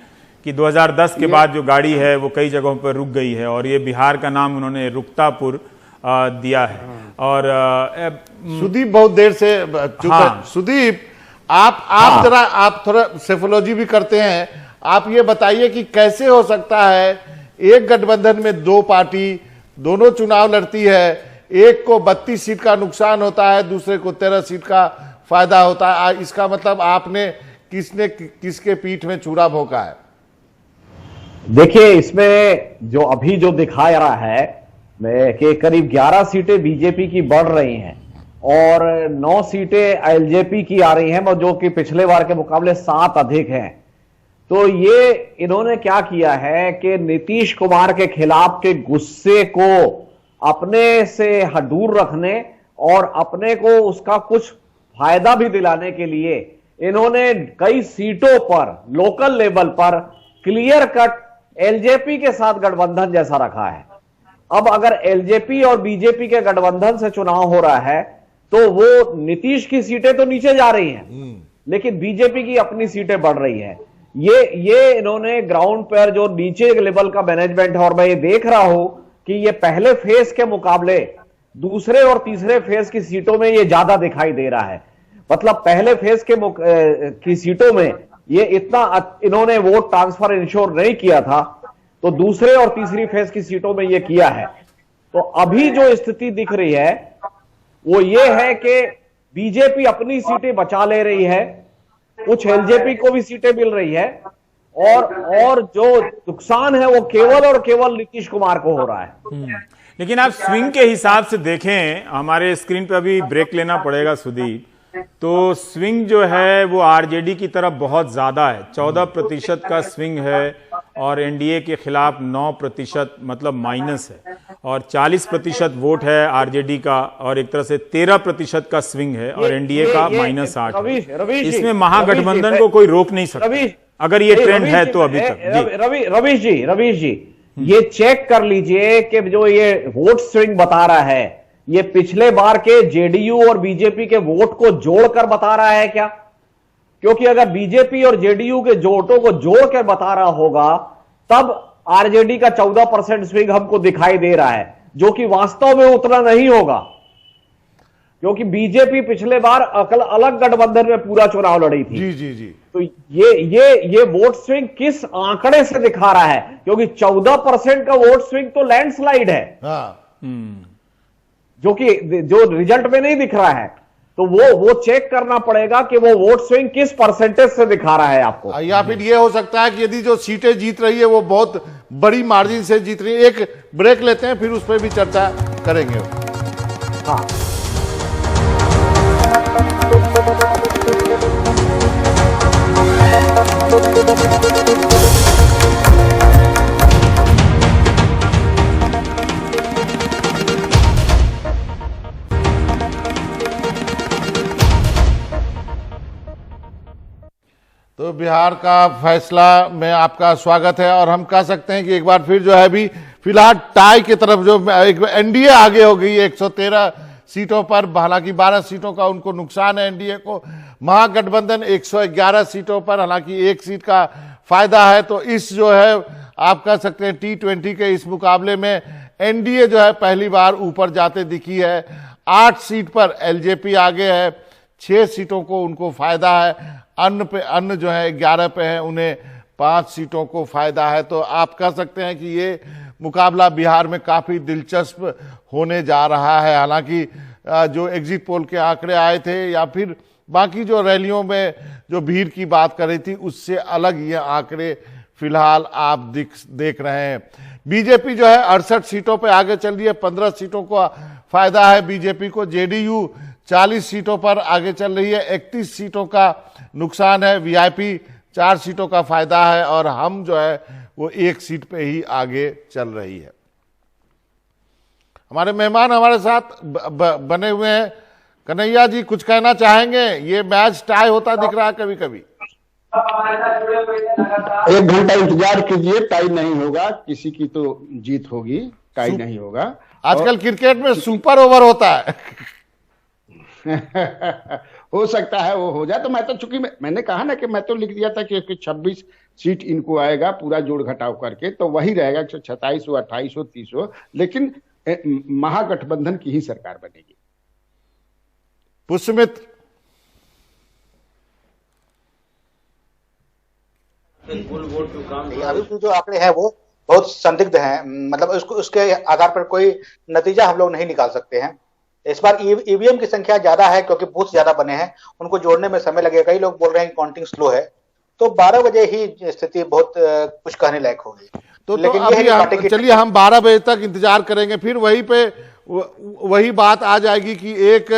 कि 2010 के बाद जो गाड़ी है वो कई जगहों पर रुक गई है, और ये बिहार का नाम उन्होंने रुकतापुर दिया है। और सुदीप बहुत देर से चुप है। सुदीप आप जरा आप थोड़ा सेफोलॉजी भी करते हैं, आप ये बताइए कि कैसे हो सकता है एक गठबंधन में दो पार्टी दोनों चुनाव लड़ती है, एक को 32 सीट का नुकसान होता है, दूसरे को 13 सीट का फायदा होता है। इसका मतलब आपने किसके पीठ में चूड़ा भोंका है? देखिए, इसमें जो अभी जो दिखाया रहा है कि करीब 11 सीटें बीजेपी की बढ़ रही हैं और 9 सीटें एलजेपी की आ रही हैं, जो कि पिछले बार के मुकाबले 7 अधिक हैं। तो ये इन्होंने क्या किया है कि नीतीश कुमार के खिलाफ के गुस्से को अपने से दूर रखने और अपने को उसका कुछ फायदा भी दिलाने के लिए इन्होंने कई सीटों पर लोकल लेवल पर क्लियर कट एलजेपी के साथ गठबंधन जैसा रखा है। अब अगर एलजेपी और बीजेपी के गठबंधन से चुनाव हो रहा है तो वो नीतीश की सीटें तो नीचे जा रही हैं, लेकिन बीजेपी की अपनी सीटें बढ़ रही हैं। ये इन्होंने ग्राउंड पर जो नीचे लेवल का मैनेजमेंट है, और मैं ये देख रहा हूं कि ये पहले फेज के मुकाबले दूसरे और तीसरे फेज की सीटों में ये ज्यादा दिखाई दे रहा है। मतलब पहले फेज की सीटों में ये इतना इन्होंने वोट ट्रांसफर इंश्योर नहीं किया था, तो दूसरे और तीसरी फेज की सीटों में ये किया है। तो अभी जो स्थिति दिख रही है वो ये है कि बीजेपी अपनी सीटें बचा ले रही है, कुछ एलजेपी को भी सीटें मिल रही है, और जो नुकसान है वो केवल और केवल नीतीश कुमार को हो रहा है। लेकिन आप स्विंग के हिसाब से देखें, हमारे स्क्रीन पे अभी ब्रेक लेना पड़ेगा सुदीप, तो स्विंग जो है वो आरजेडी की तरफ बहुत ज्यादा है, 14% का स्विंग है, और एनडीए के खिलाफ 9% मतलब माइनस है, और 40% वोट है आरजेडी का, और एक तरह से 13% का स्विंग है, और एनडीए का -8 है। इसमें महागठबंधन को कोई रोक नहीं सकता अगर ये ट्रेंड है तो अभी तक। रवीश जी ये चेक कर लीजिए कि जो ये वोट स्विंग बता रहा है ये पिछले बार के जेडीयू और बीजेपी के वोट को जोड़कर बता रहा है क्या? क्योंकि अगर बीजेपी और जेडीयू के वोटों को जोड़कर बता रहा होगा तब आरजेडी का 14% स्विंग हमको दिखाई दे रहा है, जो कि वास्तव में उतना नहीं होगा, क्योंकि बीजेपी पिछले बार अलग गठबंधन में पूरा चुनाव लड़ी थी। जी। तो ये वोट स्विंग किस आंकड़े से दिखा रहा है? क्योंकि 14% का वोट स्विंग तो लैंडस्लाइड है, जो रिजल्ट में नहीं दिख रहा है। तो वो चेक करना पड़ेगा कि वो वोट स्विंग किस परसेंटेज से दिखा रहा है आपको। या फिर ये हो सकता है कि यदि जो सीटें जीत रही है वो बहुत बड़ी मार्जिन से जीत रही है। एक ब्रेक लेते हैं, फिर उस पर भी चर्चा करेंगे। हाँ, तो बिहार का फैसला में आपका स्वागत है, और हम कह सकते हैं कि एक बार फिर जो है अभी फिलहाल टाई की तरफ जो एनडीए आगे हो गई 113 सीटों पर। हालांकि 12 सीटों का उनको नुकसान है एनडीए को। महागठबंधन 111 सीटों पर, हालांकि 1 सीट का फायदा है। तो इस जो है आप कह सकते हैं T20 के इस मुकाबले में एनडीए जो है पहली बार ऊपर जाते दिखी है। 8 सीट पर एलजेपी आगे है, 6 सीटों को उनको फायदा है। अन्य जो है 11 पे है, उन्हें 5 सीटों को फायदा है। तो आप कह सकते हैं कि ये मुकाबला बिहार में काफी दिलचस्प होने जा रहा है। हालांकि जो एग्जिट पोल के आंकड़े आए थे या फिर बाकी जो रैलियों में जो भीड़ की बात कर रही थी उससे अलग ये आंकड़े फिलहाल आप देख रहे हैं। बीजेपी जो है 68 सीटों पे आगे चल रही है, 15 सीटों को फायदा है बीजेपी को। जेडीयू 40 सीटों पर आगे चल रही है, 31 सीटों का नुकसान है। वीआईपी 4 सीटों का फायदा है और हम जो है वो 1 सीट पे ही आगे चल रही है। हमारे मेहमान हमारे साथ बने हुए हैं। कन्हैया जी कुछ कहना चाहेंगे? ये मैच टाई होता दिख रहा है कभी कभी। 1 घंटा इंतजार कीजिए, टाई नहीं होगा, किसी की तो जीत होगी, टाई नहीं होगा। आजकल क्रिकेट में सुपर ओवर होता है। हो सकता है वो हो जाए। तो मैं तो चूंकि मैंने कहा ना कि मैं तो लिख दिया था कि 26 सीट इनको आएगा पूरा जोड़ घटाव करके, तो वही रहेगा 27 हो, 28 हो, 30 हो, लेकिन महागठबंधन की ही सरकार बनेगी। पुष्यमित्र, अभी जो आंकड़े हैं वो बहुत संदिग्ध हैं, मतलब उसके आधार पर कोई नतीजा हम लोग नहीं निकाल सकते हैं। इस बार ईवीएम की संख्या ज्यादा है क्योंकि बूथ ज्यादा बने हैं, उनको जोड़ने में समय लगेगा। कई लोग बोल रहे हैं काउंटिंग स्लो है, तो 12 बजे ही स्थिति बहुत कुछ कहने लायक होगी। लेकिन चलिए हम 12 बजे तक इंतजार करेंगे, फिर वहीं पे वही बात आ जाएगी कि एक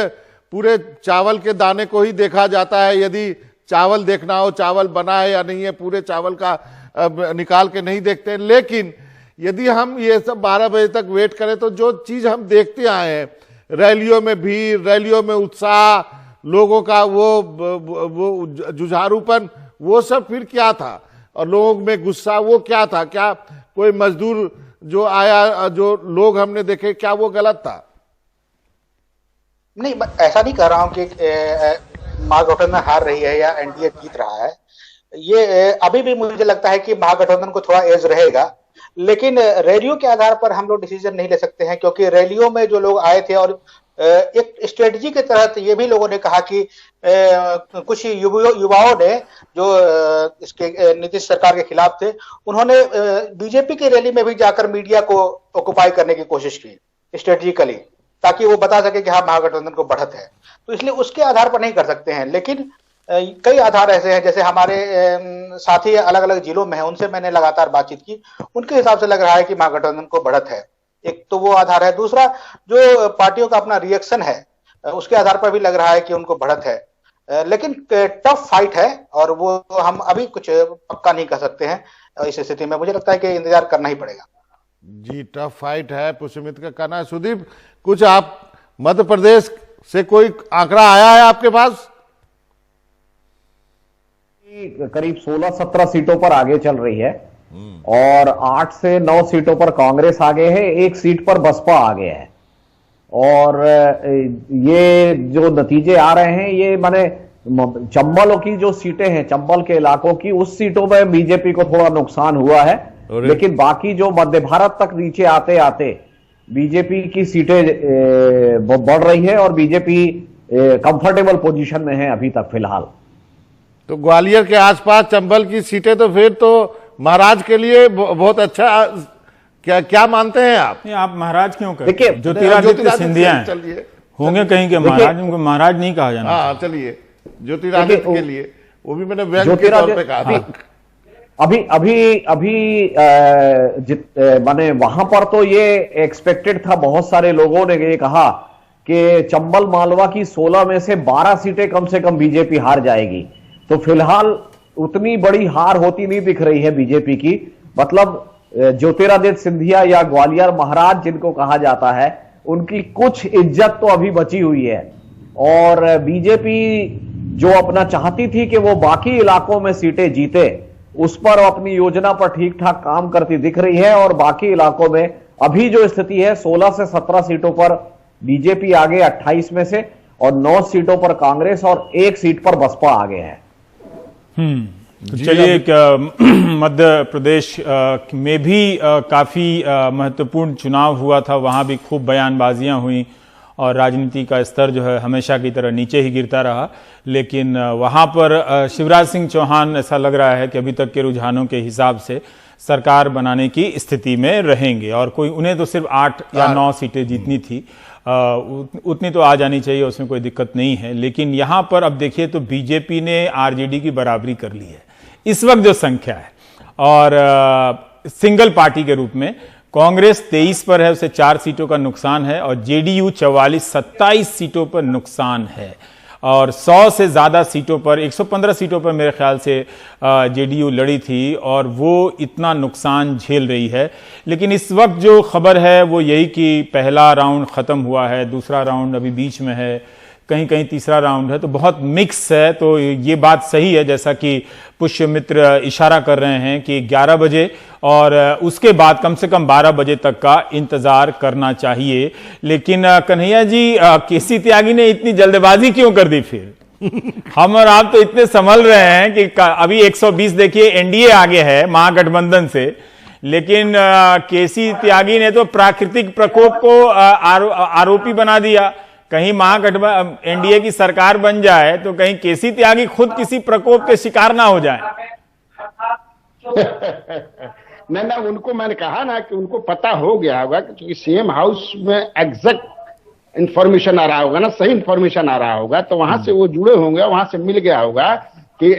पूरे चावल के दाने को ही देखा जाता है। यदि चावल देखना हो, चावल बना है या नहीं है, पूरे चावल का निकाल के नहीं देखते। लेकिन यदि हम ये सब 12 बजे तक वेट करें तो जो चीज हम देखते आए हैं, रैलियों में भीड़, रैलियों में उत्साह, लोगों का वो जुझारूपन, वो सब फिर क्या था? और लोगों में गुस्सा वो क्या था? क्या कोई मजदूर जो आया, जो लोग हमने देखे, क्या वो गलत था? नहीं, ऐसा नहीं कह रहा हूं कि महागठबंधन हार रही है या एनडीए जीत रहा है। ये अभी भी मुझे लगता है कि महागठबंधन को थोड़ा एज रहेगा, लेकिन रैलियों के आधार पर हम लोग डिसीजन नहीं ले सकते हैं, क्योंकि रैलियों में जो लोग आए थे और एक स्ट्रेटजी के तहत ये भी लोगों ने कहा कि कुछ युवाओं ने जो इसके नीतीश सरकार के खिलाफ थे, उन्होंने बीजेपी की रैली में भी जाकर मीडिया को ऑक्युपाई करने की कोशिश की स्ट्रेटेजिकली, ताकि वो बता सके कि हाँ महागठबंधन को बढ़त है। तो इसलिए उसके आधार पर नहीं कर सकते हैं, लेकिन कई आधार ऐसे हैं, जैसे हमारे साथी अलग अलग जिलों में हैं, उनसे मैंने लगातार बातचीत की, उनके हिसाब से लग रहा है कि महागठबंधन को बढ़त है। एक तो वो आधार है, दूसरा जो पार्टियों का अपना रिएक्शन है उसके आधार पर भी लग रहा है कि उनको बढ़त है। लेकिन टफ फाइट है और वो हम अभी कुछ पक्का नहीं कह सकते हैं। इस स्थिति में मुझे लगता है कि इंतजार करना ही पड़ेगा। जी, टफ फाइट है, पुष्यमित्र का कहना है। सुदीप, कुछ आप मध्य प्रदेश से कोई आंकड़ा आया है आपके पास? करीब 16-17 सीटों पर आगे चल रही है और 8 से 9 सीटों पर कांग्रेस आगे है, 1 सीट पर बसपा आगे है। और ये जो नतीजे आ रहे हैं, ये माने चंबल की जो सीटें हैं, चंबल के इलाकों की, उस सीटों में बीजेपी को थोड़ा नुकसान हुआ है, लेकिन बाकी जो मध्य भारत तक नीचे आते आते बीजेपी की सीटें बढ़ रही है और बीजेपी कंफर्टेबल पोजीशन में है अभी तक फिलहाल। तो ग्वालियर के आसपास चंबल की सीटें तो फिर तो महाराज के लिए बहुत अच्छा। क्या मानते हैं आप? नहीं, आप महाराज क्यों कहते? देखिए, ज्योतिरादित्य सिंधिया होंगे कहीं के महाराज, उनको महाराज नहीं कहा जाना। हाँ, चलिए, ज्योतिरादित्य के लिए वो भी मैंने व्यंग के तौर पे कहा था। अभी माने वहां पर तो ये एक्सपेक्टेड था, बहुत सारे लोगों ने ये कहा कि चंबल मालवा की 16 में से 12 सीटें कम से कम बीजेपी हार जाएगी। तो फिलहाल उतनी बड़ी हार होती नहीं दिख रही है बीजेपी की। मतलब ज्योतिरादित्य सिंधिया या ग्वालियर महाराज जिनको कहा जाता है, उनकी कुछ इज्जत तो अभी बची हुई है। और बीजेपी जो अपना चाहती थी कि वो बाकी इलाकों में सीटें जीते, उस पर अपनी योजना पर ठीक ठाक काम करती दिख रही है। और बाकी इलाकों में अभी जो स्थिति है, 16 से 17 सीटों पर बीजेपी आगे 28 में से, और 9 सीटों पर कांग्रेस और 1 सीट पर बसपा आगे है। तो चलिए, मध्य प्रदेश में भी काफी महत्वपूर्ण चुनाव हुआ था, वहां भी खूब बयानबाजियां हुई और राजनीति का स्तर जो है हमेशा की तरह नीचे ही गिरता रहा। लेकिन वहां पर शिवराज सिंह चौहान ऐसा लग रहा है कि अभी तक के रुझानों के हिसाब से सरकार बनाने की स्थिति में रहेंगे, और कोई उन्हें तो सिर्फ 8 या 9 सीटें जीतनी थी, उतनी तो आ जानी चाहिए, उसमें कोई दिक्कत नहीं है। लेकिन यहां पर अब देखिए तो बीजेपी ने आरजेडी की बराबरी कर ली है इस वक्त जो संख्या है, और सिंगल पार्टी के रूप में। कांग्रेस 23 पर है, उसे 4 सीटों का नुकसान है और जेडीयू 27 सीटों पर नुकसान है और 100 से ज्यादा सीटों पर, 115 सीटों पर मेरे ख्याल से जेडीयू लड़ी थी और वो इतना नुकसान झेल रही है। लेकिन इस वक्त जो खबर है वो यही कि पहला राउंड खत्म हुआ है, दूसरा राउंड अभी बीच में है, कहीं कहीं तीसरा राउंड है, तो बहुत मिक्स है। तो ये बात सही है जैसा कि पुष्यमित्र इशारा कर रहे हैं कि 11 बजे और उसके बाद कम से कम 12 बजे तक का इंतजार करना चाहिए। लेकिन कन्हैया जी, केसी त्यागी ने इतनी जल्दबाजी क्यों कर दी फिर? हम और आप तो इतने संभल रहे हैं कि अभी 120 देखिए एनडीए आगे है महागठबंधन से, लेकिन केसी त्यागी ने तो प्राकृतिक प्रकोप को आरोपी बना दिया। कहीं महागठबंधन एनडीए की सरकार बन जाए तो कहीं केसी त्यागी खुद किसी प्रकोप के शिकार ना हो जाए। नहीं, उनको मैंने कहा ना कि उनको पता हो गया होगा क्योंकि सीएम हाउस में एग्जैक्ट इंफॉर्मेशन आ रहा होगा ना, सही इंफॉर्मेशन आ रहा होगा, तो वहां से वो जुड़े होंगे, वहां से मिल गया होगा कि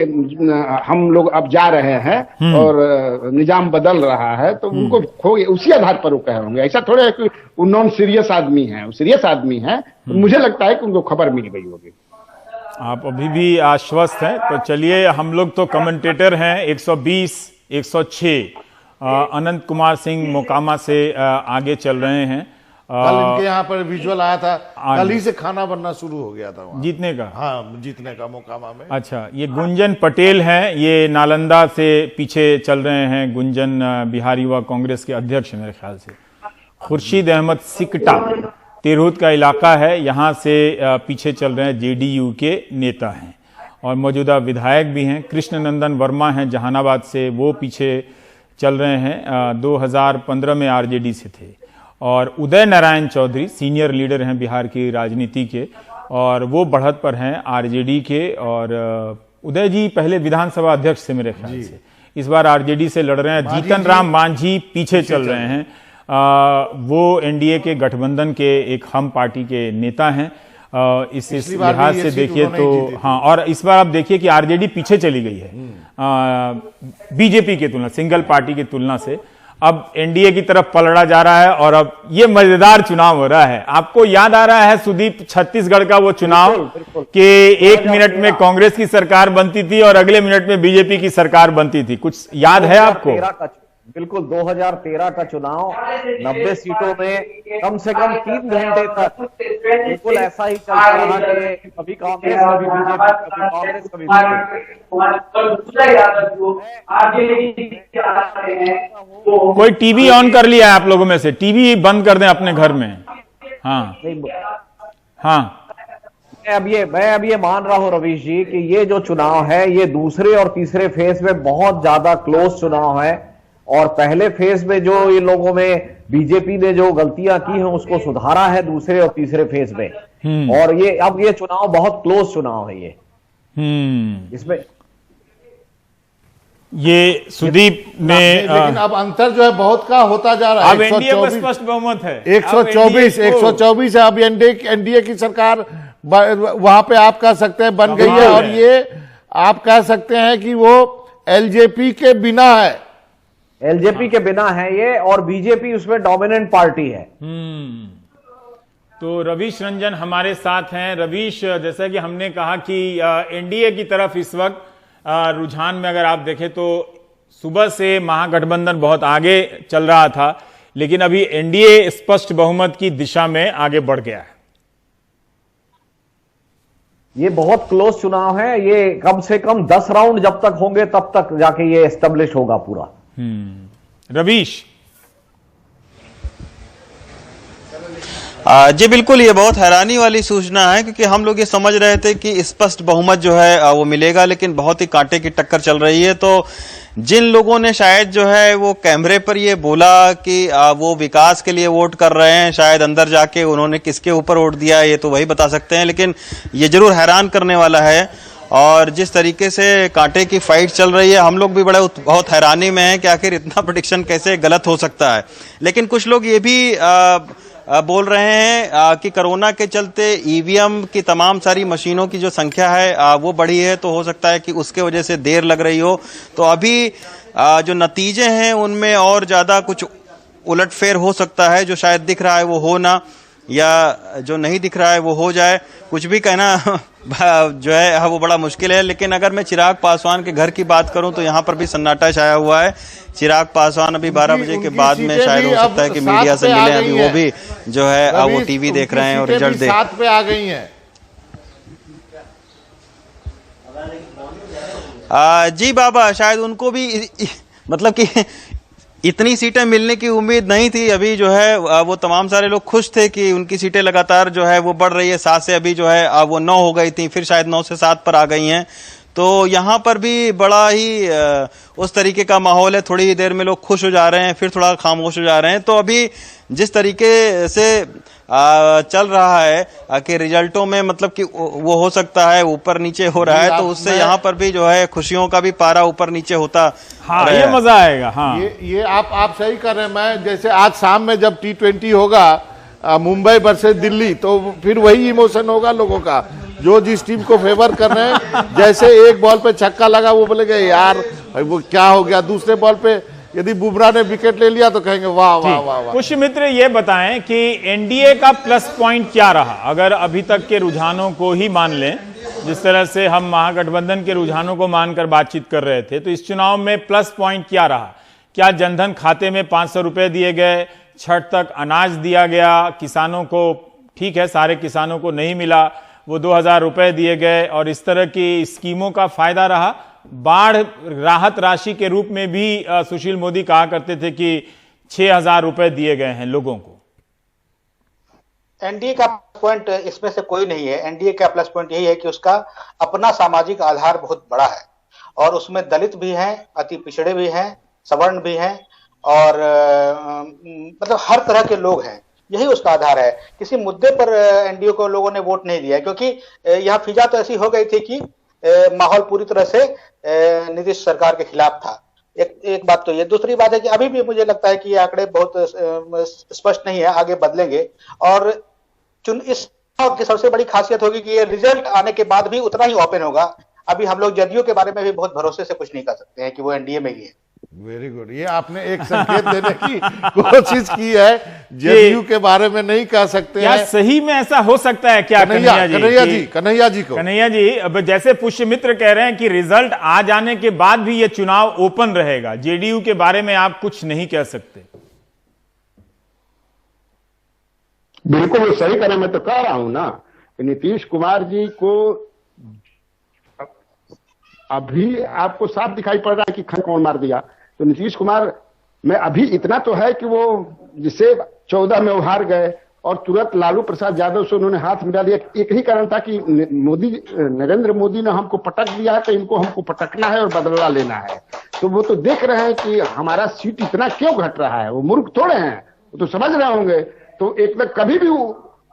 हम लोग अब जा रहे हैं और निजाम बदल रहा है, तो उनको हो गया, उसी आधार पर वो कहे होंगे। ऐसा थोड़ा है कि वो नॉन सीरियस आदमी है, वो सीरियस आदमी है, तो मुझे लगता है कि उनको खबर मिल गई होगी। आप अभी भी आश्वस्त हैं? तो चलिए, हम लोग तो कमेंटेटर हैं। 120, 106 अनंत कुमार सिंह मोकामा से आगे चल रहे हैं। कल इनके यहाँ पर विजुअल आया था, कल ही से खाना बनना शुरू हो गया था वहाँ। जीतने का? हाँ, जीतने का मोकामा में। अच्छा, ये गुंजन पटेल हैं, ये नालंदा से पीछे चल रहे हैं। गुंजन बिहार युवा कांग्रेस के अध्यक्ष मेरे ख्याल से। खुर्शीद अहमद सिकटा तिरहुत का इलाका है, यहाँ से पीछे चल रहे हैं, जेडीयू के नेता हैं और मौजूदा विधायक भी हैं। कृष्ण नंदन वर्मा हैं जहानाबाद से, वो पीछे चल रहे हैं, 2015 में आरजेडी से थे। और उदय नारायण चौधरी सीनियर लीडर हैं बिहार की राजनीति के और वो बढ़त पर हैं आरजेडी के। और उदय जी पहले विधानसभा अध्यक्ष थे मेरे ख्याल से, इस बार आरजेडी से लड़ रहे हैं। जीतन राम मांझी पीछे चल रहे हैं, वो एनडीए के गठबंधन के एक हम पार्टी के नेता हैं। इस लिहाज से देखिए तो हाँ, और इस बार आप देखिए कि आरजेडी पीछे चली गई है बीजेपी की तुलना, सिंगल पार्टी की तुलना से। अब एनडीए की तरफ पलड़ा जा रहा है और अब ये मजेदार चुनाव हो रहा है। आपको याद आ रहा है सुदीप, छत्तीसगढ़ का वो चुनाव कि 1 मिनट में कांग्रेस की सरकार बनती थी और अगले मिनट में बीजेपी की सरकार बनती थी, कुछ याद है आपको? बिल्कुल, 2013 का चुनाव 90 सीटों में कम से कम 3 घंटे तक बिल्कुल ऐसा ही चलता रहा कि कभी कांग्रेस कभी बीजेपी, कभी कांग्रेस कभी बीजेपी। कोई टीवी ऑन कर लिया है आप लोगों में से? टीवी बंद कर दें अपने घर में। हाँ हाँ, मैं अब ये मान रहा हूं रवीश जी कि ये जो चुनाव है ये दूसरे और तीसरे फेज में बहुत ज्यादा क्लोज चुनाव है और पहले फेज में जो ये लोगों में बीजेपी ने जो गलतियां की हैं उसको सुधारा है दूसरे और तीसरे फेज में। और ये अब ये चुनाव बहुत क्लोज चुनाव है। ये इसमें ये सुदीप ने लेकिन अब अंतर जो है बहुत का होता जा रहा है। अब एनडीए में स्पष्ट बहुमत है, 124 है। अब एनडीए की सरकार वहां पे आप कह सकते हैं बन गई है और ये आप कह सकते हैं कि वो एलजेपी के बिना है, एलजेपी के बिना है ये, और बीजेपी उसमें डोमिनेंट पार्टी है। तो रवीश रंजन हमारे साथ हैं। रवीश, जैसा कि हमने कहा कि एनडीए की तरफ इस वक्त रुझान में अगर आप देखें तो सुबह से महागठबंधन बहुत आगे चल रहा था, लेकिन अभी एनडीए स्पष्ट बहुमत की दिशा में आगे बढ़ गया है। ये बहुत क्लोज चुनाव है, ये कम से कम 10 राउंड जब तक होंगे तब तक जाके ये एस्टेब्लिश होगा पूरा। रवीश जी बिल्कुल, ये बहुत हैरानी वाली सूचना है क्योंकि हम लोग ये समझ रहे थे कि स्पष्ट बहुमत जो है वो मिलेगा, लेकिन बहुत ही कांटे की टक्कर चल रही है। तो जिन लोगों ने शायद जो है वो कैमरे पर ये बोला कि वो विकास के लिए वोट कर रहे हैं, शायद अंदर जाके उन्होंने किसके ऊपर वोट दिया ये तो वही बता सकते हैं, लेकिन ये जरूर हैरान करने वाला है। और जिस तरीके से कांटे की फाइट चल रही है, हम लोग भी बहुत हैरानी में हैं कि आखिर इतना प्रेडिक्शन कैसे गलत हो सकता है। लेकिन कुछ लोग ये भी बोल रहे हैं कि कोरोना के चलते ईवीएम की तमाम सारी मशीनों की जो संख्या है वो बढ़ी है, तो हो सकता है कि उसके वजह से देर लग रही हो। तो अभी जो नतीजे हैं उनमें और ज्यादा कुछ उलटफेर हो सकता है। जो शायद दिख रहा है वो हो ना, या जो नहीं दिख रहा है वो हो जाए। कुछ भी कहना जो है वो बड़ा मुश्किल है। लेकिन अगर मैं चिराग पासवान के घर की बात करूं तो यहाँ पर भी सन्नाटा छाया हुआ है। चिराग पासवान अभी 12 बजे के बाद में शायद हो सकता है कि मीडिया से मिले। अभी वो भी जो है वो टीवी देख रहे हैं और रिजल्ट देख 7 पे आ गई हैं। जी बाबा, शायद उनको भी मतलब कि इतनी सीटें मिलने की उम्मीद नहीं थी। अभी जो है वो तमाम सारे लोग खुश थे कि उनकी सीटें लगातार जो है वो बढ़ रही है। 7 से अभी जो है वो 9 हो गई थी, फिर शायद 9 से 7 पर आ गई हैं। तो यहाँ पर भी बड़ा ही उस तरीके का माहौल है। थोड़ी ही देर में लोग खुश हो जा रहे हैं, फिर थोड़ा खामोश हो जा रहे हैं। तो अभी जिस तरीके से चल रहा है कि रिजल्टों में मतलब कि वो हो सकता है ऊपर नीचे हो रहा है, तो उससे यहाँ पर भी जो है खुशियों का भी पारा ऊपर नीचे होता। हाँ, ये मजा आएगा। हाँ, ये आप सही कर रहे हैं। मैं जैसे आज शाम में जब T20 होगा मुंबई वर्सेस दिल्ली, तो फिर वही इमोशन होगा लोगों का, जो जिस टीम को फेवर कर रहे हैं। जैसे एक बॉल पे छक्का लगा, वो बोलेंगे यार वो क्या हो गया। दूसरे बॉल पे यदि बुमराह ने विकेट ले लिया तो कहेंगे वाह वाह वाह वाह। पुष्य मित्र, ये बताएं कि एनडीए का प्लस पॉइंट क्या रहा, अगर अभी तक के रुझानों को ही मान लें, जिस तरह से हम महागठबंधन के रुझानों को मानकर बातचीत कर रहे थे, तो इस चुनाव में प्लस पॉइंट क्या रहा? क्या जनधन खाते में 500 रुपए दिए गए, छठ तक अनाज दिया गया किसानों को? ठीक है, सारे किसानों को नहीं मिला, वो 2000 रुपए दिए गए, और इस तरह की स्कीमों का फायदा रहा। बाढ़ राहत राशि के रूप में भी सुशील मोदी कहा करते थे कि 6000 रुपए दिए गए हैं लोगों को। एनडीए का पॉइंट इसमें से कोई नहीं है। एनडीए का प्लस पॉइंट यही है कि उसका अपना सामाजिक आधार बहुत बड़ा है, और उसमें दलित भी हैं, अति पिछड़े भी हैं, सवर्ण भी हैं, और मतलब हर तरह के लोग हैं। यही उसका आधार है। किसी मुद्दे पर एनडीए को लोगों ने वोट नहीं दिया, क्योंकि यहाँ फिजा तो ऐसी हो गई थी कि माहौल पूरी तरह से नीतीश सरकार के खिलाफ था। एक बात तो ये। दूसरी बात है कि अभी भी मुझे लगता है कि ये आंकड़े बहुत स्पष्ट नहीं है, आगे बदलेंगे। और इस चुनाव की सबसे बड़ी खासियत होगी कि ये रिजल्ट आने के बाद भी उतना ही ओपन होगा। अभी हम लोग जदयू के बारे में भी बहुत भरोसे से कुछ नहीं कर सकते हैं कि वो एनडीए में ही है। वेरी गुड, ये आपने एक संकेत देने की कोशिश की है। जदयू के बारे में नहीं कह सकते क्या हैं। सही में ऐसा हो सकता है क्या? कन्हैया जी, अब जैसे पुष्य मित्र कह रहे हैं कि रिजल्ट आ जाने के बाद भी ये चुनाव ओपन रहेगा, जेडीयू के बारे में आप कुछ नहीं कह सकते। बिल्कुल सही करें। मैं तो कह रहा हूं ना, नीतीश कुमार जी को अभी आपको साफ दिखाई पड़ रहा है कि कौन मार दिया। तो नीतीश कुमार में अभी इतना तो है कि वो जिसे 14 में हार गए और तुरंत लालू प्रसाद यादव से उन्होंने हाथ मिला लिया। एक ही कारण था कि नरेंद्र मोदी ने हमको पटक दिया है, तो इनको हमको पटकना है और बदला लेना है। तो वो तो देख रहे हैं कि हमारा सीट इतना क्यों घट रहा है। वो मूर्ख थोड़े हैं, वो तो समझ रहे होंगे। तो एक बार कभी भी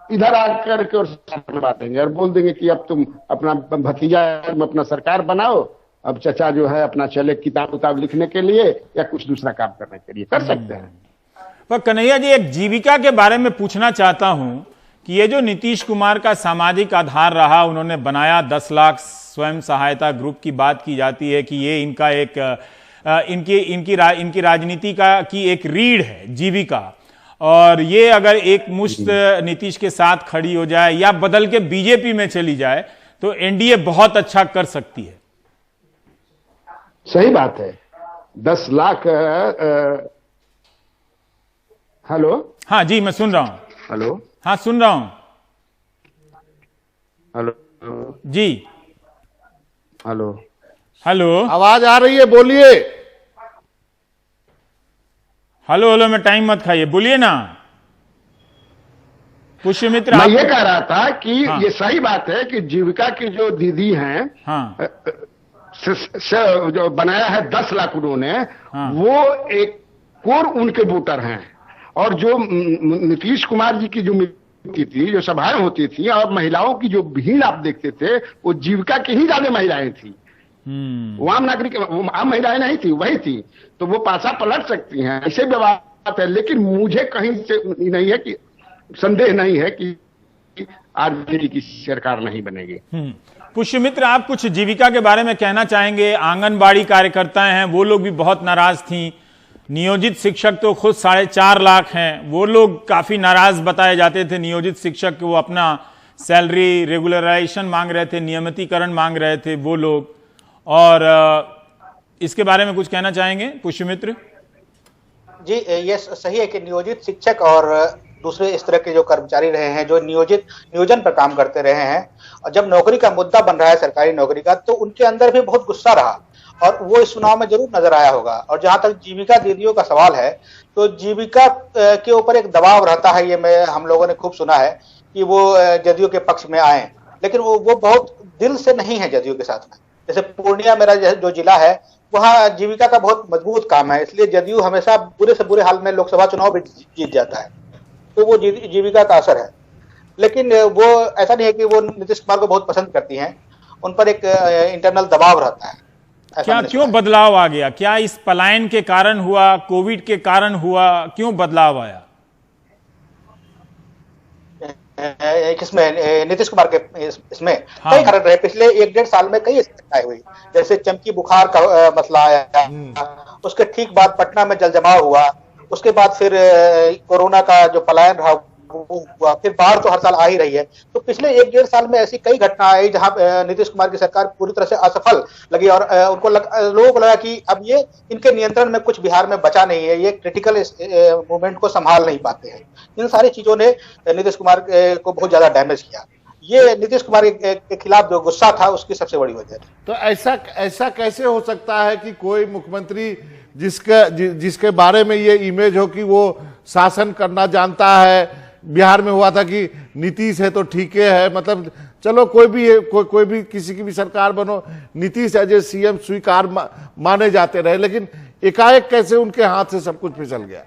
इधर आकर के और बातेंगे और बोल देंगे कि अब तुम अपना भतीजा अपना सरकार बनाओ, अब चचा जो है अपना चले किताब उताब लिखने के लिए या कुछ दूसरा काम करने के लिए, कर सकते हैं। पर कन्हैया जी, एक जीविका के बारे में पूछना चाहता हूं कि ये जो नीतीश कुमार का सामाजिक आधार रहा, उन्होंने बनाया 10 लाख स्वयं सहायता ग्रुप की बात की जाती है कि ये इनका एक इनकी राजनीति की एक रीढ़ है जीविका। और ये अगर एक मुश्त नीतीश के साथ खड़ी हो जाए या बदल के बीजेपी में चली जाए तो एनडीए बहुत अच्छा कर सकती है। सही बात है। 10 लाख हेलो। हाँ जी, मैं सुन रहा हूं। हेलो। हाँ, सुन रहा हूं। हेलो जी। हेलो हेलो, आवाज आ रही है, बोलिए। हेलो हेलो में टाइम मत खाइए, बोलिए ना पुष्य मित्र। मैं ये कह रहा था कि ये सही बात है कि जीविका की जो दीदी हैं, जो बनाया है 10 लाख उन्होंने, वो एक कोर उनके वोटर हैं। और जो नीतीश कुमार जी की जो मीटिंग थी, जो सभाएं होती थी और महिलाओं की जो भीड़ आप देखते थे, वो जीविका की ही ज्यादा महिलाएं थी। वो आम नागरिक, वो आम महिलाएं नहीं थी, वही थी। तो वो पासा पलट सकती हैं, ऐसे बात है। लेकिन मुझे कहीं से नहीं है कि संदेह नहीं है कि आरजेडी की सरकार नहीं बनेगी। पुष्यमित्र, आप कुछ जीविका के बारे में कहना चाहेंगे? आंगनबाड़ी कार्यकर्ता हैं, वो लोग भी बहुत नाराज थी। नियोजित शिक्षक तो खुद 4.5 लाख हैं, वो लोग काफी नाराज बताए जाते थे। नियोजित शिक्षक वो अपना सैलरी रेगुलराइजेशन मांग रहे थे, नियमितीकरण मांग रहे थे वो लोग। और इसके बारे में कुछ कहना चाहेंगे पुष्यमित्र? जी, ये सही है कि नियोजित शिक्षक और दूसरे इस तरह के जो कर्मचारी रहे हैं, जो नियोजन पर काम करते रहे हैं, और जब नौकरी का मुद्दा बन रहा है सरकारी नौकरी का, तो उनके अंदर भी बहुत गुस्सा रहा और वो इस चुनाव में जरूर नजर आया होगा। और जहां तक जीविका दीदियों का सवाल है, तो जीविका के ऊपर एक दबाव रहता है। ये हम लोगों ने खूब सुना है कि वो जदयू के पक्ष में आए, लेकिन वो बहुत दिल से नहीं है जदयू के साथ में। जैसे पूर्णिया मेरा जो जिला है, वहाँ जीविका का बहुत मजबूत काम है, इसलिए जदयू हमेशा बुरे से बुरे हाल में लोकसभा चुनाव भी जीत जाता है। तो वो जीविका का असर है, लेकिन वो ऐसा नहीं है कि वो नीतीश कुमार को बहुत पसंद करती हैं, उन पर एक इंटरनल दबाव रहता है। क्या क्यों बदलाव आ गया? क्या इस पलायन के कारण हुआ, कोविड के कारण हुआ, क्यों बदलाव आया? किसमें? नीतीश कुमार के इसमें कई कारण रहे। पिछले 1-1.5 साल में कई घटनाएं हुई, जैसे चमकी बुखार का मसला आया, उसके ठीक बाद पटना में जलजमाव हुआ, उसके बाद फिर कोरोना का जो पलायन रहा वो हुआ, फिर बाढ़ तो हर साल आ ही रही है। तो पिछले 1-1.5 साल में ऐसी कई घटनाएं आई जहां नीतीश कुमार की सरकार पूरी तरह से असफल लगी और लोगों को लगा कि अब ये इनके नियंत्रण में कुछ बिहार में बचा नहीं है, ये क्रिटिकल मूवमेंट को संभाल नहीं पाते हैं। इन सारी चीजों ने नीतीश कुमार को बहुत ज्यादा डैमेज किया। ये नीतीश कुमार के खिलाफ जो गुस्सा था, उसकी सबसे बड़ी वजह थी। तो ऐसा कैसे हो सकता है कि कोई मुख्यमंत्री जिसके बारे में ये इमेज हो कि वो शासन करना जानता है, बिहार में हुआ था कि नीतीश है तो ठीक है, मतलब चलो कोई भी किसी की भी सरकार बनो, नीतीश एज ए सीएम स्वीकार माने जाते रहे, लेकिन एकाएक कैसे उनके हाथ से सब कुछ फिसल गया?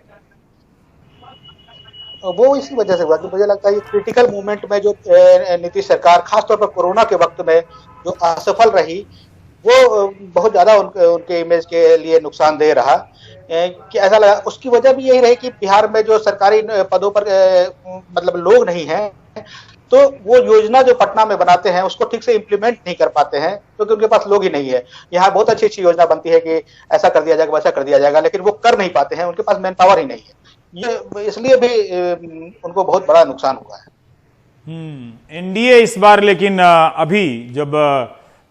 वो इसी वजह से हुआ कि मुझे लगता है ये क्रिटिकल मूवमेंट में जो नीतीश सरकार खासतौर पर कोरोना के वक्त में जो असफल रही, वो बहुत ज्यादा उनके इमेज के लिए नुकसानदेह रहा। कि ऐसा लगा, उसकी वजह भी यही रही कि बिहार में जो सरकारी पदों पर मतलब लोग नहीं हैं, तो वो योजना जो पटना में बनाते हैं उसको ठीक से इम्प्लीमेंट नहीं कर पाते हैं, क्योंकि उनके पास लोग ही नहीं है। यहाँ बहुत अच्छी अच्छी योजना बनती है कि ऐसा कर दिया जाएगा, वैसा कर दिया जाएगा, लेकिन वो कर नहीं पाते हैं, उनके पास मैन पावर ही नहीं है। ये इसलिए भी उनको बहुत बड़ा नुकसान हुआ है। एनडीए इस बार, लेकिन अभी जब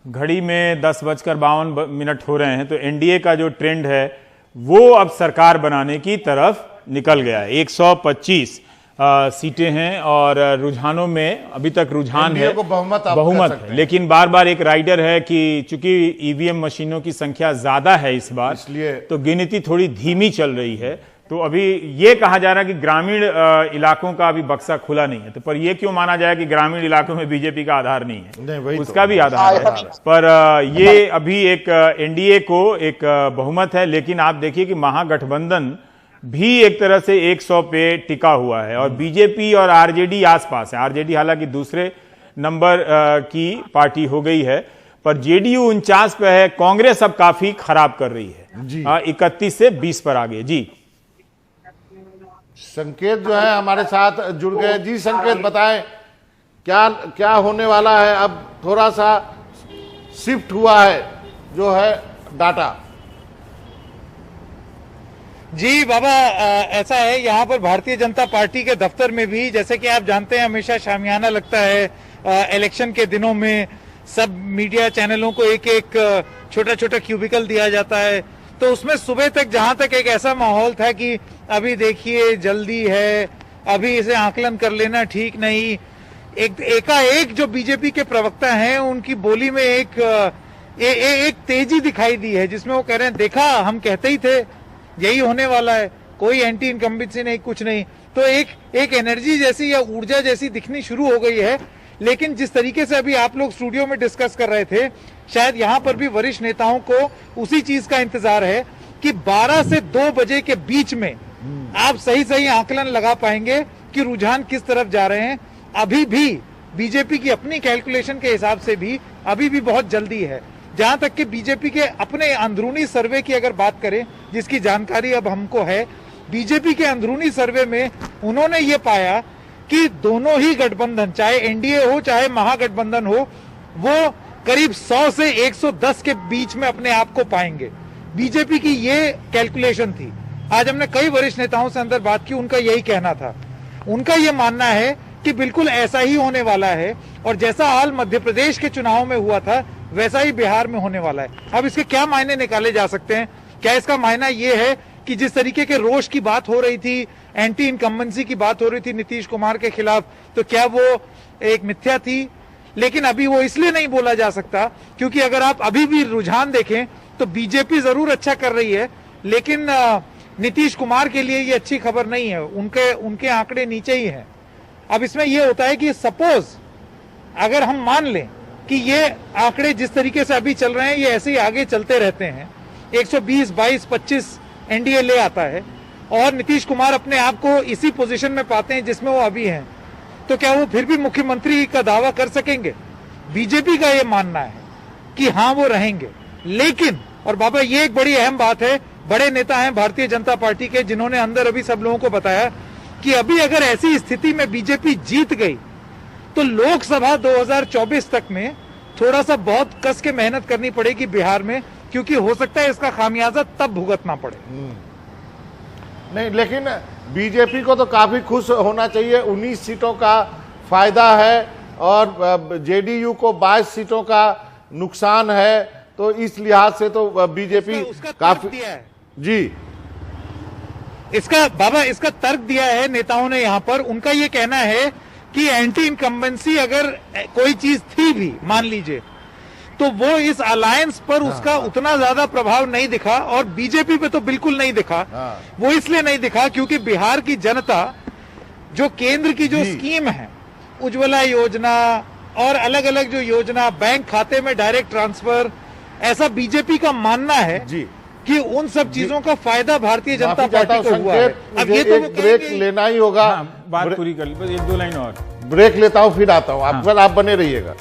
घड़ी में 10:52 हो रहे हैं, तो एनडीए का जो ट्रेंड है वो अब सरकार बनाने की तरफ निकल गया है। 125 सीटें हैं और रुझानों में अभी तक रुझान है, बहुमत है, लेकिन बार बार एक राइडर है कि चूंकि ईवीएम मशीनों की संख्या ज्यादा है इस बार, इसलिए तो गिनती थोड़ी धीमी चल रही है। तो अभी ये कहा जा रहा है कि ग्रामीण इलाकों का अभी बक्सा खुला नहीं है। तो पर ये क्यों माना जाए कि ग्रामीण इलाकों में बीजेपी का आधार नहीं है? नहीं, उसका भी आधार है। पर ये अभी एक एनडीए को एक बहुमत है, लेकिन आप देखिए कि महागठबंधन भी एक तरह से 100 पे टिका हुआ है और बीजेपी और आरजेडी आसपास है। आरजेडी हालांकि दूसरे नंबर की पार्टी हो गई है, पर जेडीयू 49 पे है। कांग्रेस अब काफी खराब कर रही है, 31 से 20 पर आ गई। जी संकेत जो है हमारे साथ जुड़ गए। जी संकेत, बताएं क्या होने वाला है? अब थोड़ा सा शिफ्ट हुआ है जो है डाटा। जी बाबा, ऐसा है, यहाँ पर भारतीय जनता पार्टी के दफ्तर में भी, जैसे कि आप जानते हैं, हमेशा शामियाना लगता है इलेक्शन के दिनों में। सब मीडिया चैनलों को एक एक छोटा छोटा क्यूबिकल दिया जाता है, तो उसमें सुबह तक जहां तक एक ऐसा माहौल था कि अभी देखिए जल्दी है, अभी इसे आकलन कर लेना ठीक नहीं। एकाएक जो बीजेपी के प्रवक्ता हैं उनकी बोली में एक तेजी दिखाई दी है, जिसमें वो कह रहे हैं देखा हम कहते ही थे यही होने वाला है, कोई एंटी इनकम्बेंसी नहीं, कुछ नहीं। तो एक एनर्जी जैसी या ऊर्जा जैसी दिखनी शुरू हो गई है। लेकिन जिस तरीके से अभी आप लोग स्टूडियो में डिस्कस कर रहे थे, शायद यहाँ पर भी वरिष्ठ नेताओं को उसी चीज का इंतजार है कि 12 से 2 बजे के बीच में आप सही आकलन लगा पाएंगे कि रुझान किस तरफ जा रहे हैं। अभी भी बीजेपी की अपनी कैलकुलेशन के हिसाब से भी अभी भी बहुत जल्दी है। जहां तक कि बीजेपी के अपने अंदरूनी सर्वे की अगर बात करें, जिसकी जानकारी अब हमको है, बीजेपी के अंदरूनी सर्वे में उन्होंने ये पाया कि दोनों ही गठबंधन, चाहे एनडीए हो चाहे महागठबंधन हो, वो करीब 100 से 110 के बीच में अपने आप को पाएंगे। बीजेपी की ये कैलकुलेशन थी। आज हमने कई वरिष्ठ नेताओं से अंदर बात की, उनका यही कहना था। उनका ये मानना है कि बिल्कुल ऐसा ही होने वाला है और जैसा हाल मध्य प्रदेश के चुनाव में हुआ था वैसा ही बिहार में होने वाला है। अब इसके क्या मायने निकाले जा सकते हैं? क्या इसका मायना ये है कि जिस तरीके के रोष की बात हो रही थी, एंटी इनकम्बेंसी की बात हो रही थी नीतीश कुमार के खिलाफ, तो क्या वो एक मिथ्या थी? लेकिन अभी वो इसलिए नहीं बोला जा सकता क्योंकि अगर आप अभी भी रुझान देखें तो बीजेपी जरूर अच्छा कर रही है, लेकिन नीतीश कुमार के लिए ये अच्छी खबर नहीं है। उनके आंकड़े नीचे ही हैं। अब इसमें यह होता है कि सपोज अगर हम मान लें कि ये आंकड़े जिस तरीके से अभी चल रहे हैं ये ऐसे ही आगे चलते रहते हैं, 120, 22, 25 एनडीए ले आता है और नीतीश कुमार अपने आप को इसी पोजीशन में पाते हैं जिसमें वो अभी हैं, तो क्या वो फिर भी मुख्यमंत्री का दावा कर सकेंगे? बीजेपी का ये मानना है कि हाँ वो रहेंगे। लेकिन और बाबा ये एक बड़ी अहम बात है, बड़े नेता हैं भारतीय जनता पार्टी के जिन्होंने अंदर अभी सब लोगों को बताया कि अभी अगर ऐसी स्थिति में बीजेपी जीत गई तो लोकसभा 2024 तक में थोड़ा सा बहुत कस के मेहनत करनी पड़ेगी बिहार में, क्योंकि हो सकता है इसका खामियाजा तब भुगतना पड़े। नहीं, लेकिन बीजेपी को तो काफी खुश होना चाहिए। 19 सीटों का फायदा है और जेडीयू को 22 सीटों का नुकसान है, तो इस लिहाज से तो बीजेपी काफी दिया है। जी, इसका तर्क दिया है नेताओं ने यहाँ पर। उनका ये कहना है कि एंटी इनकम्बेंसी अगर कोई चीज थी भी, मान लीजिए, तो वो इस अलायंस पर उसका उतना ज्यादा प्रभाव नहीं दिखा और बीजेपी पे तो बिल्कुल नहीं दिखा। वो इसलिए नहीं दिखा क्योंकि बिहार की जनता जो केंद्र की जो स्कीम है, उज्ज्वला योजना और अलग अलग जो योजना, बैंक खाते में डायरेक्ट ट्रांसफर, ऐसा बीजेपी का मानना है कि उन सब चीजों का फायदा भारतीय जनता पार्टी को हुआ है। अब ये तो ब्रेक लेना ही होगा। बात पूरी कर ली, बस 1-2 लाइन और ब्रेक लेता हूँ, फिर आता हूँ। आप बने रहिएगा।